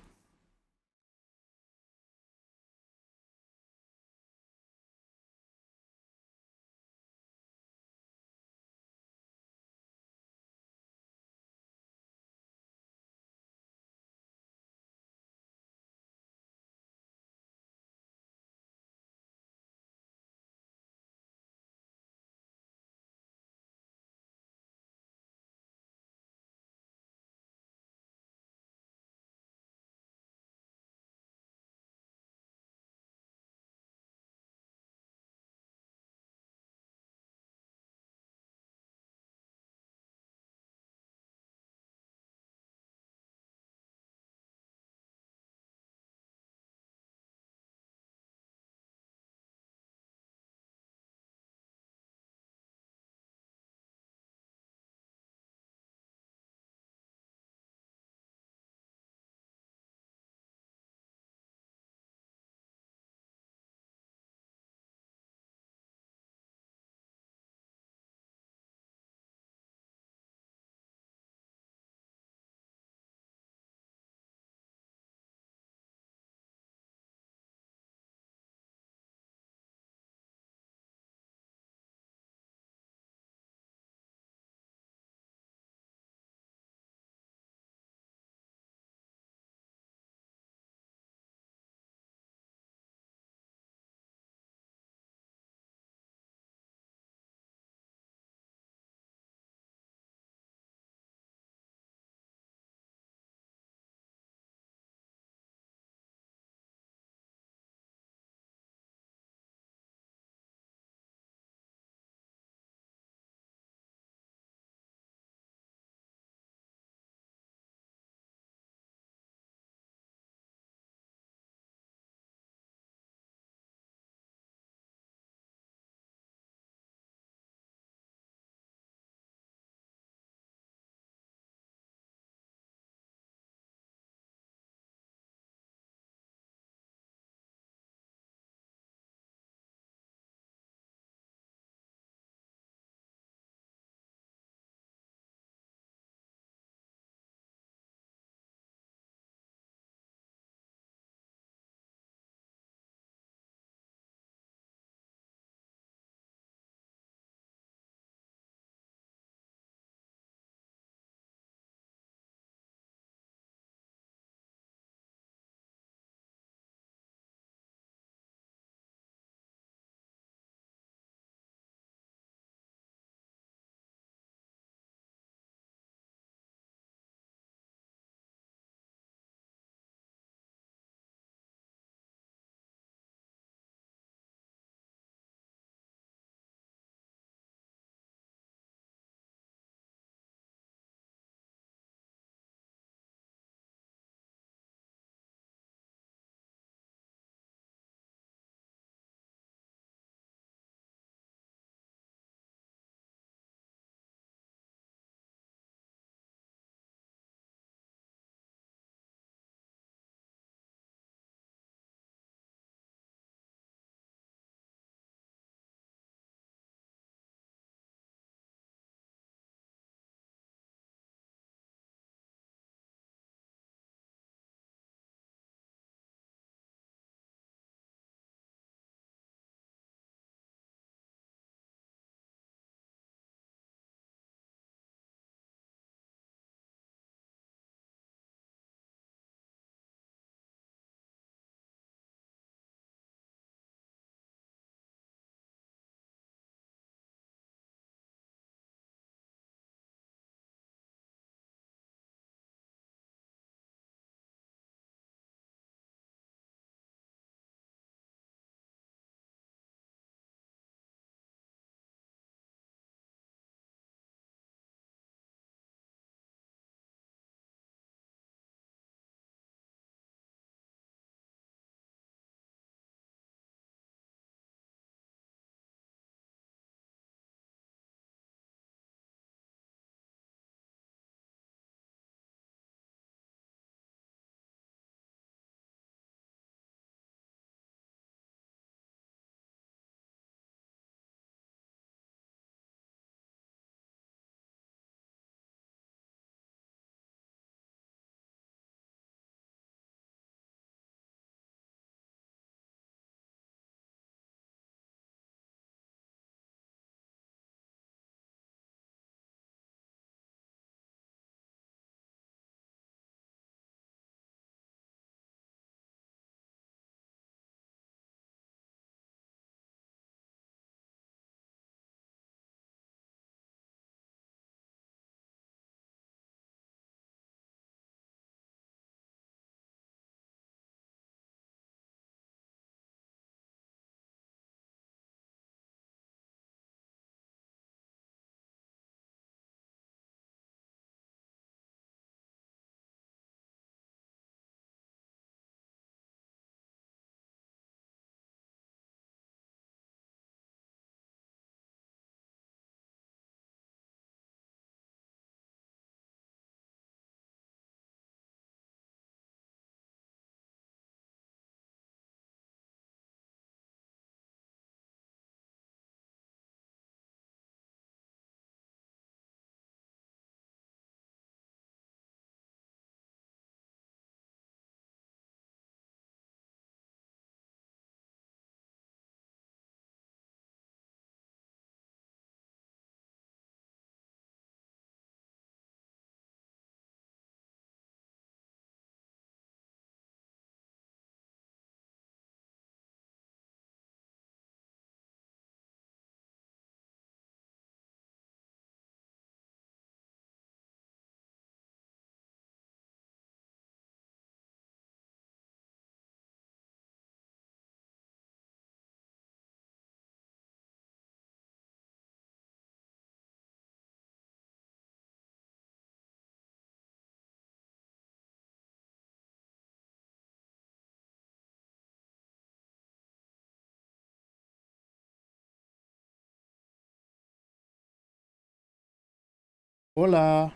Hola.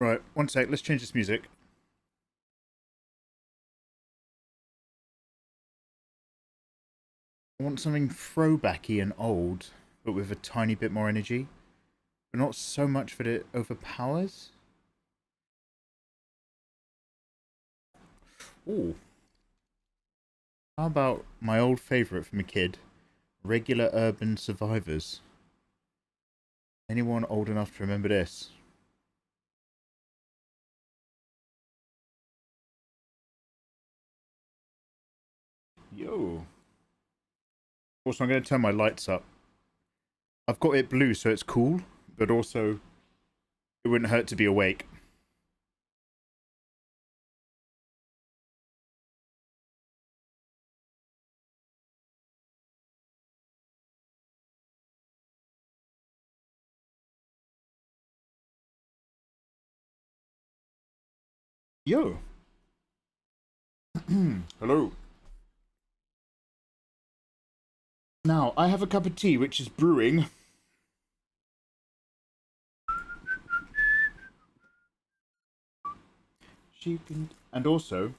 Right, one sec. Let's change this music. I want something throwbacky and old, but with a tiny bit more energy. But not so much that it overpowers. Ooh. How about my old favourite from a kid? Regular Urban Survivors. Anyone old enough to remember this? Yo. Also, I'm going to turn my lights up. I've got it blue so it's cool, but also it wouldn't hurt to be awake. Yo. Hello. Now, I have a cup of tea which is brewing. And also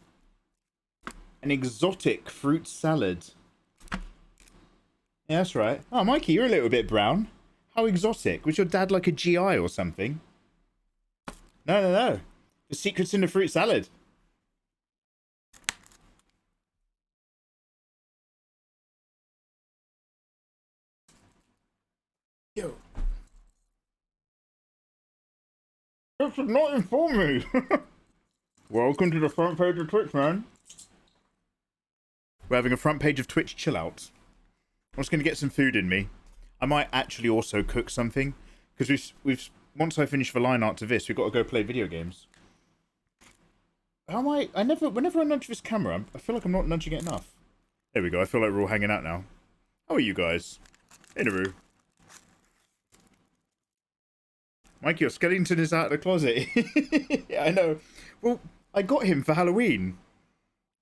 an exotic fruit salad. Yeah, that's right. Oh, Mikey, you're a little bit brown. How exotic. Was your dad like a GI or something? No. The secret's in the fruit salad. Yo. This did not inform me. Welcome to the front page of Twitch, man. We're having a front page of Twitch chill out. I'm just going to get some food in me. I might actually also cook something. Because we've once I finish the line art to this, we've got to go play video games. How am I? Whenever I nudge this camera, I feel like I'm not nudging it enough. There we go. I feel like we're all hanging out now. How are you guys? In a room. Mike, your skeleton is out of the closet. Yeah, I know. Well, I got him for Halloween.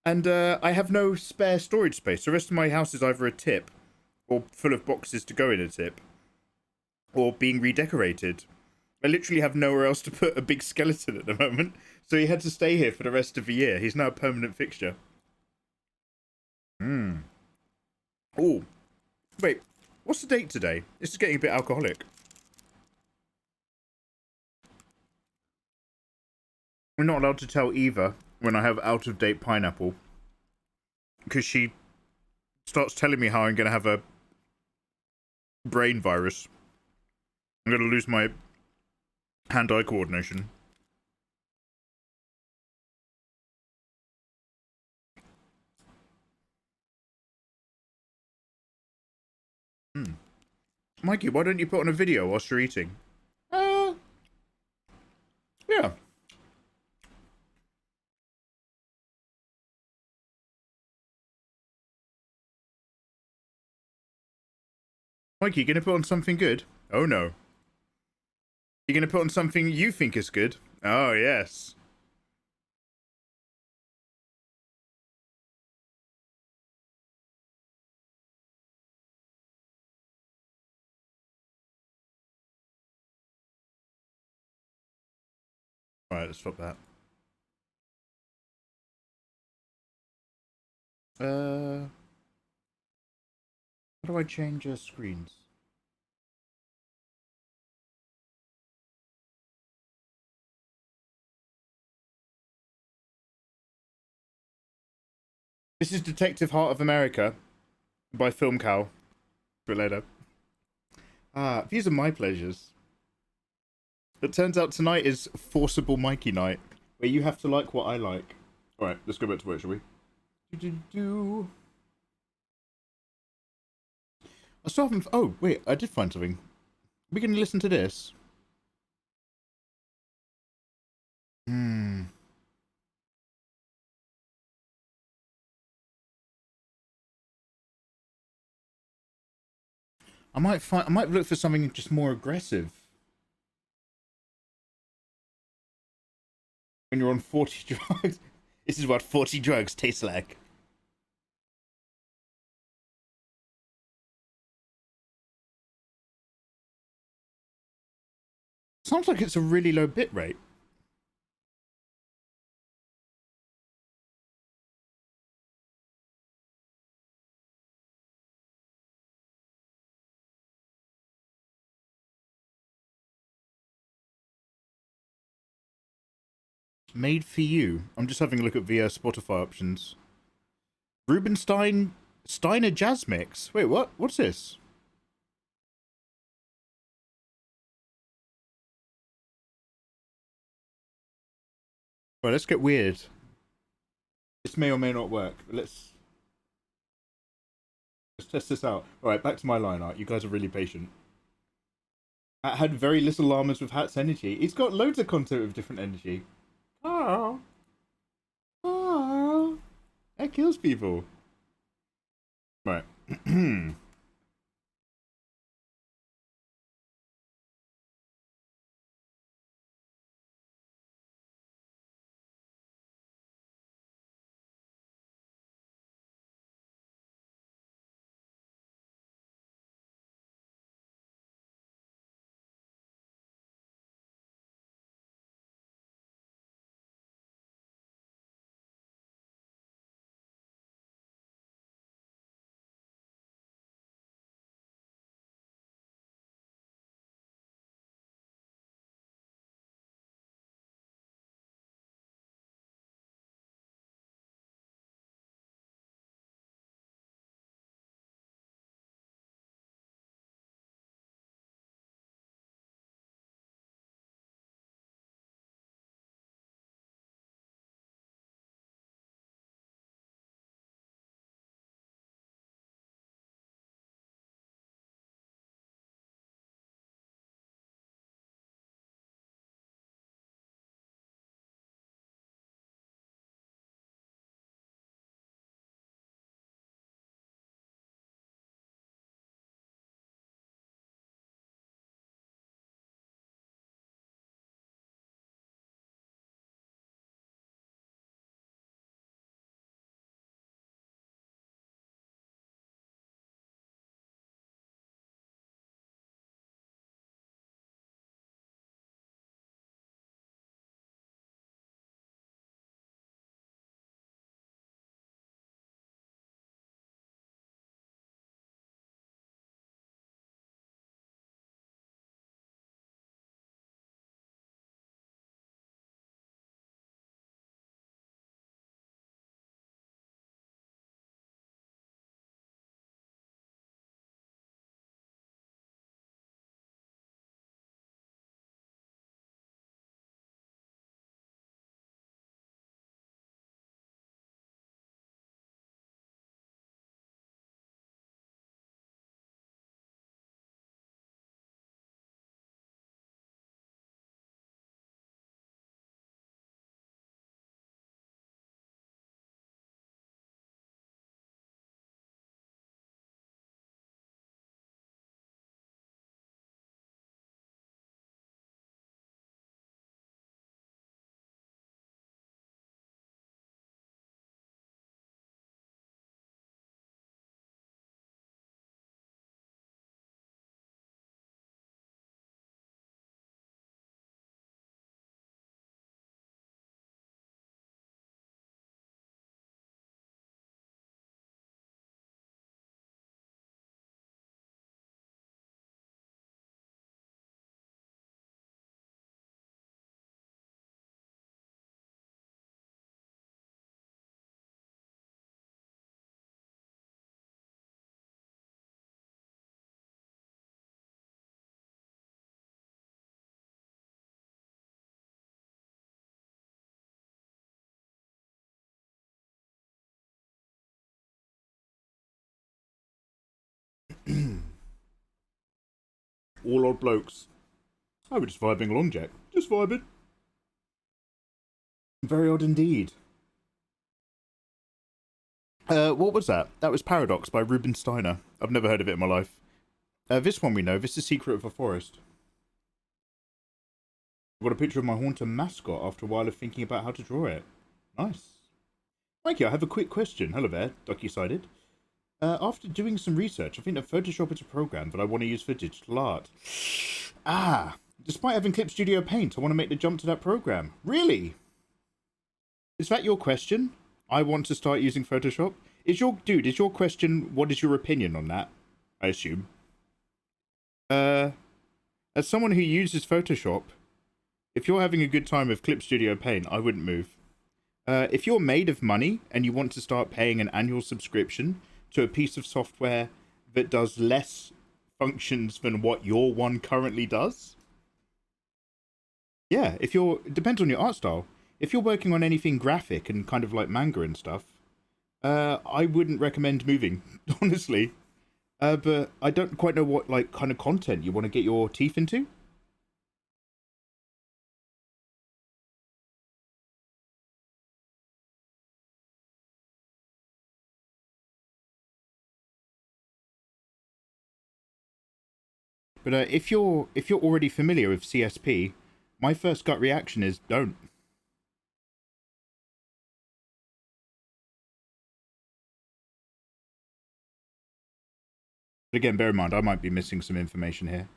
And I have no spare storage space. The rest of my house is either a tip, or full of boxes to go in a tip, or being redecorated. I literally have nowhere else to put a big skeleton at the moment. So he had to stay here for the rest of the year. He's now a permanent fixture. Oh, wait. What's the date today? This is getting a bit alcoholic. We're not allowed to tell Eva when I have out-of-date pineapple. Because she starts telling me how I'm going to have a brain virus. I'm going to lose my hand-eye coordination. Mikey, why don't you put on a video whilst you're eating? Yeah. Mikey, you gonna put on something good? Oh no. You gonna put on something you think is good? Oh yes. Alright, let's stop that. How do I change screens? This is Detective Heart of America by Film Cow. For later. These are my pleasures. It turns out tonight is Forcible Mikey night, where you have to like what I like. Alright, let's go back to work, shall we? I still haven't... Oh, wait, I did find something. Are we going to listen to this? I might look for something just more aggressive. When you're on 40 drugs. This is what 40 drugs taste like. sounds like it's a really low bit rate. Made for you. I'm just having a look at the Spotify options. Rubenstein Steiner Jazz Mix. Wait, what? What's this? Well, let's get weird. This may or may not work. Let's test this out. All right, back to my line art. You guys are really patient. Hat had very little llamas with Hat's energy. He's got loads of content with different energy. Oh. Oh. That kills people. Right. All old blokes. I was just vibing along, Jack. Just vibing. Very odd indeed. What was that? That was Paradox by Ruben Steiner. I've never heard of it in my life. This one we know. This is Secret of a Forest. I've got a picture of my Haunter mascot after a while of thinking about how to draw it. Nice. Mikey, I have a quick question. Hello there, ducky-sided. After doing some research, I think that Photoshop is a program that I want to use for digital art. Ah, Despite having Clip Studio Paint, I want to make the jump to that program. Really? Is that your question? I want to start using Photoshop? Is your question, what is your opinion on that? I assume. As someone who uses Photoshop, if you're having a good time with Clip Studio Paint, I wouldn't move. If you're made of money and you want to start paying an annual subscription to a piece of software that does less functions than what your one currently does, yeah, it depends on your art style. If you're working on anything graphic and kind of like manga and stuff, I wouldn't recommend moving, honestly. But I don't quite know what like kind of content you want to get your teeth into. But if you're already familiar with CSP, my first gut reaction is don't. But again, bear in mind, I might be missing some information here.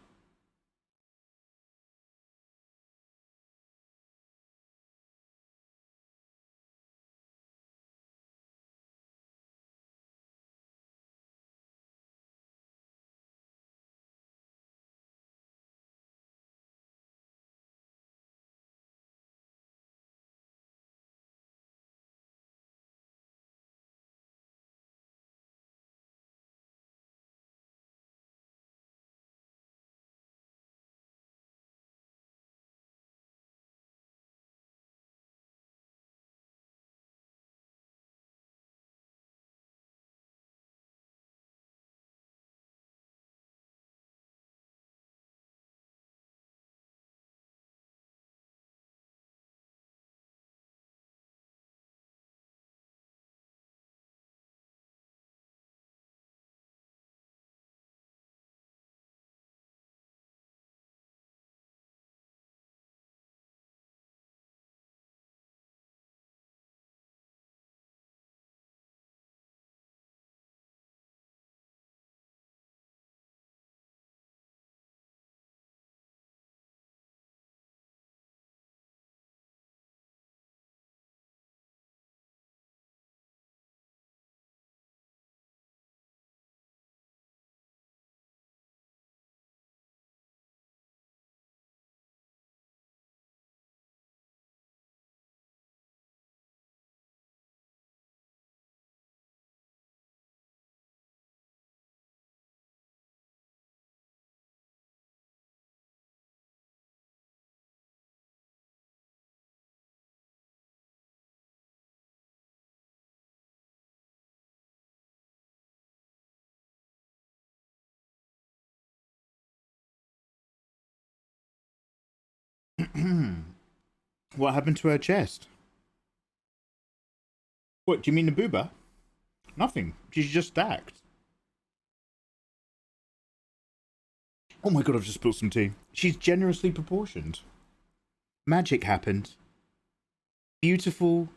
What happened to her chest? What, do you mean the booba? Nothing. She's just stacked. Oh my god, I've just spilled some tea. She's generously proportioned. Magic happened. Beautiful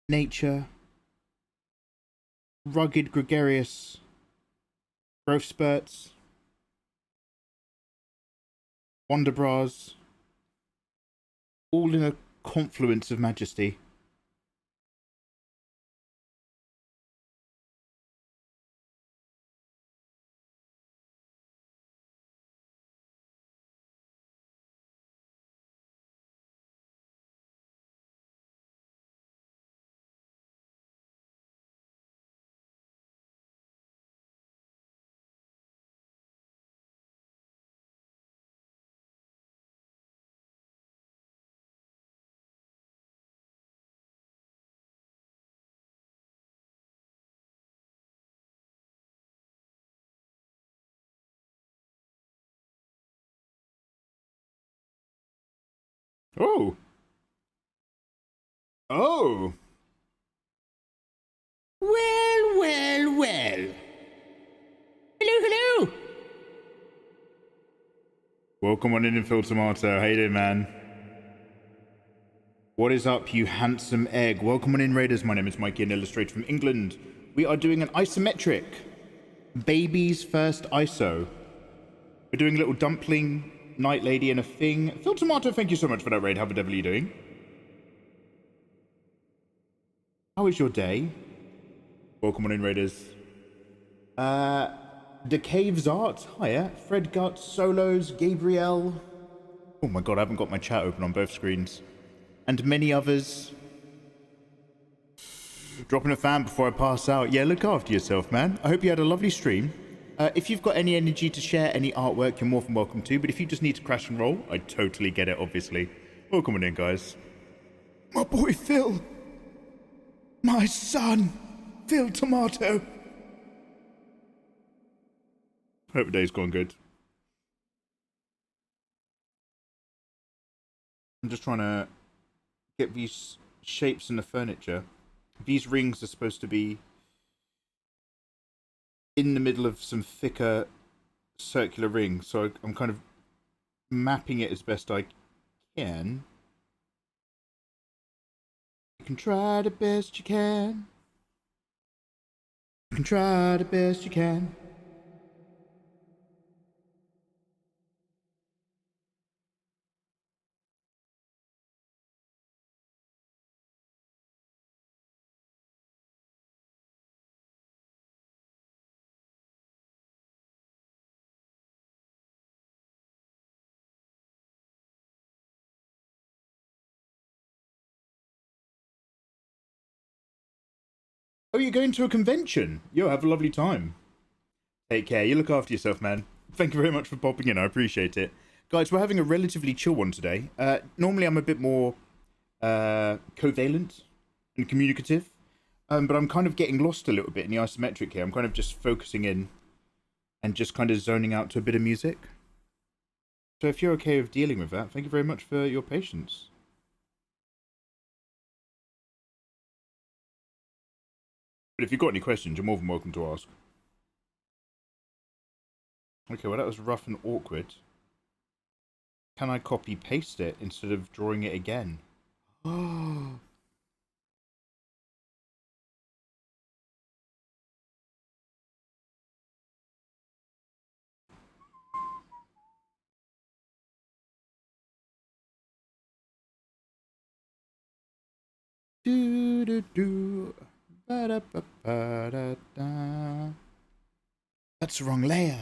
nature. Rugged, gregarious growth spurts. Wonder bras. All in a confluence of majesty. Oh. Oh. Well, well, well. Hello, hello. Welcome on in, Phil Tomato. How you doing, man? What is up, you handsome egg? Welcome on in, Raiders. My name is Mikey, an illustrator from England. We are doing an isometric. Baby's first ISO. We're doing a little dumpling Night Lady and a Thing. Phil Tomato, thank you so much for that raid. How the devil are you doing? How is your day? Welcome on in, Raiders. The Caves Art. Hiya. Fred Guts, Solos, Gabriel. Oh my god, I haven't got my chat open on both screens. And many others. Dropping a fan before I pass out. Yeah, look after yourself, man. I hope you had a lovely stream. If you've got any energy to share any artwork, you're more than welcome to. But if you just need to crash and roll, I totally get it, obviously. Welcome on in, guys. My boy Phil. My son, Phil Tomato. Hope the day's gone good. I'm just trying to get these shapes in the furniture. These rings are supposed to be in the middle of some thicker circular rings, so I'm kind of mapping it as best I can. You can try the best you can. You can try the best you can. Oh, you're going to a convention? Yo, have a lovely time. Take care. You look after yourself, man. Thank you very much for popping in. I appreciate it. Guys, we're having a relatively chill one today. Normally, I'm a bit more covalent and communicative. But I'm kind of getting lost a little bit in the isometric here. I'm kind of just focusing in and just kind of zoning out to a bit of music. So if you're okay with dealing with that, thank you very much for your patience. But if you've got any questions, you're more than welcome to ask. Okay, well that was rough and awkward. Can I copy paste it instead of drawing it again? Oh. Do do do. Ba da ba ba da da. That's the wrong layer.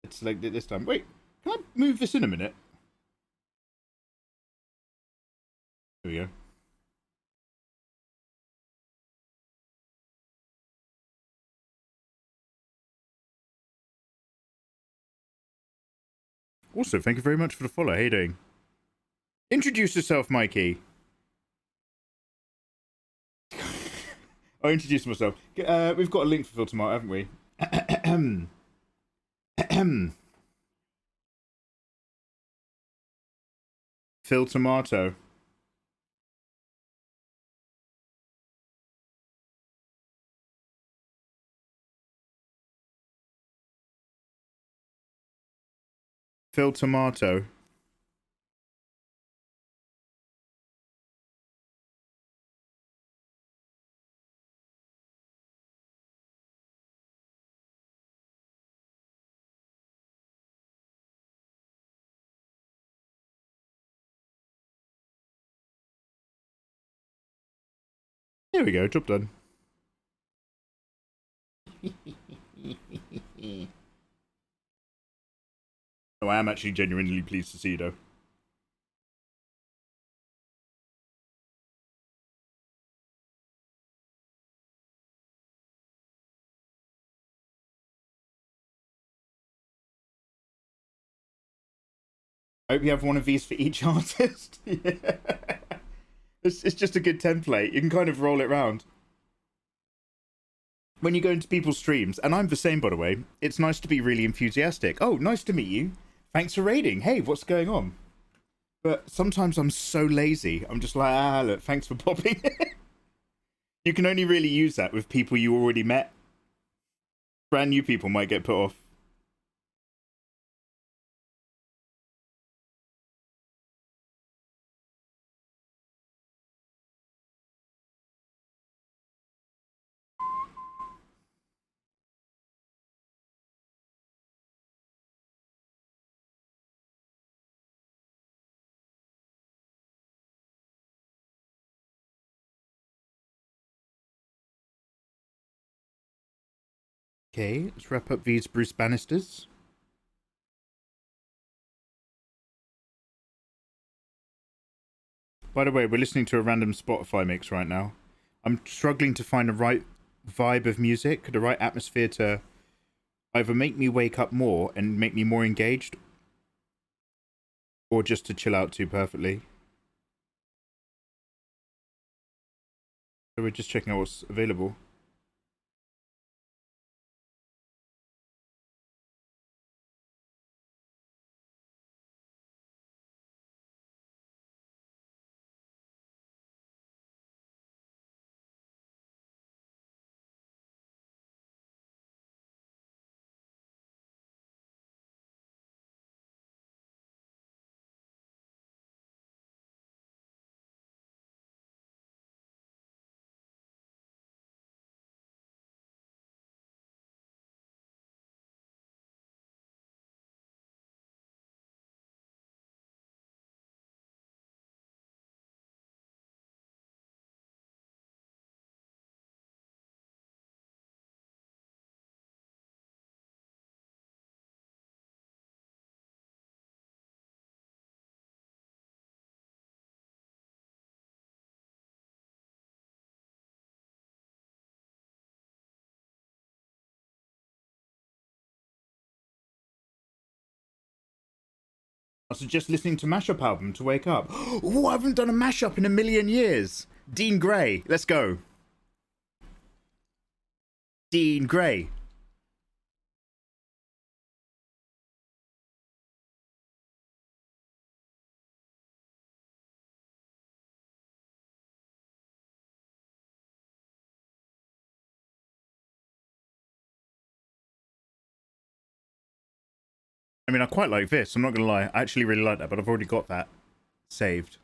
It's like this time. Wait, can I move this in a minute? There we go. Also, thank you very much for the follow. How you doing? Introduce yourself, Mikey. I introduced myself. We've got a link for Phil Tomato, haven't we? Phil Tomato. Phil Tomato. There we go, job done. Oh, I am actually genuinely pleased to see you, though. I hope you have one of these for each artist. Yeah. It's just a good template. You can kind of roll it around. When you go into people's streams, and I'm the same, by the way, it's nice to be really enthusiastic. Oh, nice to meet you. Thanks for raiding. Hey, what's going on? But sometimes I'm so lazy. I'm just like, look, thanks for popping. You can only really use that with people you already met. Brand new people might get put off. Okay, let's wrap up these Bruce Bannisters. By the way, we're listening to a random Spotify mix right now. I'm struggling to find the right vibe of music, the right atmosphere to either make me wake up more and make me more engaged, or just to chill out to perfectly. So we're just checking out what's available. I suggest listening to mashup album to wake up. Oh, I haven't done a mashup in a million years. Dean Gray, let's go. Dean Gray. I mean, I quite like this. I'm not gonna lie. I actually really like that, but I've already got that saved.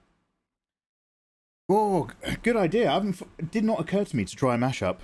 Oh, good idea. It did not occur to me to try a mashup.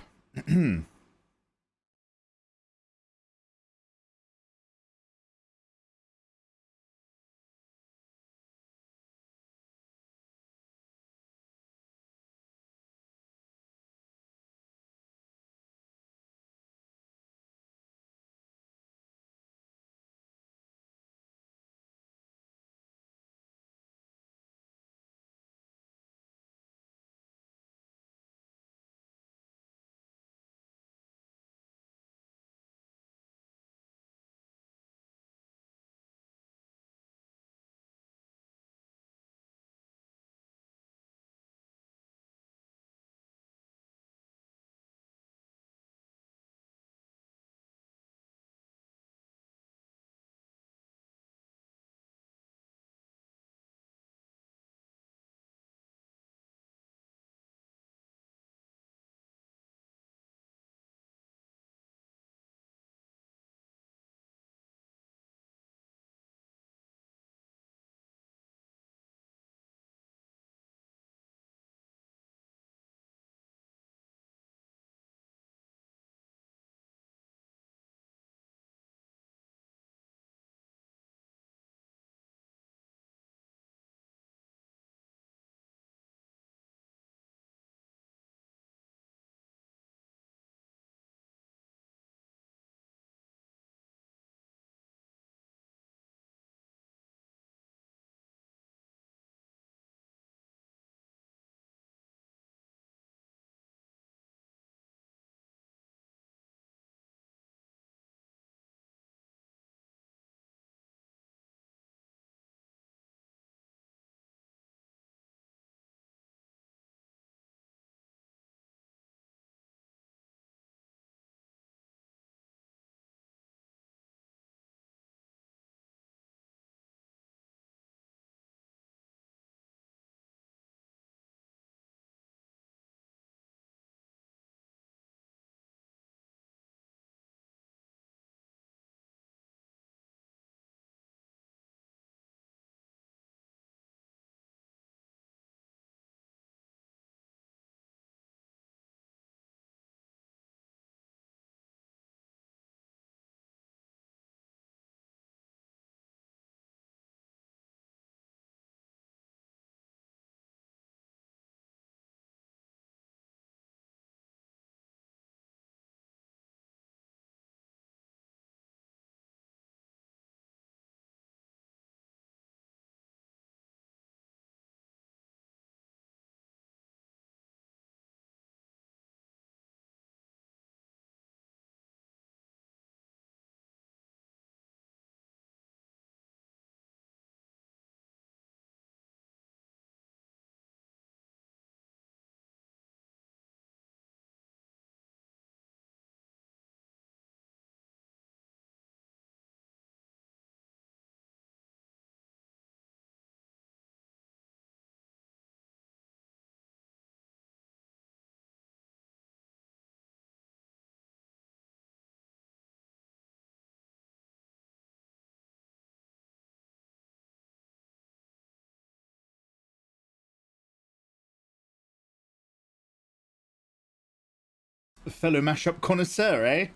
Fellow mashup connoisseur, eh?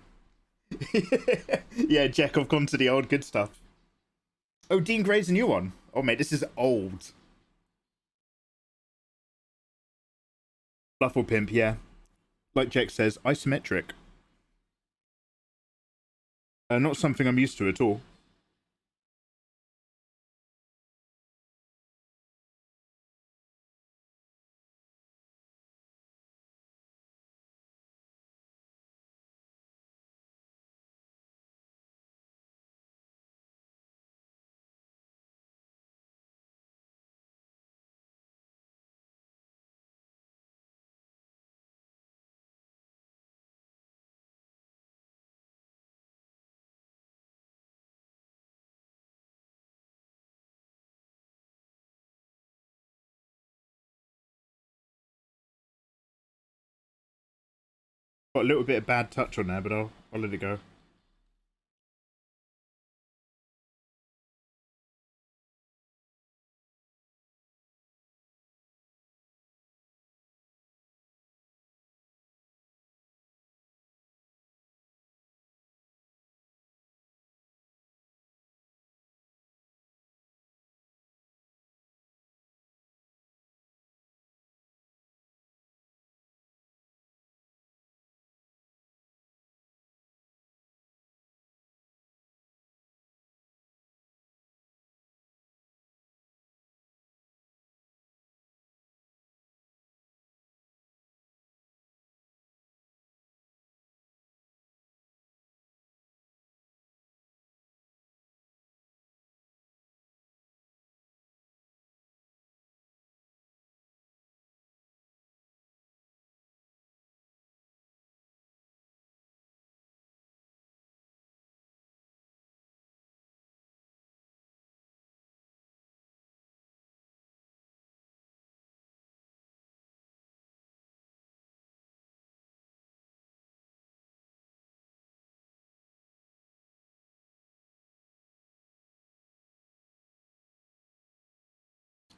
Yeah, Jack, I've gone to the old good stuff. Oh, Dean Gray's a new one. Oh, mate, this is old. Fluffle Pimp, yeah. Like Jack says, isometric. Not something I'm used to at all. Got a little bit of bad touch on there, but I'll let it go.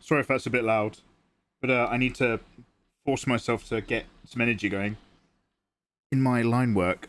Sorry if that's a bit loud, but I need to force myself to get some energy going in my line work.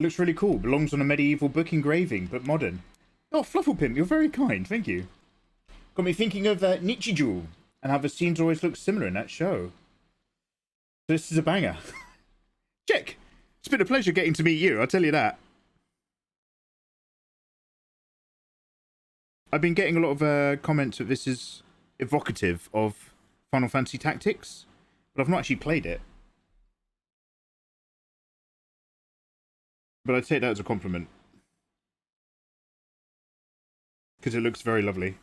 Looks really cool. Belongs on a medieval book engraving, but modern. Oh, Flufflepimp, you're very kind. Thank you. Got me thinking of Nichijou and how the scenes always look similar in that show. So this is a banger. Check. It's been a pleasure getting to meet you, I'll tell you that. I've been getting a lot of comments that this is evocative of Final Fantasy Tactics, but I've not actually played it. But I'd take that as a compliment. Because it looks very lovely.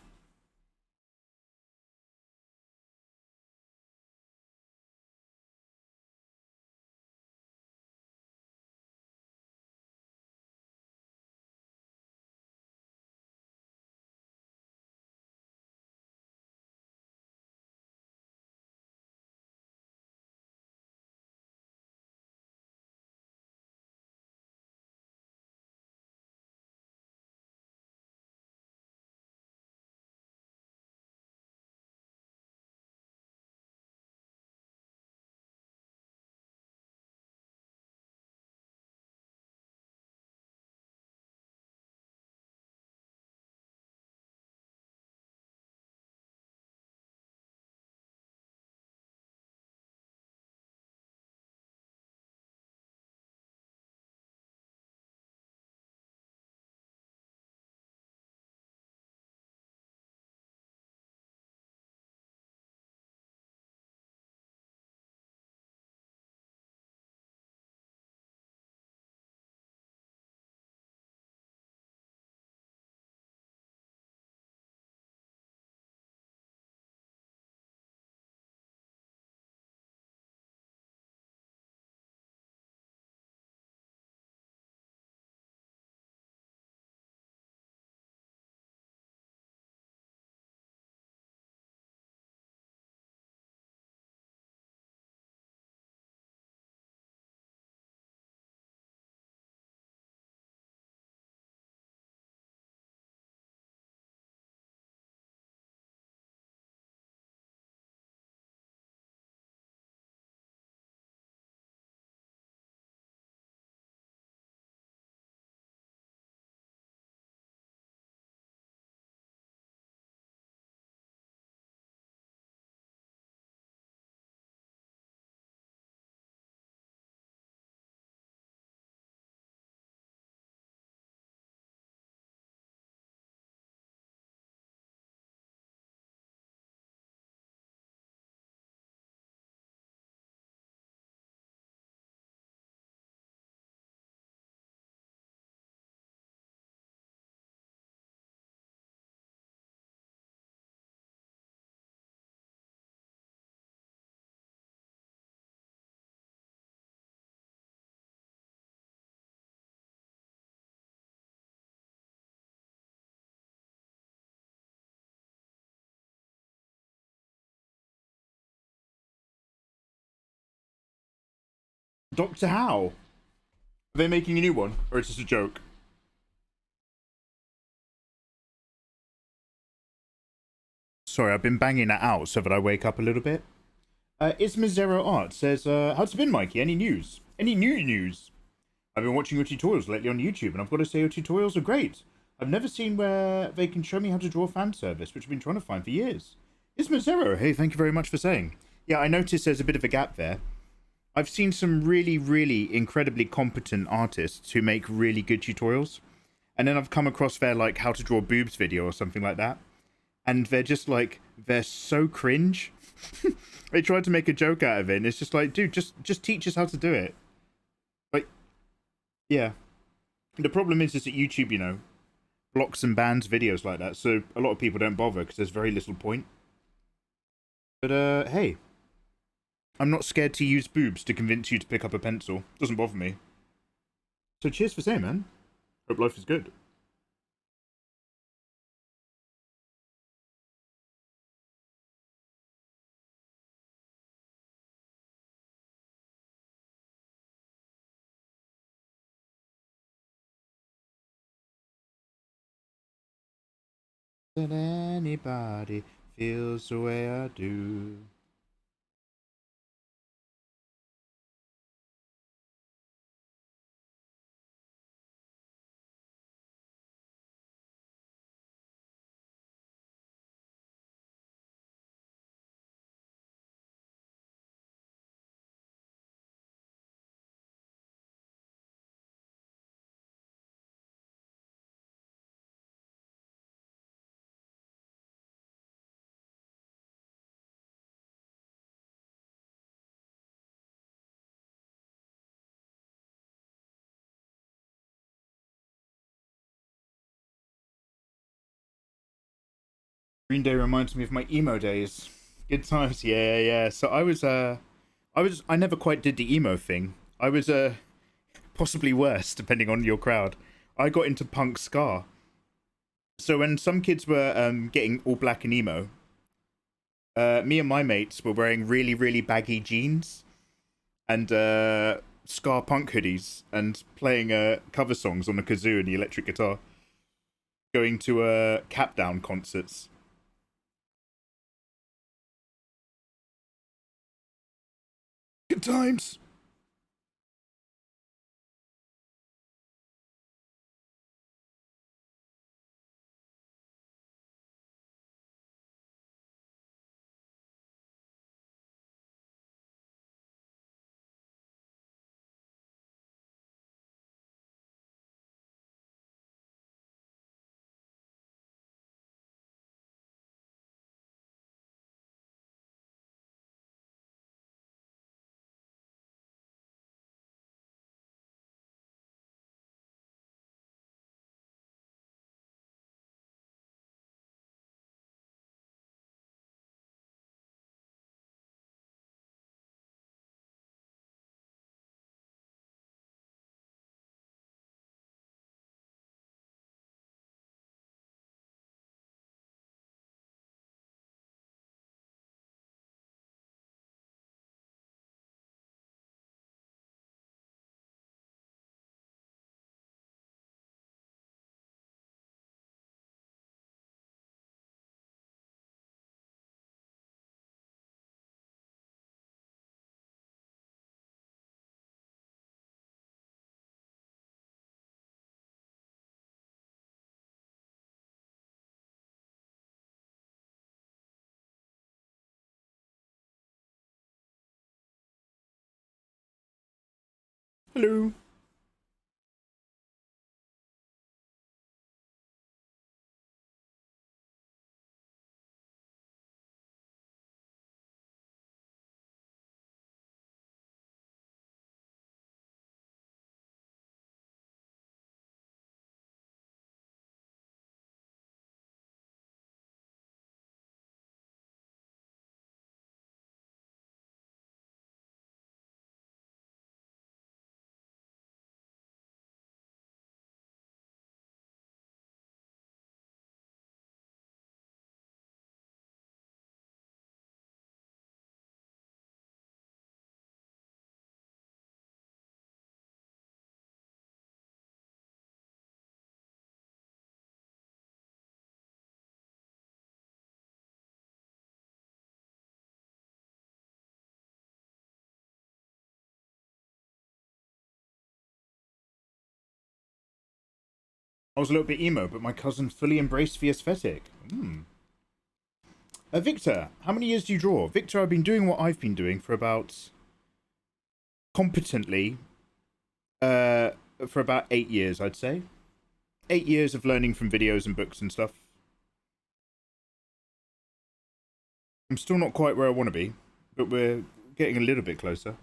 Doctor How? Are they making a new one? Or is this a joke? Sorry, I've been banging that out so that I wake up a little bit. Isma Zero Art says, how's it been, Mikey? Any news? Any new news? I've been watching your tutorials lately on YouTube, and I've got to say your tutorials are great. I've never seen where they can show me how to draw fan service, which I've been trying to find for years. Isma Zero, hey, thank you very much for saying. Yeah, I noticed there's a bit of a gap there. I've seen some really, really incredibly competent artists who make really good tutorials. And then I've come across their, like, how to draw boobs video or something like that. And they're just, like, they're so cringe. They tried to make a joke out of it, and it's just like, dude, just teach us how to do it. Like, yeah. The problem is that YouTube, you know, blocks and bans videos like that, so a lot of people don't bother because there's very little point. But, hey. I'm not scared to use boobs to convince you to pick up a pencil. Doesn't bother me. So cheers for saying, man. Hope life is good. That anybody feels the way I do. Green Day reminds me of my emo days. Good times, yeah, yeah. So I never quite did the emo thing. I was possibly worse, depending on your crowd. I got into punk ska. So when some kids were getting all black and emo, me and my mates were wearing really, really baggy jeans and ska punk hoodies and playing cover songs on the kazoo and the electric guitar, going to cap down concerts. Good times. Hello. I was a little bit emo, but my cousin fully embraced the aesthetic. Victor, how many years do you draw? Victor, I've been doing what I've been doing for about competently for about 8 years, I'd say. 8 years of learning from videos and books and stuff. I'm still not quite where I want to be, but we're getting a little bit closer.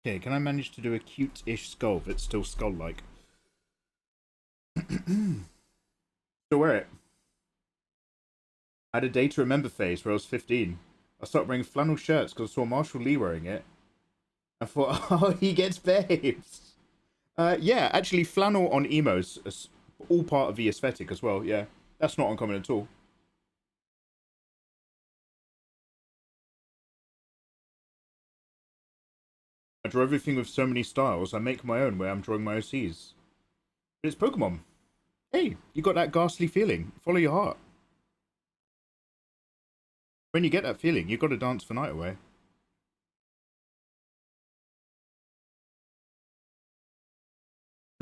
Okay, can I manage to do a cute-ish skull that's still skull-like? Still wear it. I had a day to remember phase where I was 15. I started wearing flannel shirts because I saw Marshall Lee wearing it. I thought, oh, he gets babes. Yeah, actually, flannel on emos is all part of the aesthetic as well. Yeah, that's not uncommon at all. I draw everything with so many styles. I make my own where I'm drawing my OCs. But it's Pokemon. Hey, you got that ghastly feeling. Follow your heart. When you get that feeling, you got to dance the night away.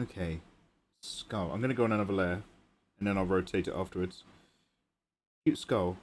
Okay. Skull. I'm going to go on another layer, and then I'll rotate it afterwards. Cute skull.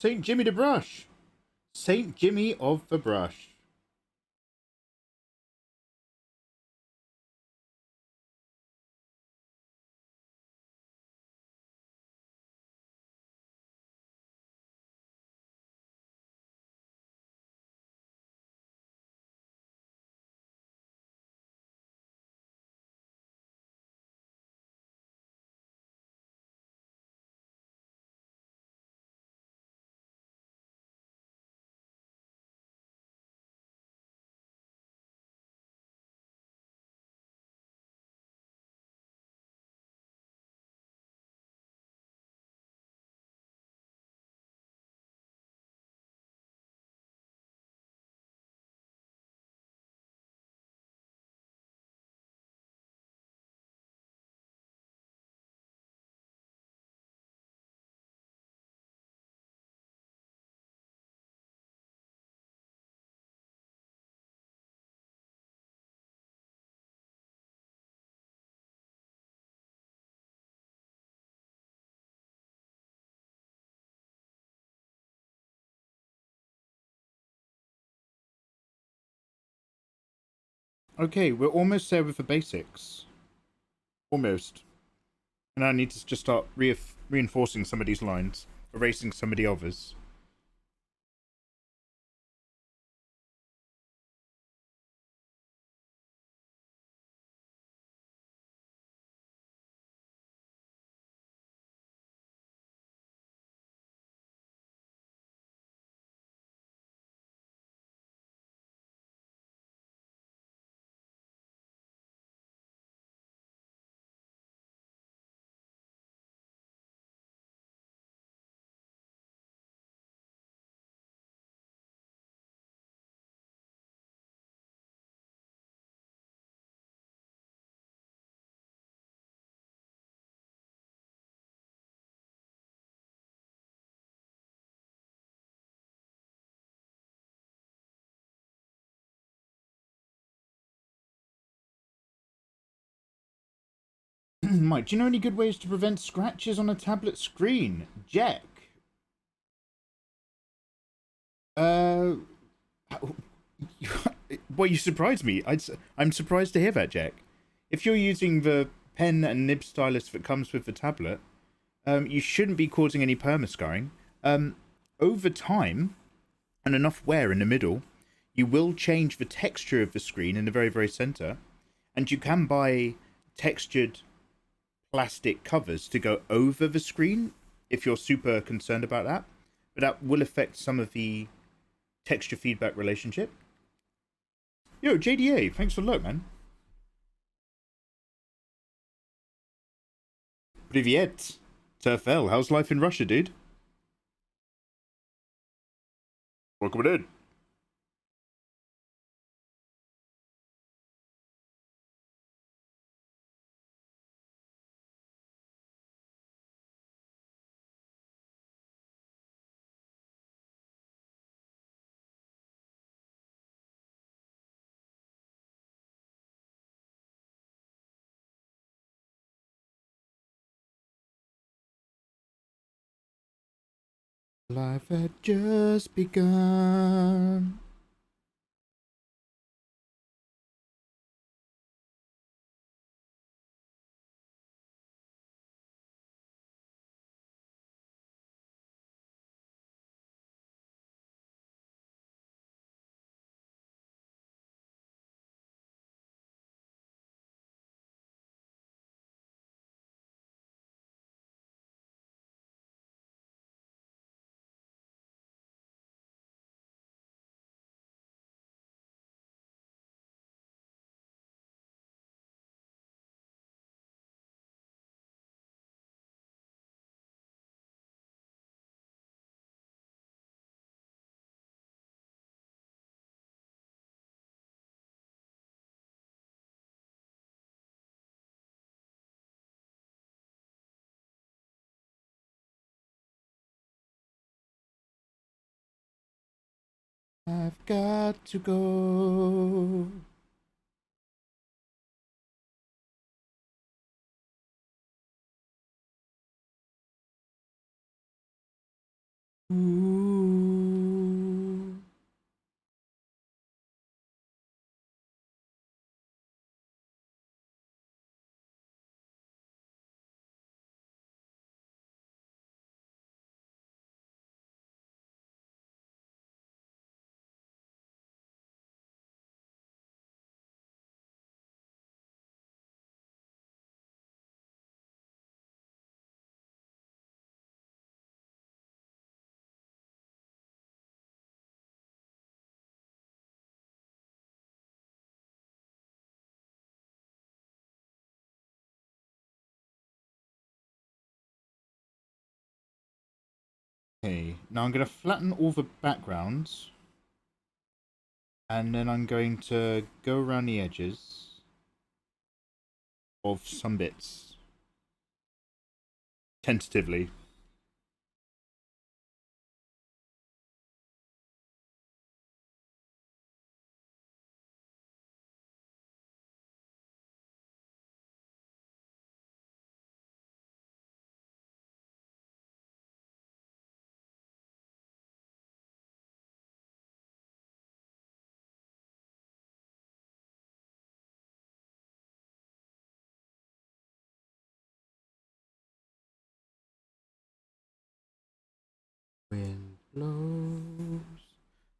Saint Jimmy the Brush. Saint Jimmy of the Brush. Okay, we're almost there with the basics. Almost. And I need to just start reinforcing some of these lines, erasing some of the others. Mike, do you know any good ways to prevent scratches on a tablet screen? Jack. Uh, Well, you surprised me. I'm surprised to hear that, Jack. If you're using the pen and nib stylus that comes with the tablet, you shouldn't be causing any permascarring. Over time, and enough wear in the middle, you will change the texture of the screen in the very, very center, and you can buy textured plastic covers to go over the screen if you're super concerned about that, but that will affect some of the texture feedback relationship. Yo, JDA, thanks for the look, man. Privyet. Turfel, how's life in Russia, dude? Welcome in. Life had just begun. I've got to go. Ooh. Okay, now I'm going to flatten all the backgrounds. And then I'm going to go around the edges of some bits. Tentatively. Wind blows.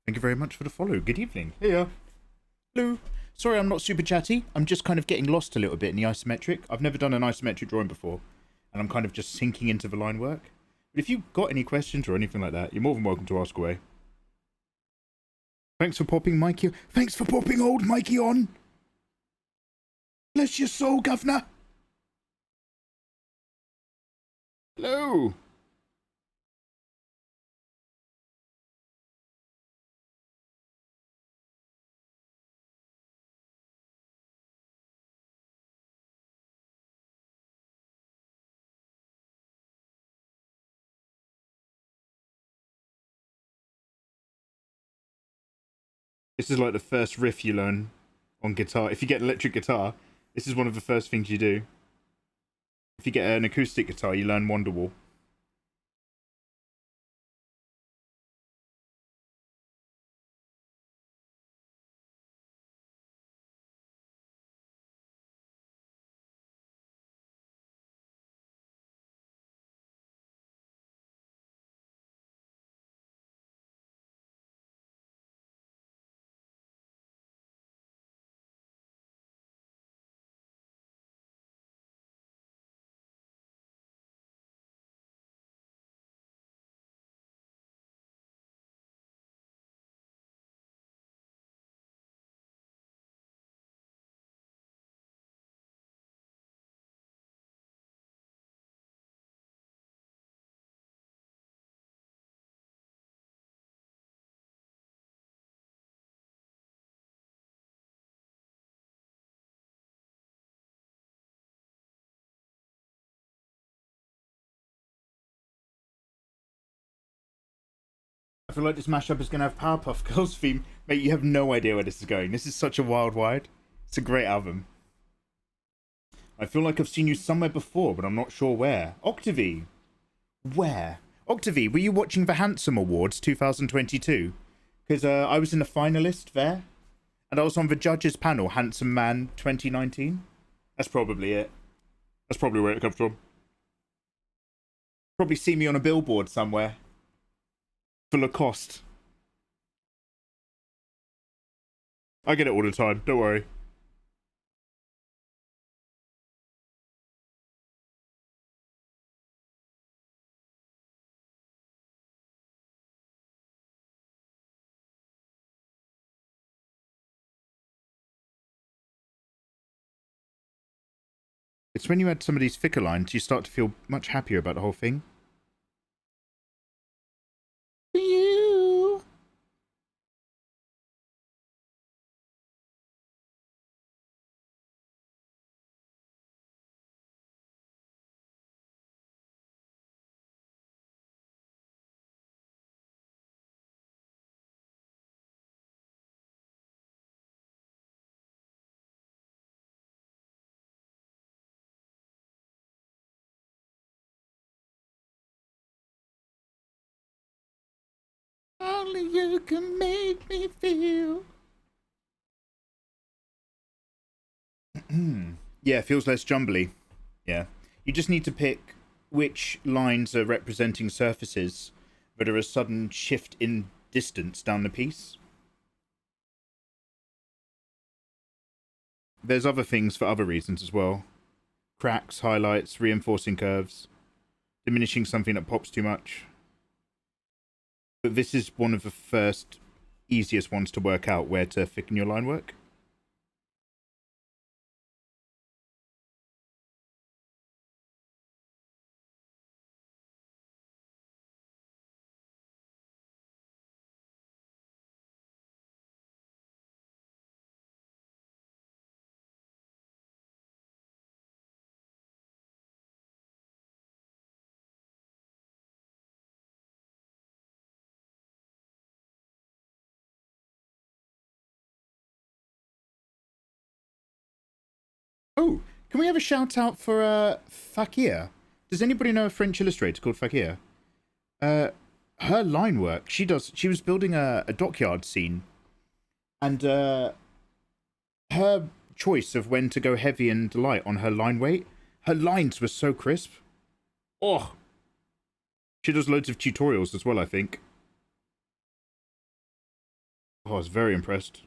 Thank you very much for the follow. Good evening. Hiya. Hello. Sorry I'm not super chatty. I'm just kind of getting lost a little bit in the isometric. I've never done an isometric drawing before. And I'm kind of just sinking into the line work. But if you've got any questions or anything like that, you're more than welcome to ask away. Thanks for popping Mikey. Thanks for popping old Mikey on. Bless your soul, governor. Hello. This is like the first riff you learn on guitar. If you get an electric guitar, this is one of the first things you do. If you get an acoustic guitar, you learn Wonderwall. I feel like this mashup is going to have Powerpuff Girls theme. Mate, you have no idea where this is going. This is such a wild ride. It's a great album. I feel like I've seen you somewhere before, but I'm not sure where. Octavie. Where? Octavie, were you watching the Handsome Awards 2022? Because I was in the finalist there, and I was on the judges panel, Handsome Man 2019. That's probably it. That's probably where it comes from. Probably see me on a billboard somewhere. For Lacoste. I get it all the time, don't worry. It's when you add some of these thicker lines, you start to feel much happier about the whole thing. You. Only you can make me feel. Yeah, it feels less jumbly. Yeah. You just need to pick which lines are representing surfaces that are a sudden shift in distance down the piece. There's other things for other reasons as well. Cracks, highlights, reinforcing curves, diminishing something that pops too much. But this is one of the first easiest ones to work out where to thicken your line work. Oh, can we have a shout out for Fakir? Does anybody know a French illustrator called Fakir? Her line work, she was building a dockyard scene, and her choice of when to go heavy and light on her line weight, her lines were so crisp. Oh, she does loads of tutorials as well, I think. Oh, I was very impressed.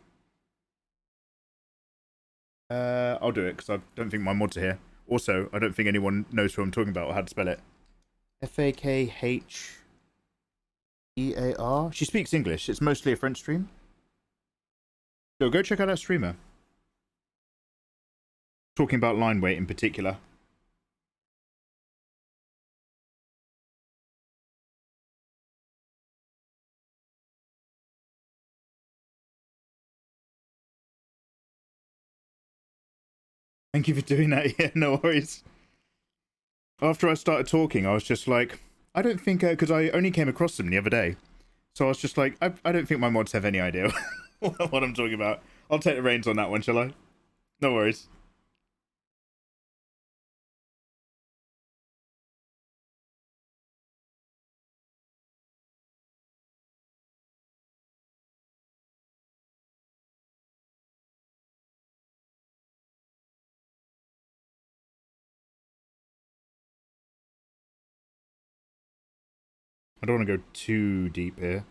I'll do it because I don't think my mods are here. Also, I don't think anyone knows who I'm talking about or how to spell it. Fakhear. She speaks English. It's mostly a French stream. So go check out that streamer. Talking about line weight in particular. Thank you for doing that. Yeah, no worries. After I started talking, I was just like, I don't think, because I only came across them the other day. So I was just like, I don't think my mods have any idea what I'm talking about. I'll take the reins on that one, shall I? No worries. I don't want to go too deep here.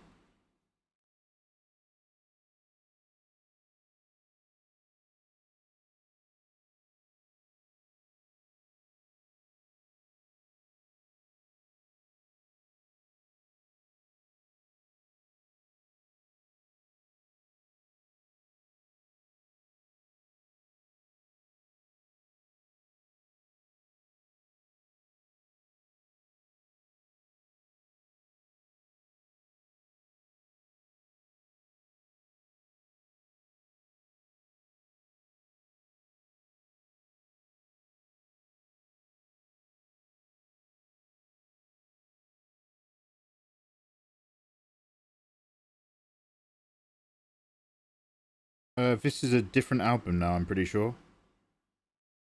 This is a different album now, I'm pretty sure.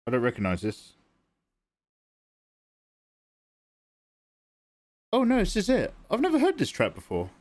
I don't recognize this. Oh no, this is it. I've never heard this track before.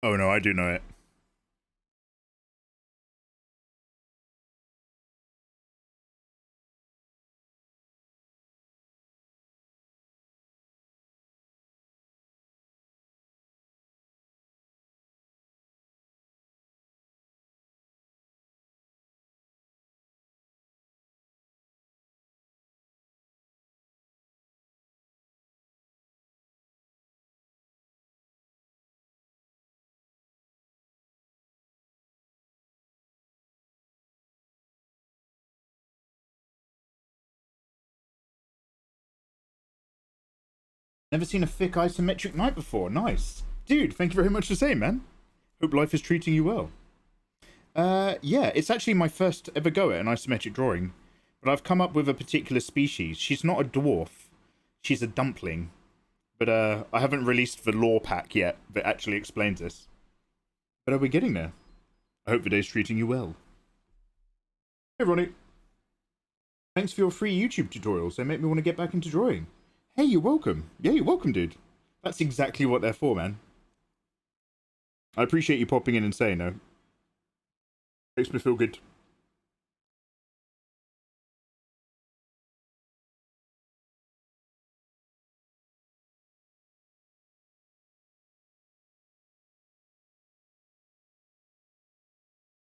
Oh no, I do know it. Never seen a thick isometric knight before. Nice. Dude, thank you very much for saying, man. Hope life is treating you well. Yeah, it's actually my first ever go at an isometric drawing. But I've come up with a particular species. She's not a dwarf. She's a dumpling. But I haven't released the lore pack yet that actually explains this. But we're getting there. I hope the day's treating you well. Hey, Ronnie. Thanks for your free YouTube tutorials. They make me want to get back into drawing. Hey, you're welcome. Yeah, you're welcome, dude. That's exactly what they're for, man. I appreciate you popping in and saying no. Makes me feel good.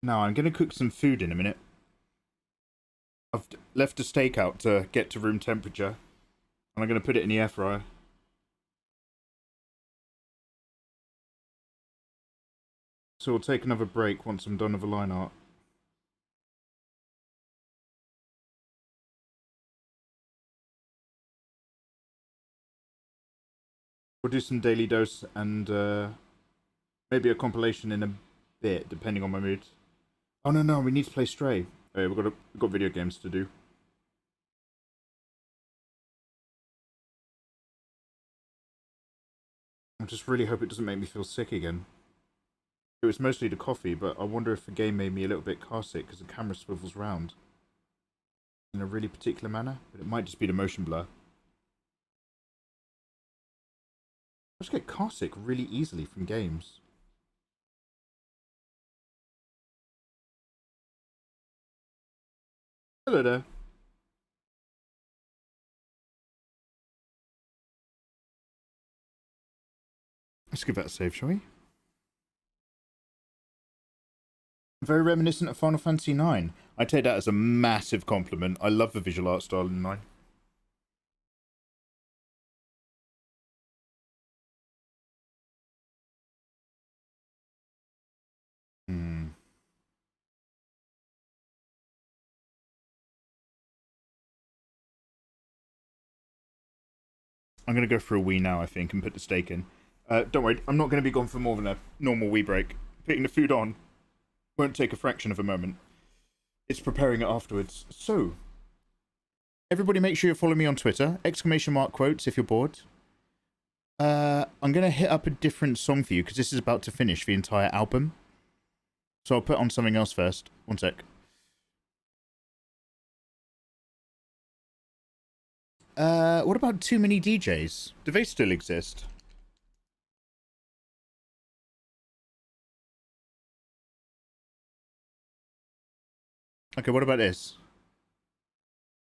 Now, I'm going to cook some food in a minute. I've left a steak out to get to room temperature. And I'm going to put it in the air fryer. So we'll take another break once I'm done with the line art. We'll do some daily dose and maybe a compilation in a bit, depending on my mood. Oh no, we need to play Stray. Oh, yeah, we've got video games to do. I just really hope it doesn't make me feel sick again. It was mostly the coffee, but I wonder if the game made me a little bit car sick because the camera swivels round in a really particular manner, but it might just be the motion blur. I just get car sick really easily from games. Hello there. Let's give that a save, shall we? Very reminiscent of Final Fantasy IX. I take that as a massive compliment. I love the visual art style in 9. Hmm. I'm going to go for a wee now, I think, and put the steak in. Don't worry, I'm not going to be gone for more than a normal wee break. Putting the food on won't take a fraction of a moment. It's preparing it afterwards. So, everybody make sure you follow me on Twitter. !quotes if you're bored. I'm going to hit up a different song for you because this is about to finish the entire album. So I'll put on something else first. One sec. What about Too Many DJs? Do they still exist? Okay, what about this?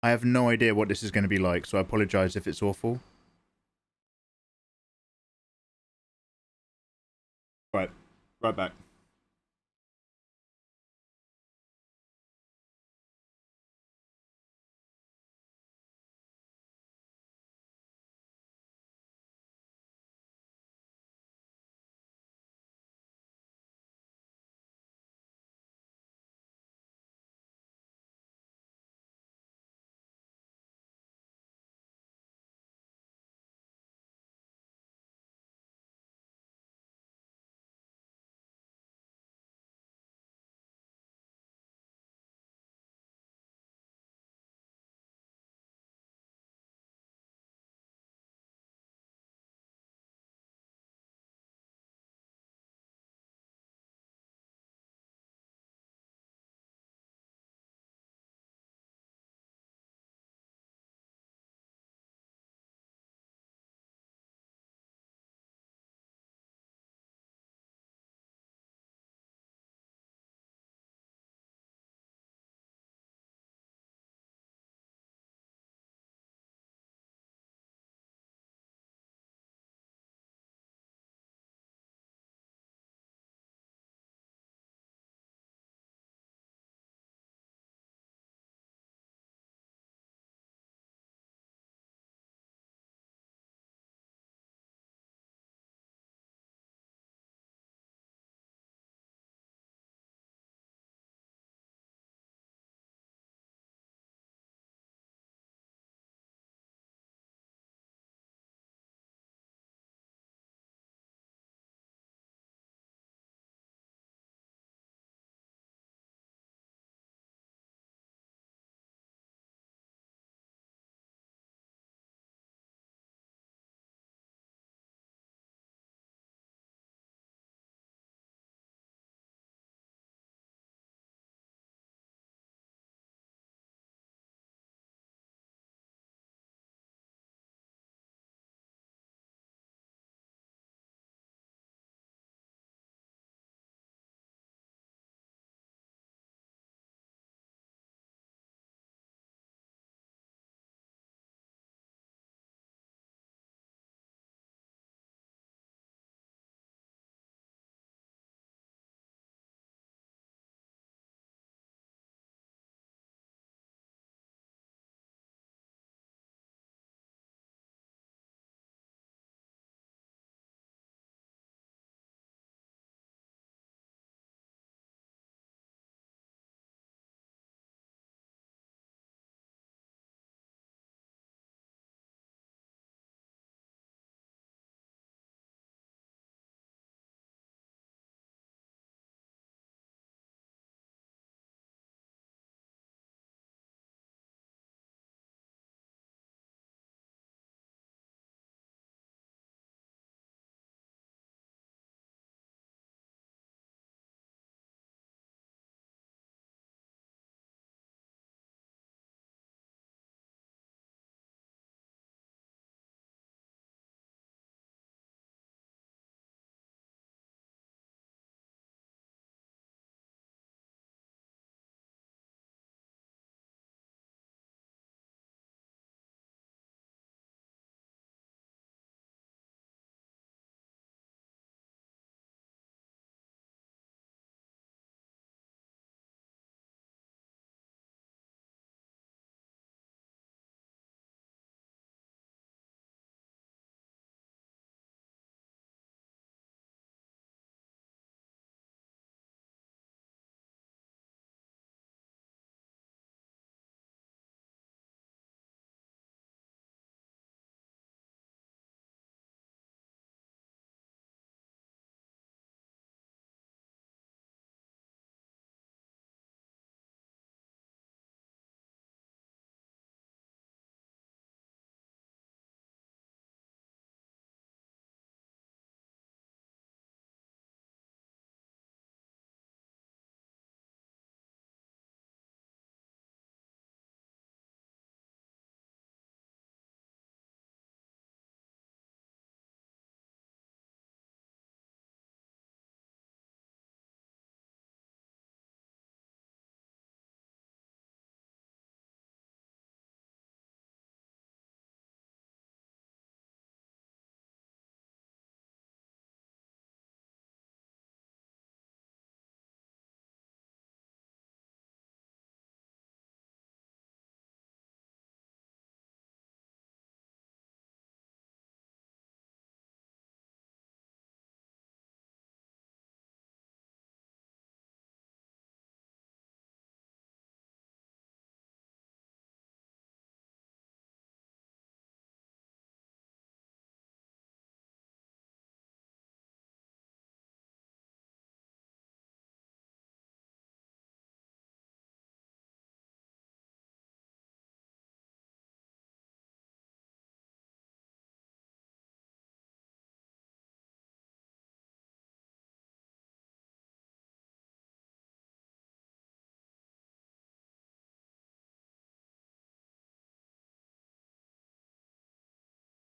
I have no idea what this is going to be like, so I apologize if it's awful. Right back.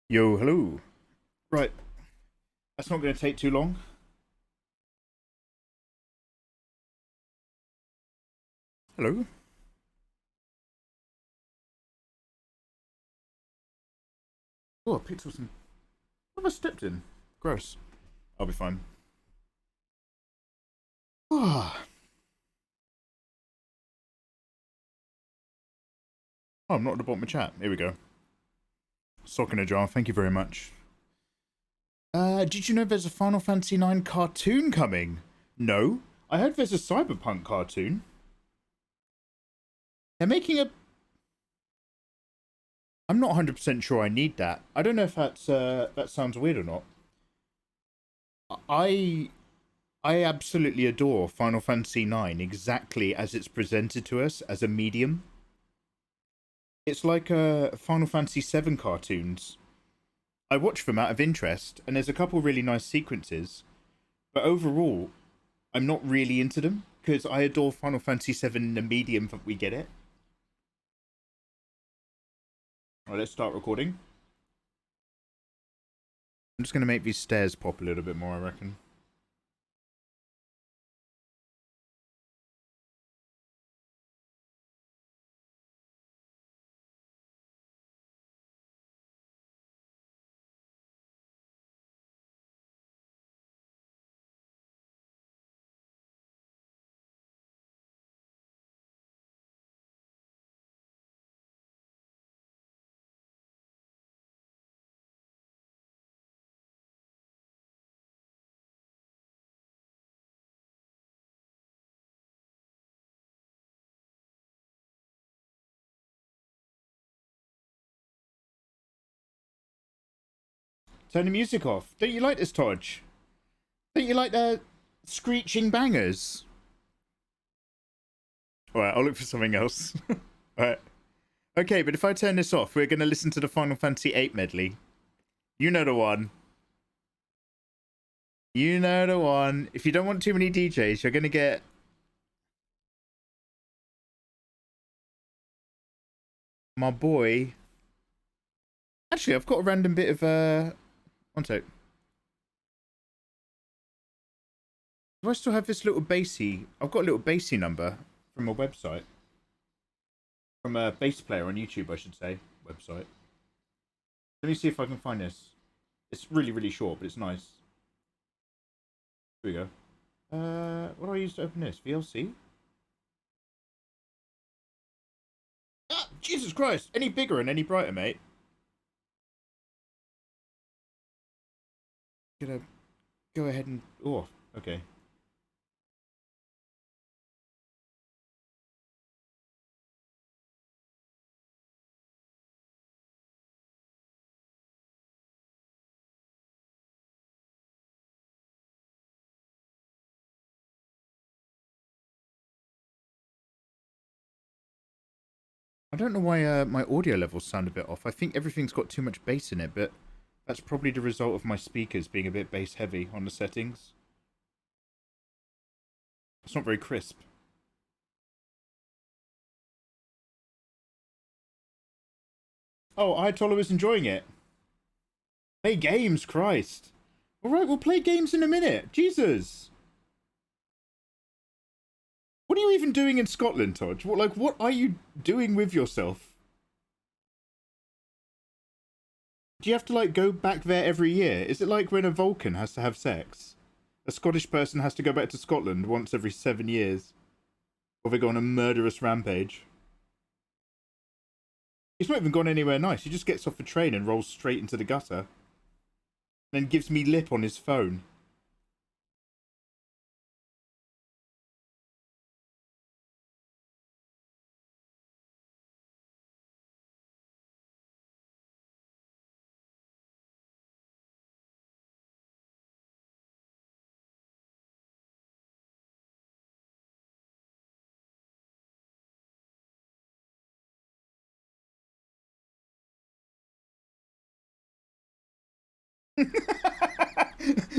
Yo, hello. Right, that's not going to take too long. Hello. Oh, I picked up some. What have I stepped in? Gross. I'll be fine. Ah. Oh, I'm not at the bottom of chat. Here we go. Sock in a jar. Thank you very much. Did you know there's a Final Fantasy IX cartoon coming? No. I heard there's a Cyberpunk cartoon. They're making a... I'm not 100% sure I need that. I don't know if that's, that sounds weird or not. I absolutely adore Final Fantasy IX exactly as it's presented to us as a medium. It's like Final Fantasy VII cartoons. I watch them out of interest, and there's a couple really nice sequences, but overall, I'm not really into them because I adore Final Fantasy VII in the medium that we get it. Alright, let's start recording. I'm just going to make these stairs pop a little bit more, I reckon. Turn the music off. Don't you like this, Todge? Don't you like the screeching bangers? Alright, I'll look for something else. Alright. Okay, but if I turn this off, we're going to listen to the Final Fantasy VIII medley. You know the one. You know the one. If you don't want too many DJs, you're going to get... my boy. Actually, I've got a random bit of... One sec. Do I still have this little bassy? I've got a little bassy number from a website. From a bass player on YouTube, I should say. Website. Let me see if I can find this. It's really, really short, but it's nice. Here we go. What do I use to open this? VLC? Ah, Jesus Christ! Any bigger and any brighter, mate? Gonna go ahead and... oh, okay. I don't know why my audio levels sound a bit off. I think everything's got too much bass in it, but that's probably the result of my speakers being a bit bass heavy on the settings. It's not very crisp. Oh, Ayatollah was enjoying it. Play games, Christ. Alright, we'll play games in a minute. Jesus. What are you even doing in Scotland, Todge? What are you doing with yourself? Do you have to, like, go back there every year? Is it like when a Vulcan has to have sex? A Scottish person has to go back to Scotland once every 7 years. Or they go on a murderous rampage. He's not even gone anywhere nice. He just gets off the train and rolls straight into the gutter. And then gives me lip on his phone.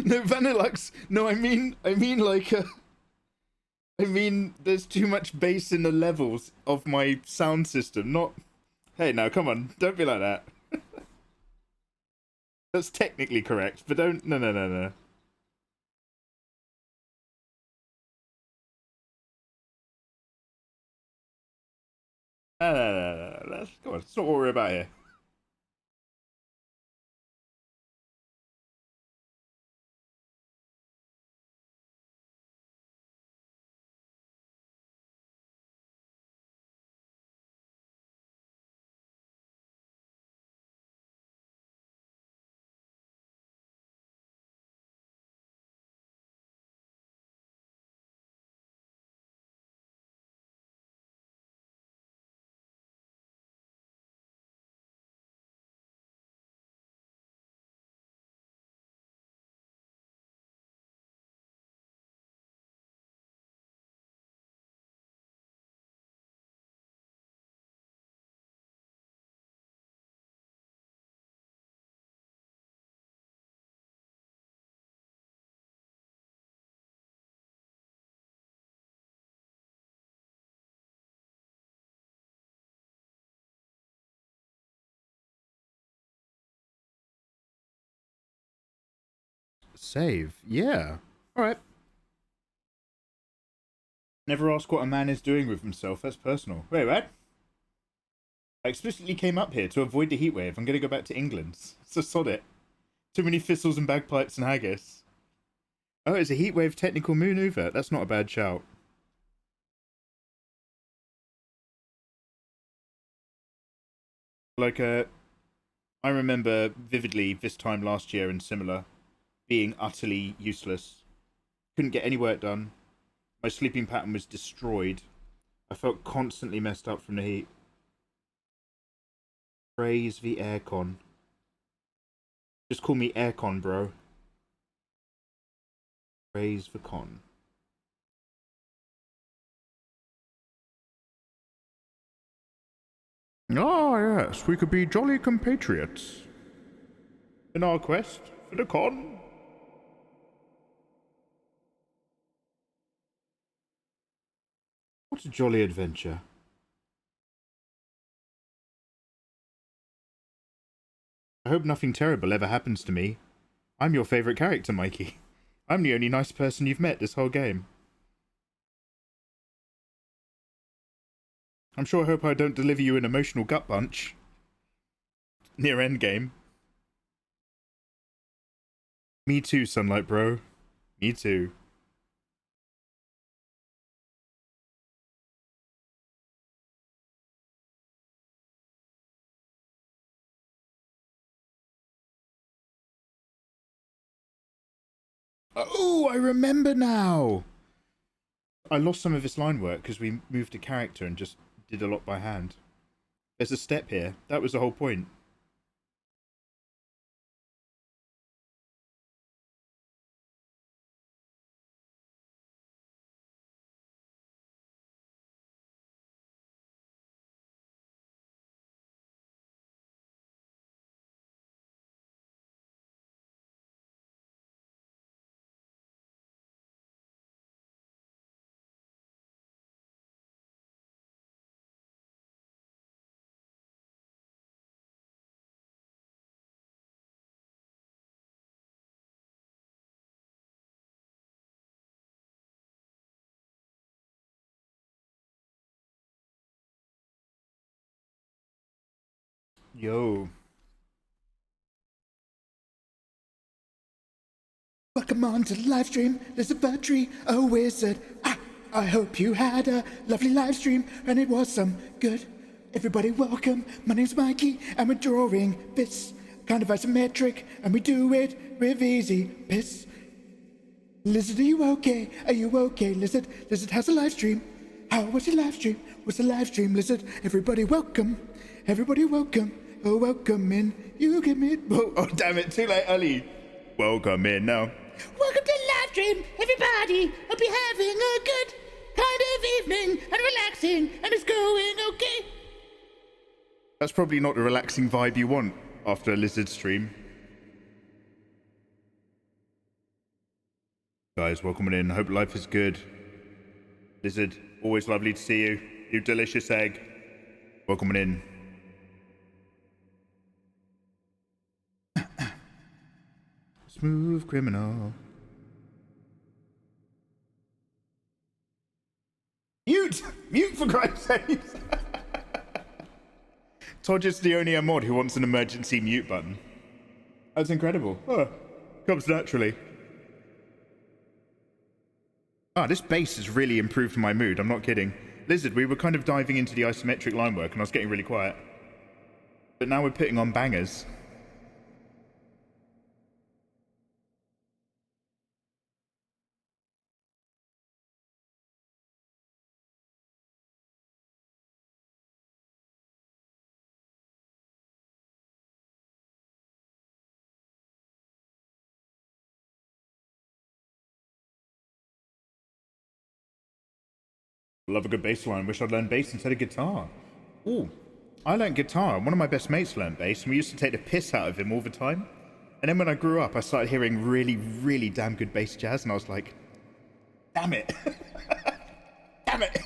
No, Vanilux. No, I mean like, I mean, there's too much bass in the levels of my sound system. Not, hey, now come on, don't be like that. That's technically correct, but don't... No. No. Come on, that's not what we're about here. Save. Yeah. Alright. Never ask what a man is doing with himself. That's personal. Wait, what? I explicitly came up here to avoid the heat wave. I'm going to go back to England. So sod it. Too many thistles and bagpipes and haggis. Oh, it's a heat wave technical maneuver. That's not a bad shout. Like, I remember vividly this time last year and similar, being utterly useless. Couldn't get any work done. My sleeping pattern was destroyed. I felt constantly messed up from the heat. Praise the aircon. Just call me aircon, bro. Praise the con. Ah, yes, we could be jolly compatriots in our quest for the con. What a jolly adventure. I hope nothing terrible ever happens to me. I'm your favourite character, Mikey. I'm the only nice person you've met this whole game. I'm sure I hope I don't deliver you an emotional gut punch. Near endgame. Me too, Sunlight Bro. Me too. Oh, I remember now! I lost some of this line work because we moved a character and just did a lot by hand. There's a step here. That was the whole point. Yo. Welcome on to the live stream. There's a battery, a wizard. I hope you had a lovely live stream and it was some good. Everybody welcome. My name's Mikey and we're drawing this kind of isometric and we do it with easy piss. Lizard, are you okay? Are you okay, Lizard? Lizard has a live stream. How was your live stream? Was the live stream, Lizard? Everybody welcome. Everybody welcome. Oh, welcome in. You give me... Oh, damn it. Too late, Ali. Welcome in now. Welcome to the live stream, everybody. Hope you're having a good kind of evening and relaxing and it's going okay. That's probably not the relaxing vibe you want after a Lizard stream. Guys, welcome in. Hope life is good. Lizard, always lovely to see you. You delicious egg. Welcome in. Smooth criminal. Mute! Mute for Christ's sake! Todger's the only mod who wants an emergency mute button. That's incredible. Oh, comes naturally. Ah, this bass has really improved my mood, I'm not kidding. Lizard, we were kind of diving into the isometric line work and I was getting really quiet. But now we're putting on bangers. Love a good bass line. Wish I'd learned bass instead of guitar. Ooh, I learned guitar. One of my best mates learned bass, and we used to take the piss out of him all the time. And then when I grew up, I started hearing really, really damn good bass jazz, and I was like, damn it. Damn it.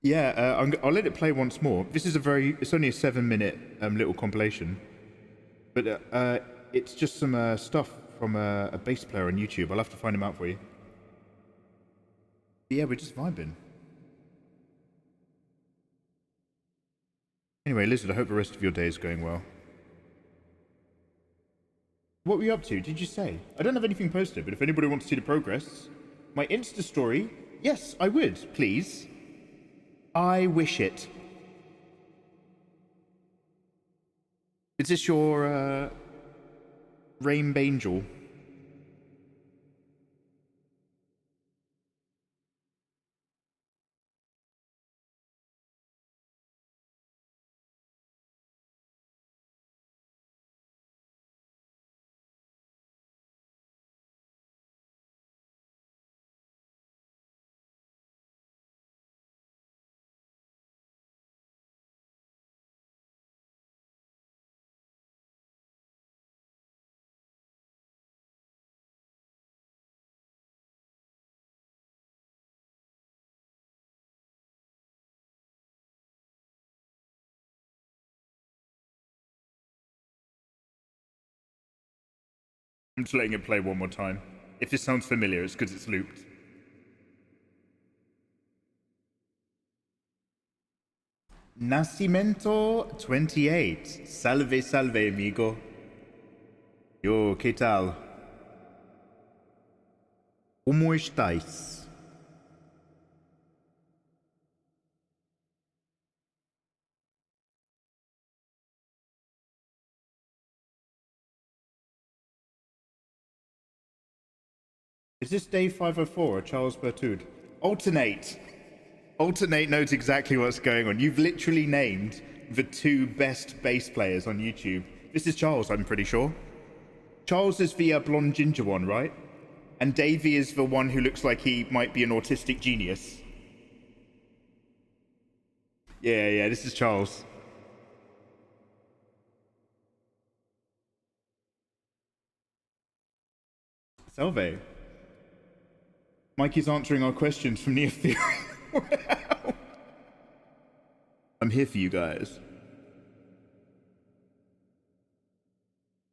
Yeah, I'll let it play once more. This is it's only a 7-minute little compilation. But it's just some stuff from a bass player on YouTube. I'll have to find him out for you. But yeah, we're just vibing. Anyway, Lizard, I hope the rest of your day is going well. What were you up to? Did you say? I don't have anything posted, but if anybody wants to see the progress, my Insta story, yes, I would, please. I wish it. Is this your Rain Angel? I'm just letting it play one more time. If this sounds familiar, it's because it's looped. Nascimento 28. Salve, salve, amigo. Yo, ¿qué tal? ¿Cómo estáis? Is this day 504 or Charles Bertud? Alternate. Alternate knows exactly what's going on. You've literally named the 2 best bass players on YouTube. This is Charles, I'm pretty sure. Charles is the blonde ginger one, right? And Davey is the one who looks like he might be an autistic genius. Yeah, this is Charles. Salve. Mikey's answering our questions from the ethereal. I'm here for you guys.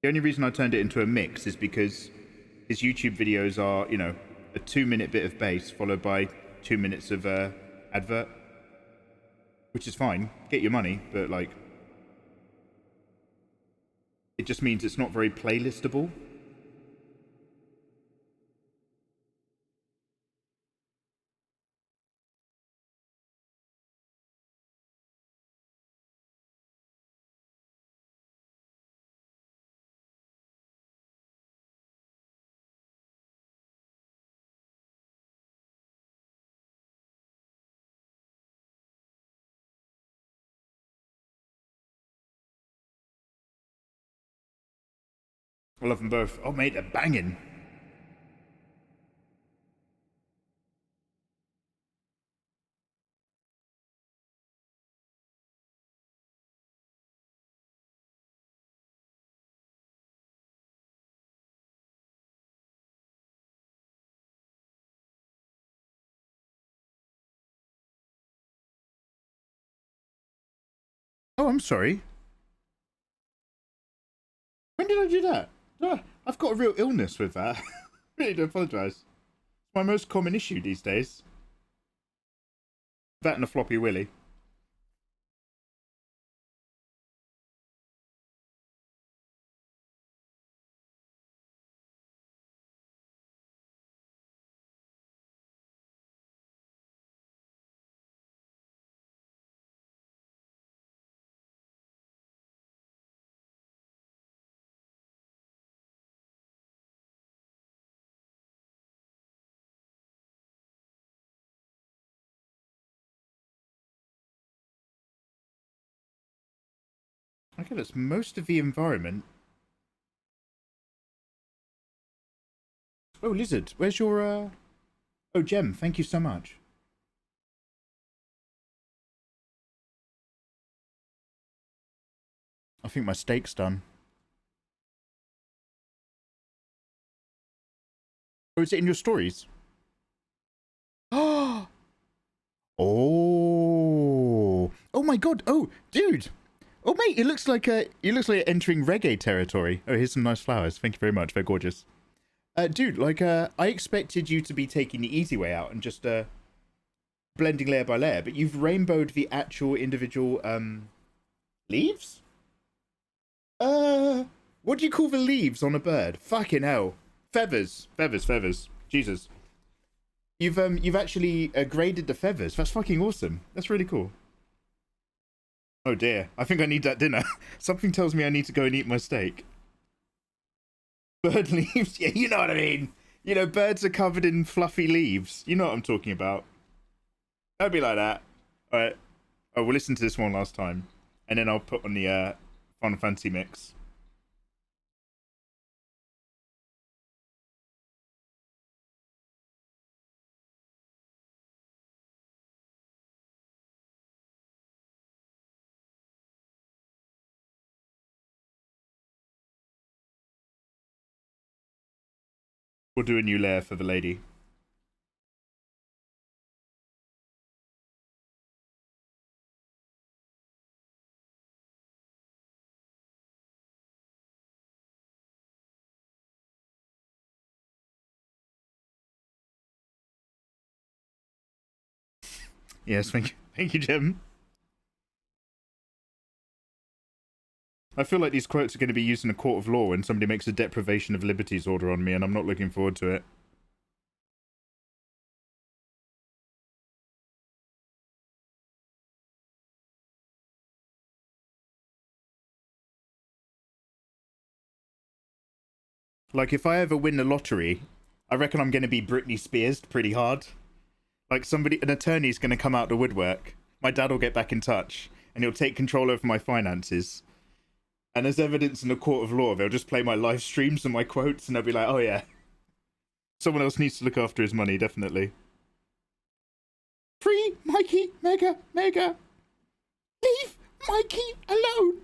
The only reason I turned it into a mix is because his YouTube videos are, you know, a 2-minute bit of bass followed by 2 minutes of advert. Which is fine. Get your money, but like... it just means it's not very playlistable. I love them both. Oh, mate, they're banging. Oh, I'm sorry. When did I do that? I've got a real illness with that. Really do apologise. It's my most common issue these days. That and a floppy willy. Okay, that's most of the environment. Oh, Lizard, where's your, Oh, Gem, thank you so much. I think my steak's done. Oh, is it in your stories? Oh! Oh my god! Oh, dude! Oh mate, it looks like entering reggae territory. Oh, here's some nice flowers. Thank you very much. They're gorgeous. Dude, I expected you to be taking the easy way out and just blending layer by layer, but you've rainbowed the actual individual leaves? What do you call the leaves on a bird? Fucking hell. Feathers. Feathers. Jesus. You've actually graded the feathers. That's fucking awesome. That's really cool. Oh dear. I think I need that dinner. Something tells me I need to go and eat my steak. Bird leaves? Yeah, you know what I mean. You know, birds are covered in fluffy leaves. You know what I'm talking about. Don't be like that. Alright. Oh, we'll listen to this one last time. And then I'll put on the Final Fantasy mix. We'll do a new layer for the lady. Yes, thank you, Jim. I feel like these quotes are going to be used in a court of law when somebody makes a deprivation of liberties order on me, and I'm not looking forward to it. Like, if I ever win the lottery, I reckon I'm going to be Britney Spears pretty hard. Like, an attorney's going to come out the woodwork. My dad will get back in touch, and he'll take control over my finances. And as evidence in a court of law, they'll just play my live streams and my quotes, and they'll be like, oh yeah. Someone else needs to look after his money, definitely. Free Mikey Mega. Leave Mikey alone.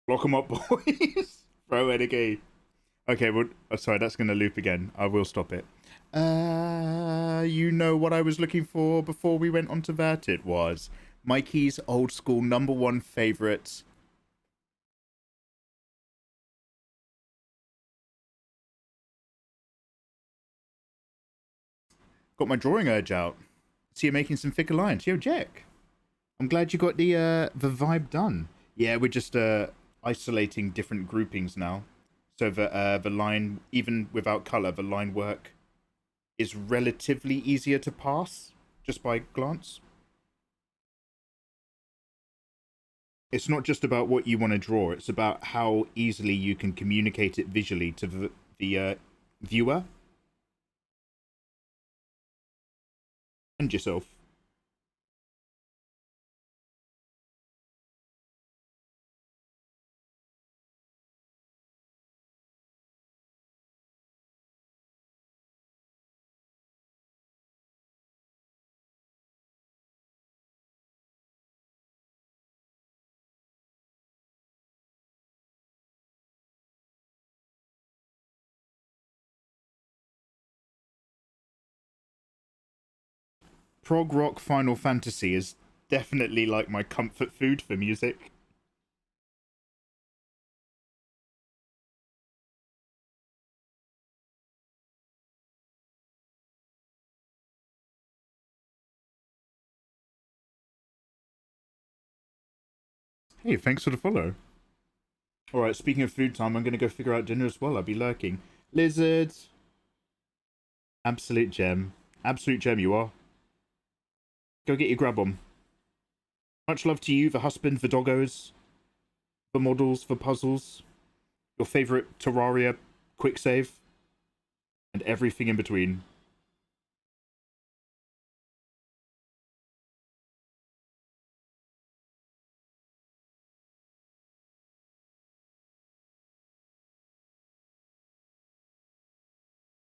Lock 'em up, boys. Throw it again. Okay, well, sorry, that's going to loop again. I will stop it. You know what I was looking for before we went on to that? It was Mikey's old school #1 favorite. Got my drawing urge out. See you making some thicker lines. Yo, Jack. I'm glad you got the vibe done. Yeah, we're just isolating different groupings now. So that the line, even without color, the line work is relatively easier to pass just by glance. It's not just about what you want to draw, it's about how easily you can communicate it visually to the viewer and yourself. prog rock Final Fantasy is definitely like my comfort food for music. Hey, thanks for the follow. Alright, speaking of food time, I'm going to go figure out dinner as well. I'll be lurking. Lizard! Absolute gem. Absolute gem you are. Go get your grub on. Much love to you, the husband, the doggos, the models, the puzzles, your favourite Terraria quick save, and everything in between.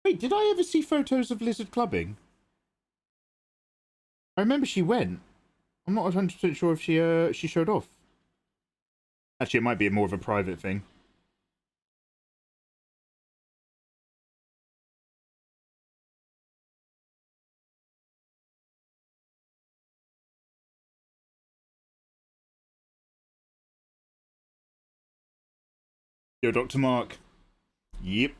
Wait, did I ever see photos of Lizard clubbing? I remember she went. I'm not 100% sure if she showed off. Actually, it might be more of a private thing. Yo, Dr. Mark. Yep.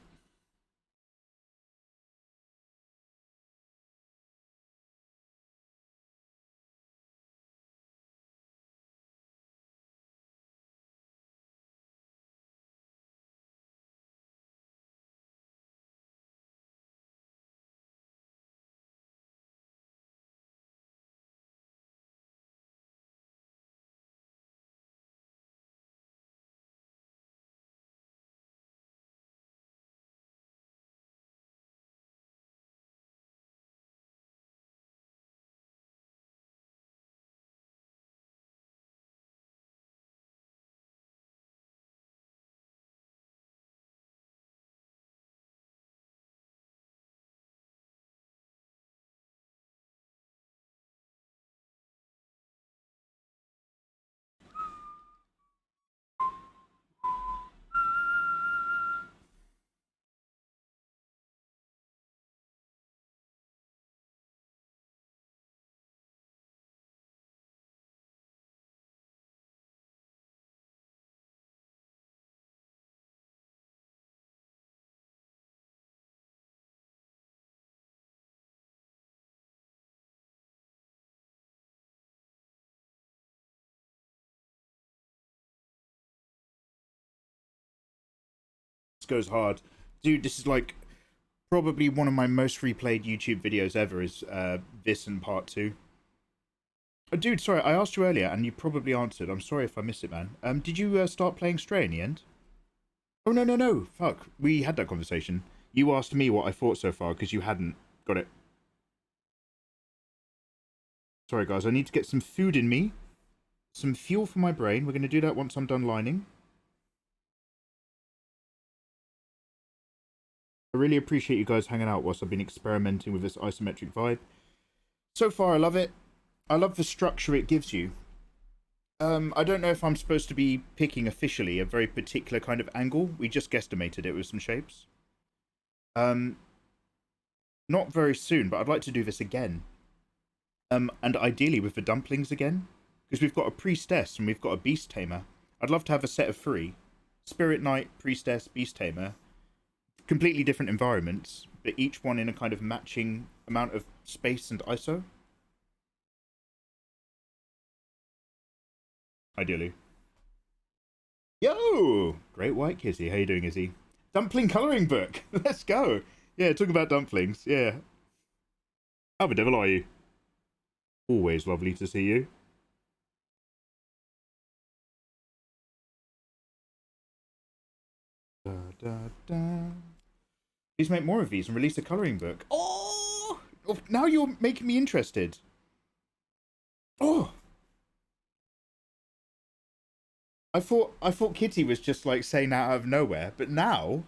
Goes hard. Dude, this is like probably one of my most replayed YouTube videos ever is this and part 2. Dude, sorry, I asked you earlier and you probably answered. I'm sorry if I missed it, man. Did you start playing Stray in the end? Oh, no. Fuck. We had that conversation. You asked me what I thought so far because you hadn't got it. Sorry, guys. I need to get some food in me. Some fuel for my brain. We're going to do that once I'm done lining. I really appreciate you guys hanging out whilst I've been experimenting with this isometric vibe. So far, I love it. I love the structure it gives you. I don't know if I'm supposed to be picking officially a very particular kind of angle. We just guesstimated it with some shapes. Not very soon, but I'd like to do this again. And ideally with the dumplings again. Because we've got a priestess and we've got a beast tamer. I'd love to have a set of 3. Spirit Knight, priestess, beast tamer. Completely different environments, but each one in a kind of matching amount of space and ISO. Ideally. Yo! Great White Kizzy. How you doing, Izzy? Dumpling colouring book. Let's go. Yeah, talk about dumplings. Yeah. How the devil are you? Always lovely to see you. Da, da, da. Please make more of these and release a colouring book. Oh! Now you're making me interested. Oh! I thought Kitty was just like saying that out of nowhere, but now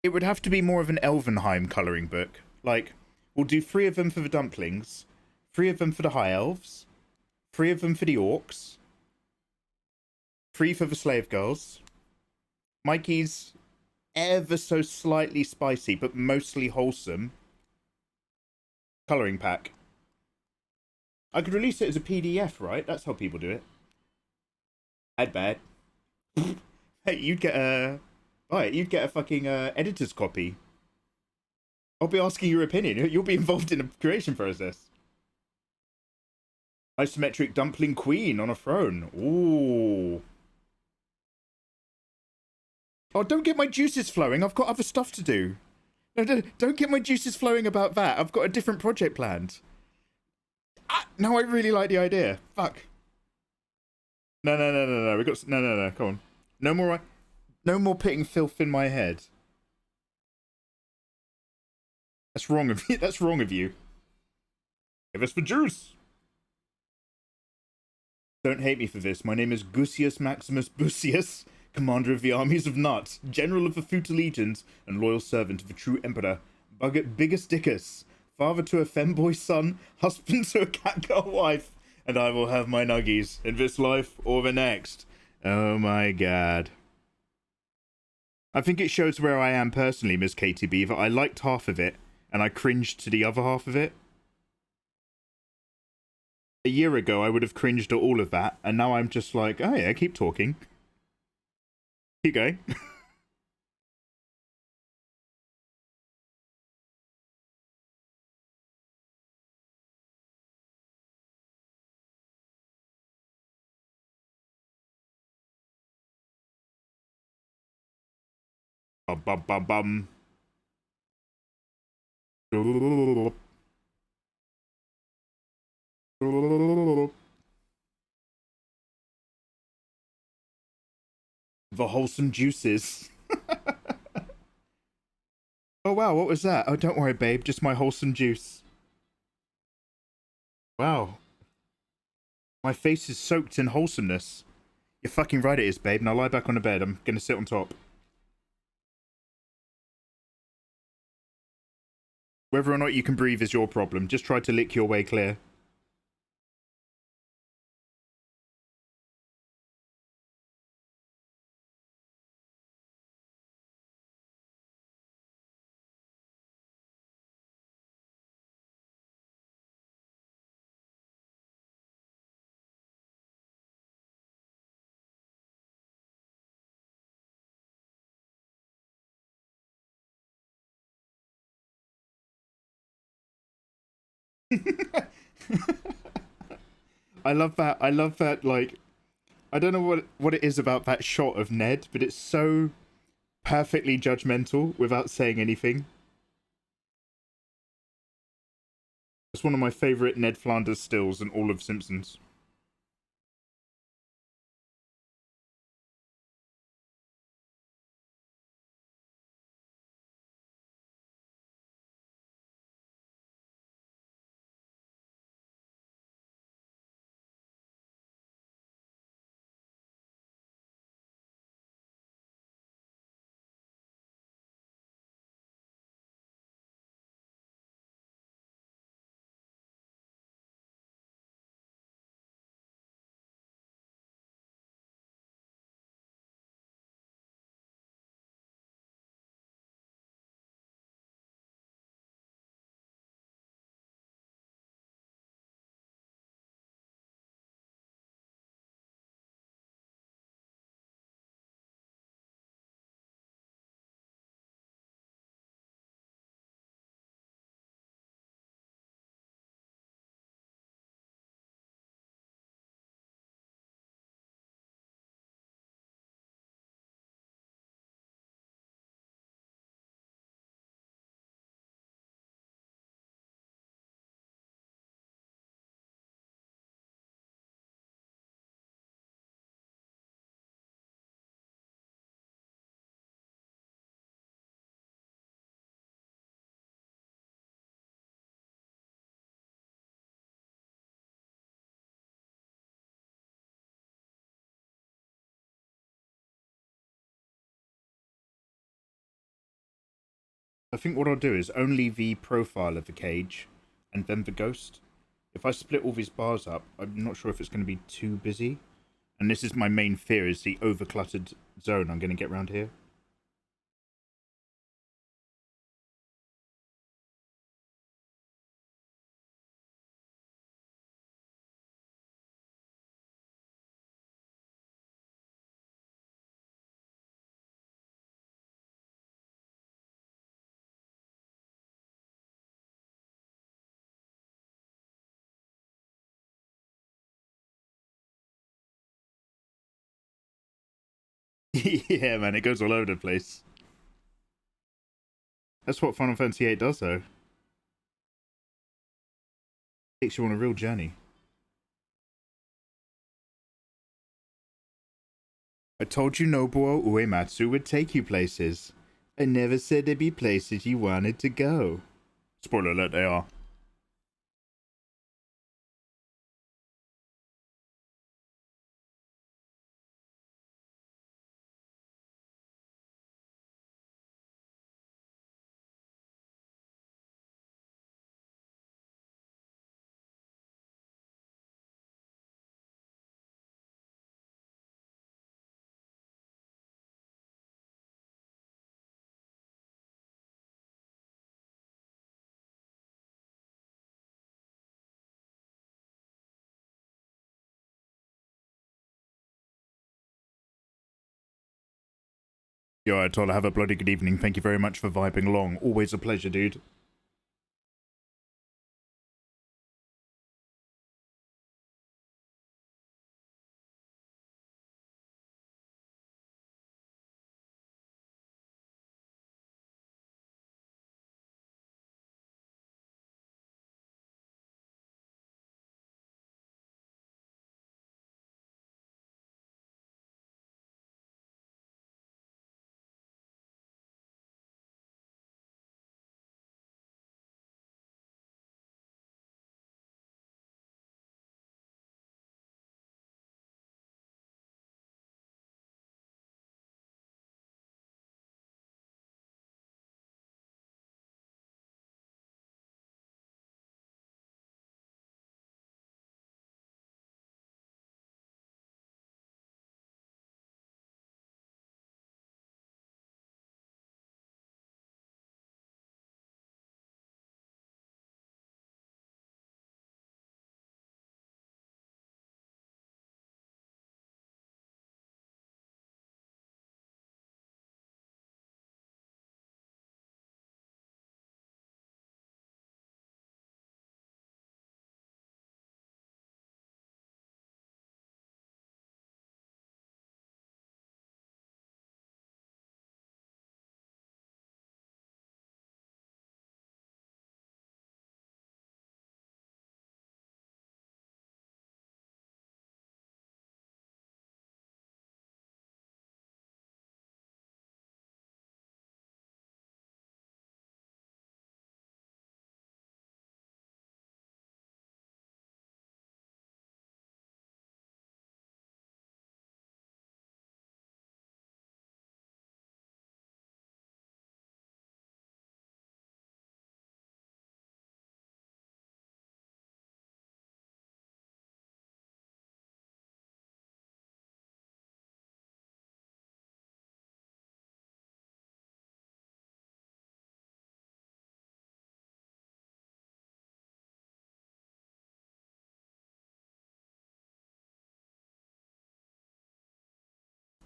it would have to be more of an Elvenheim colouring book. Like, we'll do 3 of them for the dumplings, 3 of them for the high elves, 3 of them for the orcs, 3 for the slave girls, Mikey's ever so slightly spicy, but mostly wholesome colouring pack. I could release it as a PDF, right? That's how people do it. I'd bet. Hey, you'd get a... Right, you'd get a fucking editor's copy. I'll be asking your opinion. You'll be involved in the creation process. Isometric dumpling queen on a throne. Ooh. Oh, don't get my juices flowing. I've got other stuff to do. No, don't get my juices flowing about that. I've got a different project planned. No, I really like the idea. Fuck. No. We got no. Come on. No more putting filth in my head. That's wrong of you. That's wrong of you. Give us the juice. Don't hate me for this. My name is Gusius Maximus Busius, commander of the armies of Nut, general of the Futa legions, and loyal servant of the true emperor, Biggest Dickus, father to a femboy son, husband to a catgirl wife, and I will have my nuggies in this life or the next. Oh my god. I think it shows where I am personally, Miss KTB, that I liked half of it, and I cringed to the other half of it. A year ago, I would have cringed at all of that, and now I'm just like, oh yeah, keep talking. Keep going. Bum bum bum bum. The wholesome juices. Oh wow, what was that? Oh, don't worry, babe. Just my wholesome juice. Wow. My face is soaked in wholesomeness. You're fucking right it is, babe. Now lie back on the bed. I'm gonna sit on top. Whether or not you can breathe is your problem. Just try to lick your way clear. I love that, like, I don't know what it is about that shot of Ned, but it's so perfectly judgmental without saying anything. It's one of my favourite Ned Flanders stills in all of Simpsons. I think what I'll do is only the profile of the cage and then the ghost. If I split all these bars up, I'm not sure if it's going to be too busy. And this is my main fear, is the over-cluttered zone I'm going to get around here. Yeah, man, it goes all over the place. That's what Final Fantasy VIII does, though. Takes you on a real journey. I told you Nobuo Uematsu would take you places. I never said there'd be places you wanted to go. Spoiler alert, they are. Yo, I told her have a bloody good evening. Thank you very much for vibing along. Always a pleasure, dude.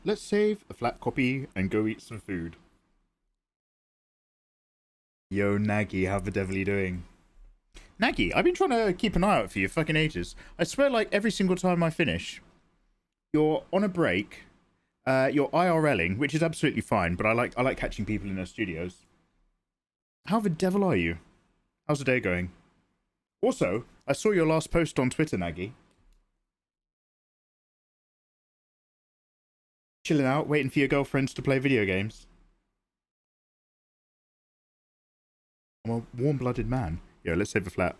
Let's save a flat copy and go eat some food. Yo, Nagi, how the devil are you doing? Nagi, I've been trying to keep an eye out for you fucking ages. I swear, like, every single time I finish, you're on a break, you're IRLing, which is absolutely fine, but I like catching people in their studios. How the devil are you? How's the day going? Also, I saw your last post on Twitter, Nagi. Chilling out, waiting for your girlfriends to play video games. I'm a warm-blooded man. Yo, let's save a flat.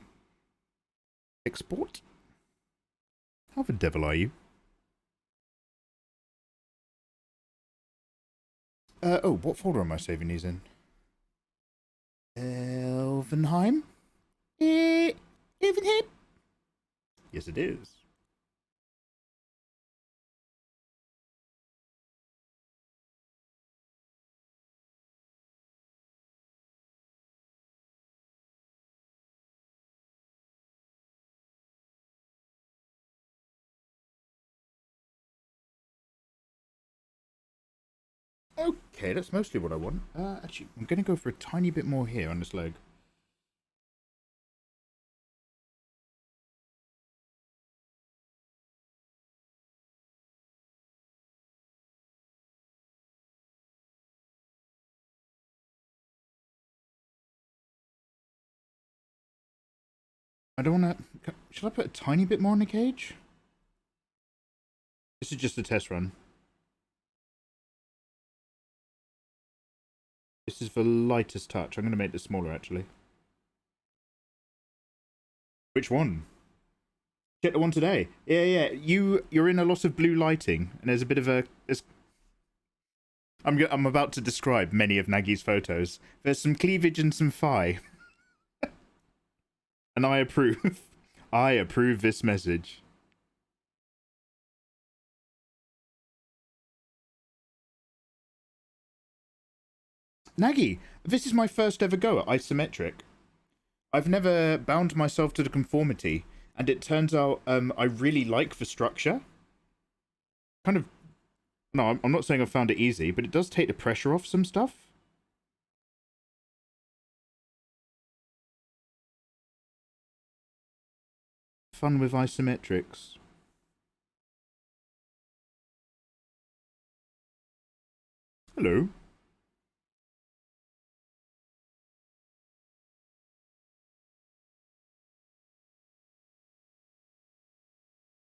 Export? How the devil are you? Oh, what folder am I saving these in? Elvenheim? Elvenheim? Yes, it is. Okay, that's mostly what I want. Actually, I'm going to go for a tiny bit more here on this leg. I don't want to... Should I put a tiny bit more on the cage? This is just a test run. This is the lightest touch. I'm going to make this smaller, actually. Which one? Get the one today. Yeah. You're in a lot of blue lighting, and there's a bit of a... I'm about to describe many of Nagi's photos. There's some cleavage and some thigh. And I approve. I approve this message. Nagi, this is my first ever go at isometric. I've never bound myself to the conformity, and it turns out I really like the structure. Kind of... No, I'm not saying I've found it easy, but it does take the pressure off some stuff. Fun with isometrics. Hello.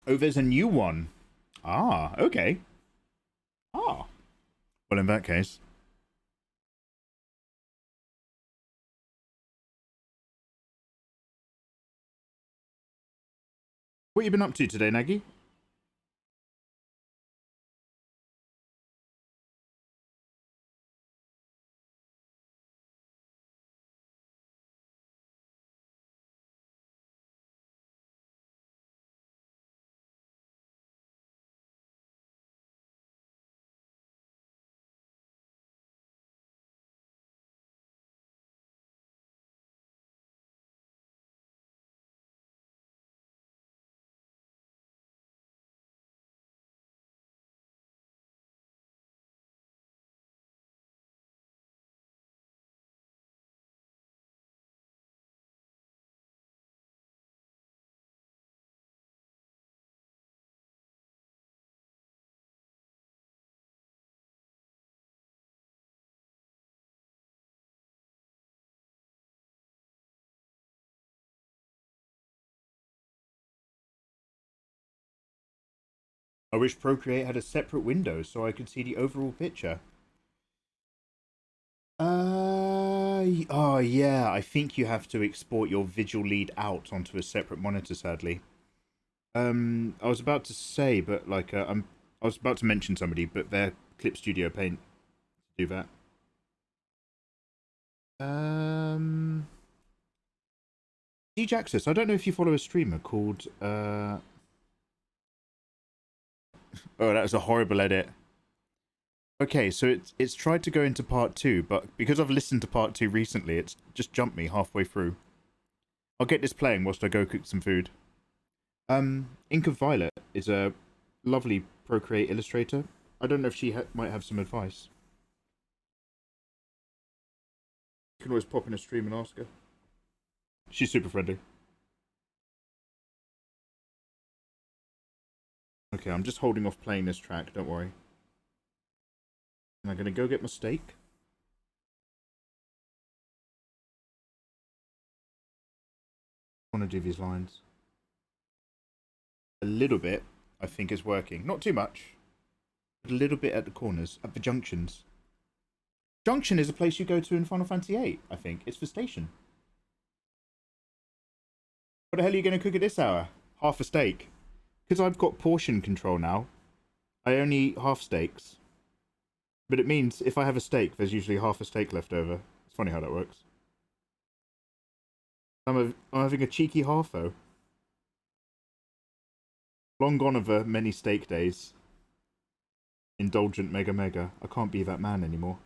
Oh, there's a new one. Ah, okay. Ah. Well, in that case. What have you been up to today, Nagi? I wish Procreate had a separate window so I could see the overall picture. Oh yeah, I think you have to export your visual lead out onto a separate monitor, sadly. I was about to say, but like, I was about to mention somebody, but their Clip Studio Paint to do that. Siege Access, I don't know if you follow a streamer called, Oh, that was a horrible edit. Okay, so it's tried to go into part 2, but because I've listened to part 2 recently, it's just jumped me halfway through. I'll get this playing whilst I go cook some food. Ink of Violet is a lovely Procreate illustrator. I don't know if she might have some advice. You can always pop in a stream and ask her. She's super friendly. Okay, I'm just holding off playing this track, don't worry. And I'm gonna go get my steak. I want to do these lines. A little bit, I think, is working. Not too much. But a little bit at the corners, at the junctions. Junction is a place you go to in Final Fantasy VIII, I think. It's the station. What the hell are you going to cook at this hour? Half a steak. Because I've got portion control now, I only eat half steaks. But it means if I have a steak, there's usually half a steak left over. It's funny how that works. I'm having a cheeky half, though. Long gone are the many steak days. Indulgent mega. I can't be that man anymore.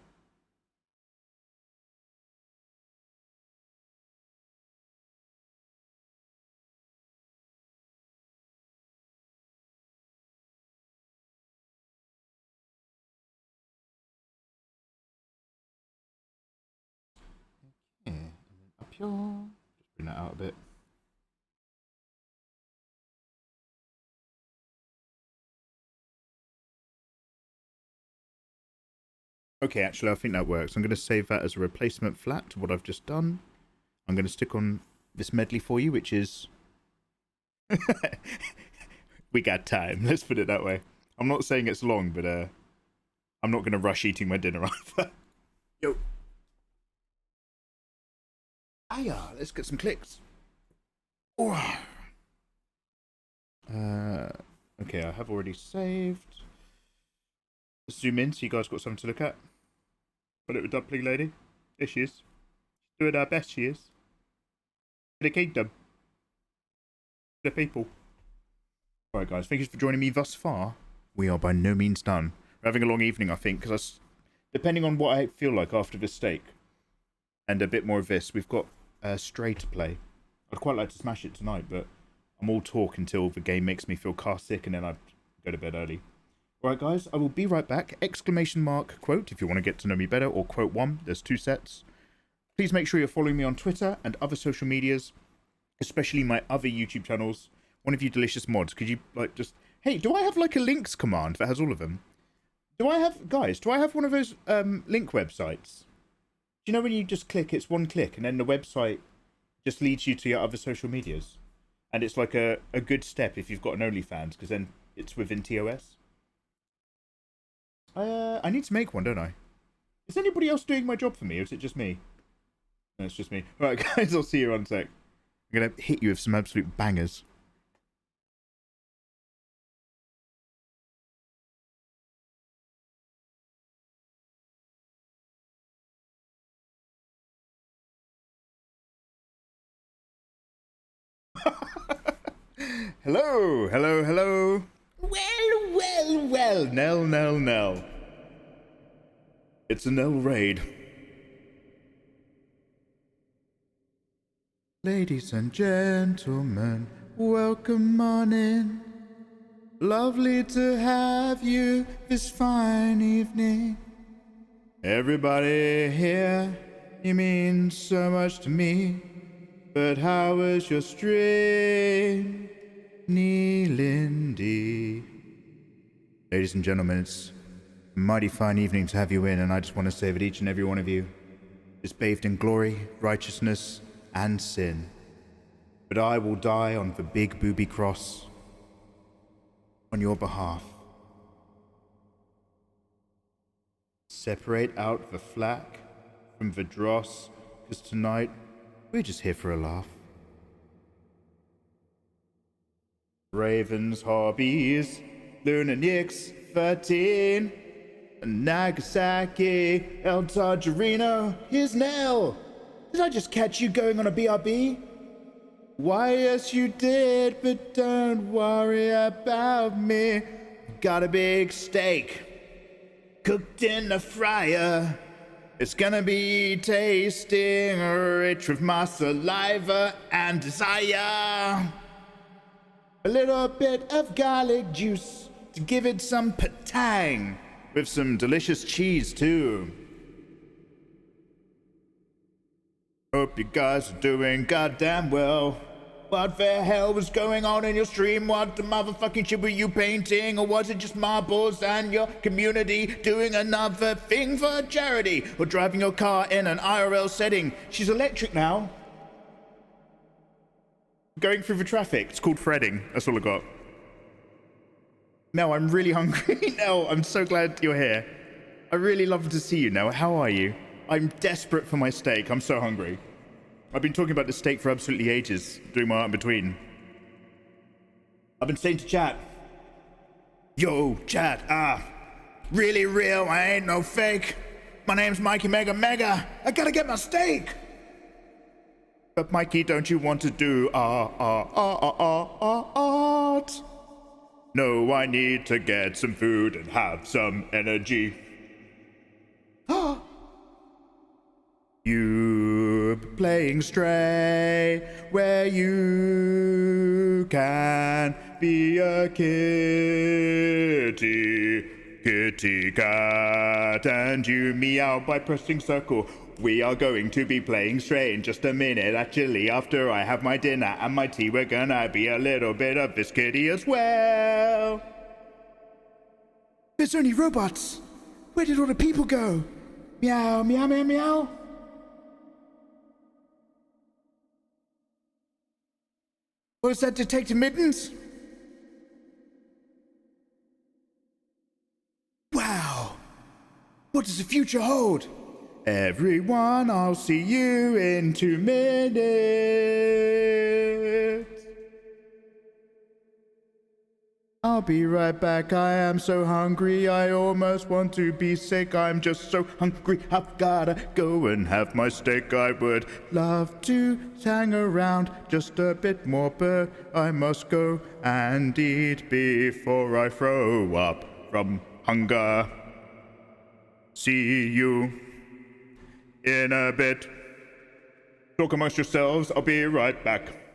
Yeah, and then up here. Just bring that out a bit. Okay, actually, I think that works. I'm going to save that as a replacement flat to what I've just done. I'm going to stick on this medley for you, which is... we got time, let's put it that way. I'm not saying it's long, but I'm not going to rush eating my dinner either. Yo. Aya, let's get some clicks. Oh. Okay, I have already saved. Let's zoom in so you guys got something to look at. My little dumpling lady. There she is. Doing her best, she is. For the kingdom. For the people. Alright guys, thank you for joining me thus far. We are by no means done. We're having a long evening, I think, because depending on what I feel like after this steak, and a bit more of this, we've got Stray to play. I'd quite like to smash it tonight, but I'm all talk until the game makes me feel car sick and then I go to bed early. Alright guys, I will be right back. Exclamation mark quote if you want to get to know me better, or quote 1. There's 2 sets. Please make sure you're following me on Twitter and other social medias, especially my other YouTube channels. One of you delicious mods, could you like just... Hey, do I have like a links command that has all of them? Do I have... Guys, do I have one of those link websites? Do you know when you just click, it's one click, and then the website just leads you to your other social medias? And it's like a good step if you've got an OnlyFans, because then it's within TOS. I need to make one, don't I? Is anybody else doing my job for me, or is it just me? No, it's just me. Alright guys, I'll see you in a sec. I'm going to hit you with some absolute bangers. Hello, hello, hello. Well, well, well. Nell, Nell, Nell. It's a Nell raid. Ladies and gentlemen, welcome on in. Lovely to have you this fine evening. Everybody here, you mean so much to me. But how was your stream, Lindy? Ladies and gentlemen, it's a mighty fine evening to have you in, and I just want to say that each and every one of you is bathed in glory, righteousness, and sin. But I will die on the big booby cross on your behalf. Separate out the flack from the dross, because tonight we're just here for a laugh. Ravens, hobbies, lunatics, 13, Nagasaki, El Targerino, here's Nell. Did I just catch you going on a BRB? Why, yes you did, but don't worry about me. Got a big steak, cooked in the fryer. It's gonna be tasting rich with my saliva and desire. A little bit of garlic juice to give it some patang, with some delicious cheese too. Hope you guys are doing goddamn well. What the hell was going on in your stream? What the motherfucking shit were you painting? Or was it just marbles and your community doing another thing for charity? Or driving your car in an IRL setting? She's electric now. Going through the traffic. It's called threading. That's all I got. Nell, I'm really hungry. Nell, I'm so glad you're here. I really love to see you, Nell. How are you? I'm desperate for my steak. I'm so hungry. I've been talking about the steak for absolutely ages, doing my art in between. I've been saying to chat, yo, chat, really real, I ain't no fake. My name's mikeymegamega. I gotta get my steak. But Mikey, don't you want to do art? No, I need to get some food and have some energy. You playing Stray, where you can be a kitty cat, and you meow by pressing circle. We are going to be playing Stray in just a minute. Actually, after I have my dinner and my tea, we're gonna be a little bit of this kitty as well. There's only robots. Where did all the people go? Meow, meow, meow, meow. Was that Detective Mittens? Wow. What does the future hold? Everyone, I'll see you in 2 minutes. I'll be right back. I am so hungry. I almost want to be sick. I'm just so hungry. I've gotta go and have my steak. I would love to hang around just a bit more, but I must go and eat before I throw up from hunger. See you in a bit. Talk amongst yourselves. I'll be right back.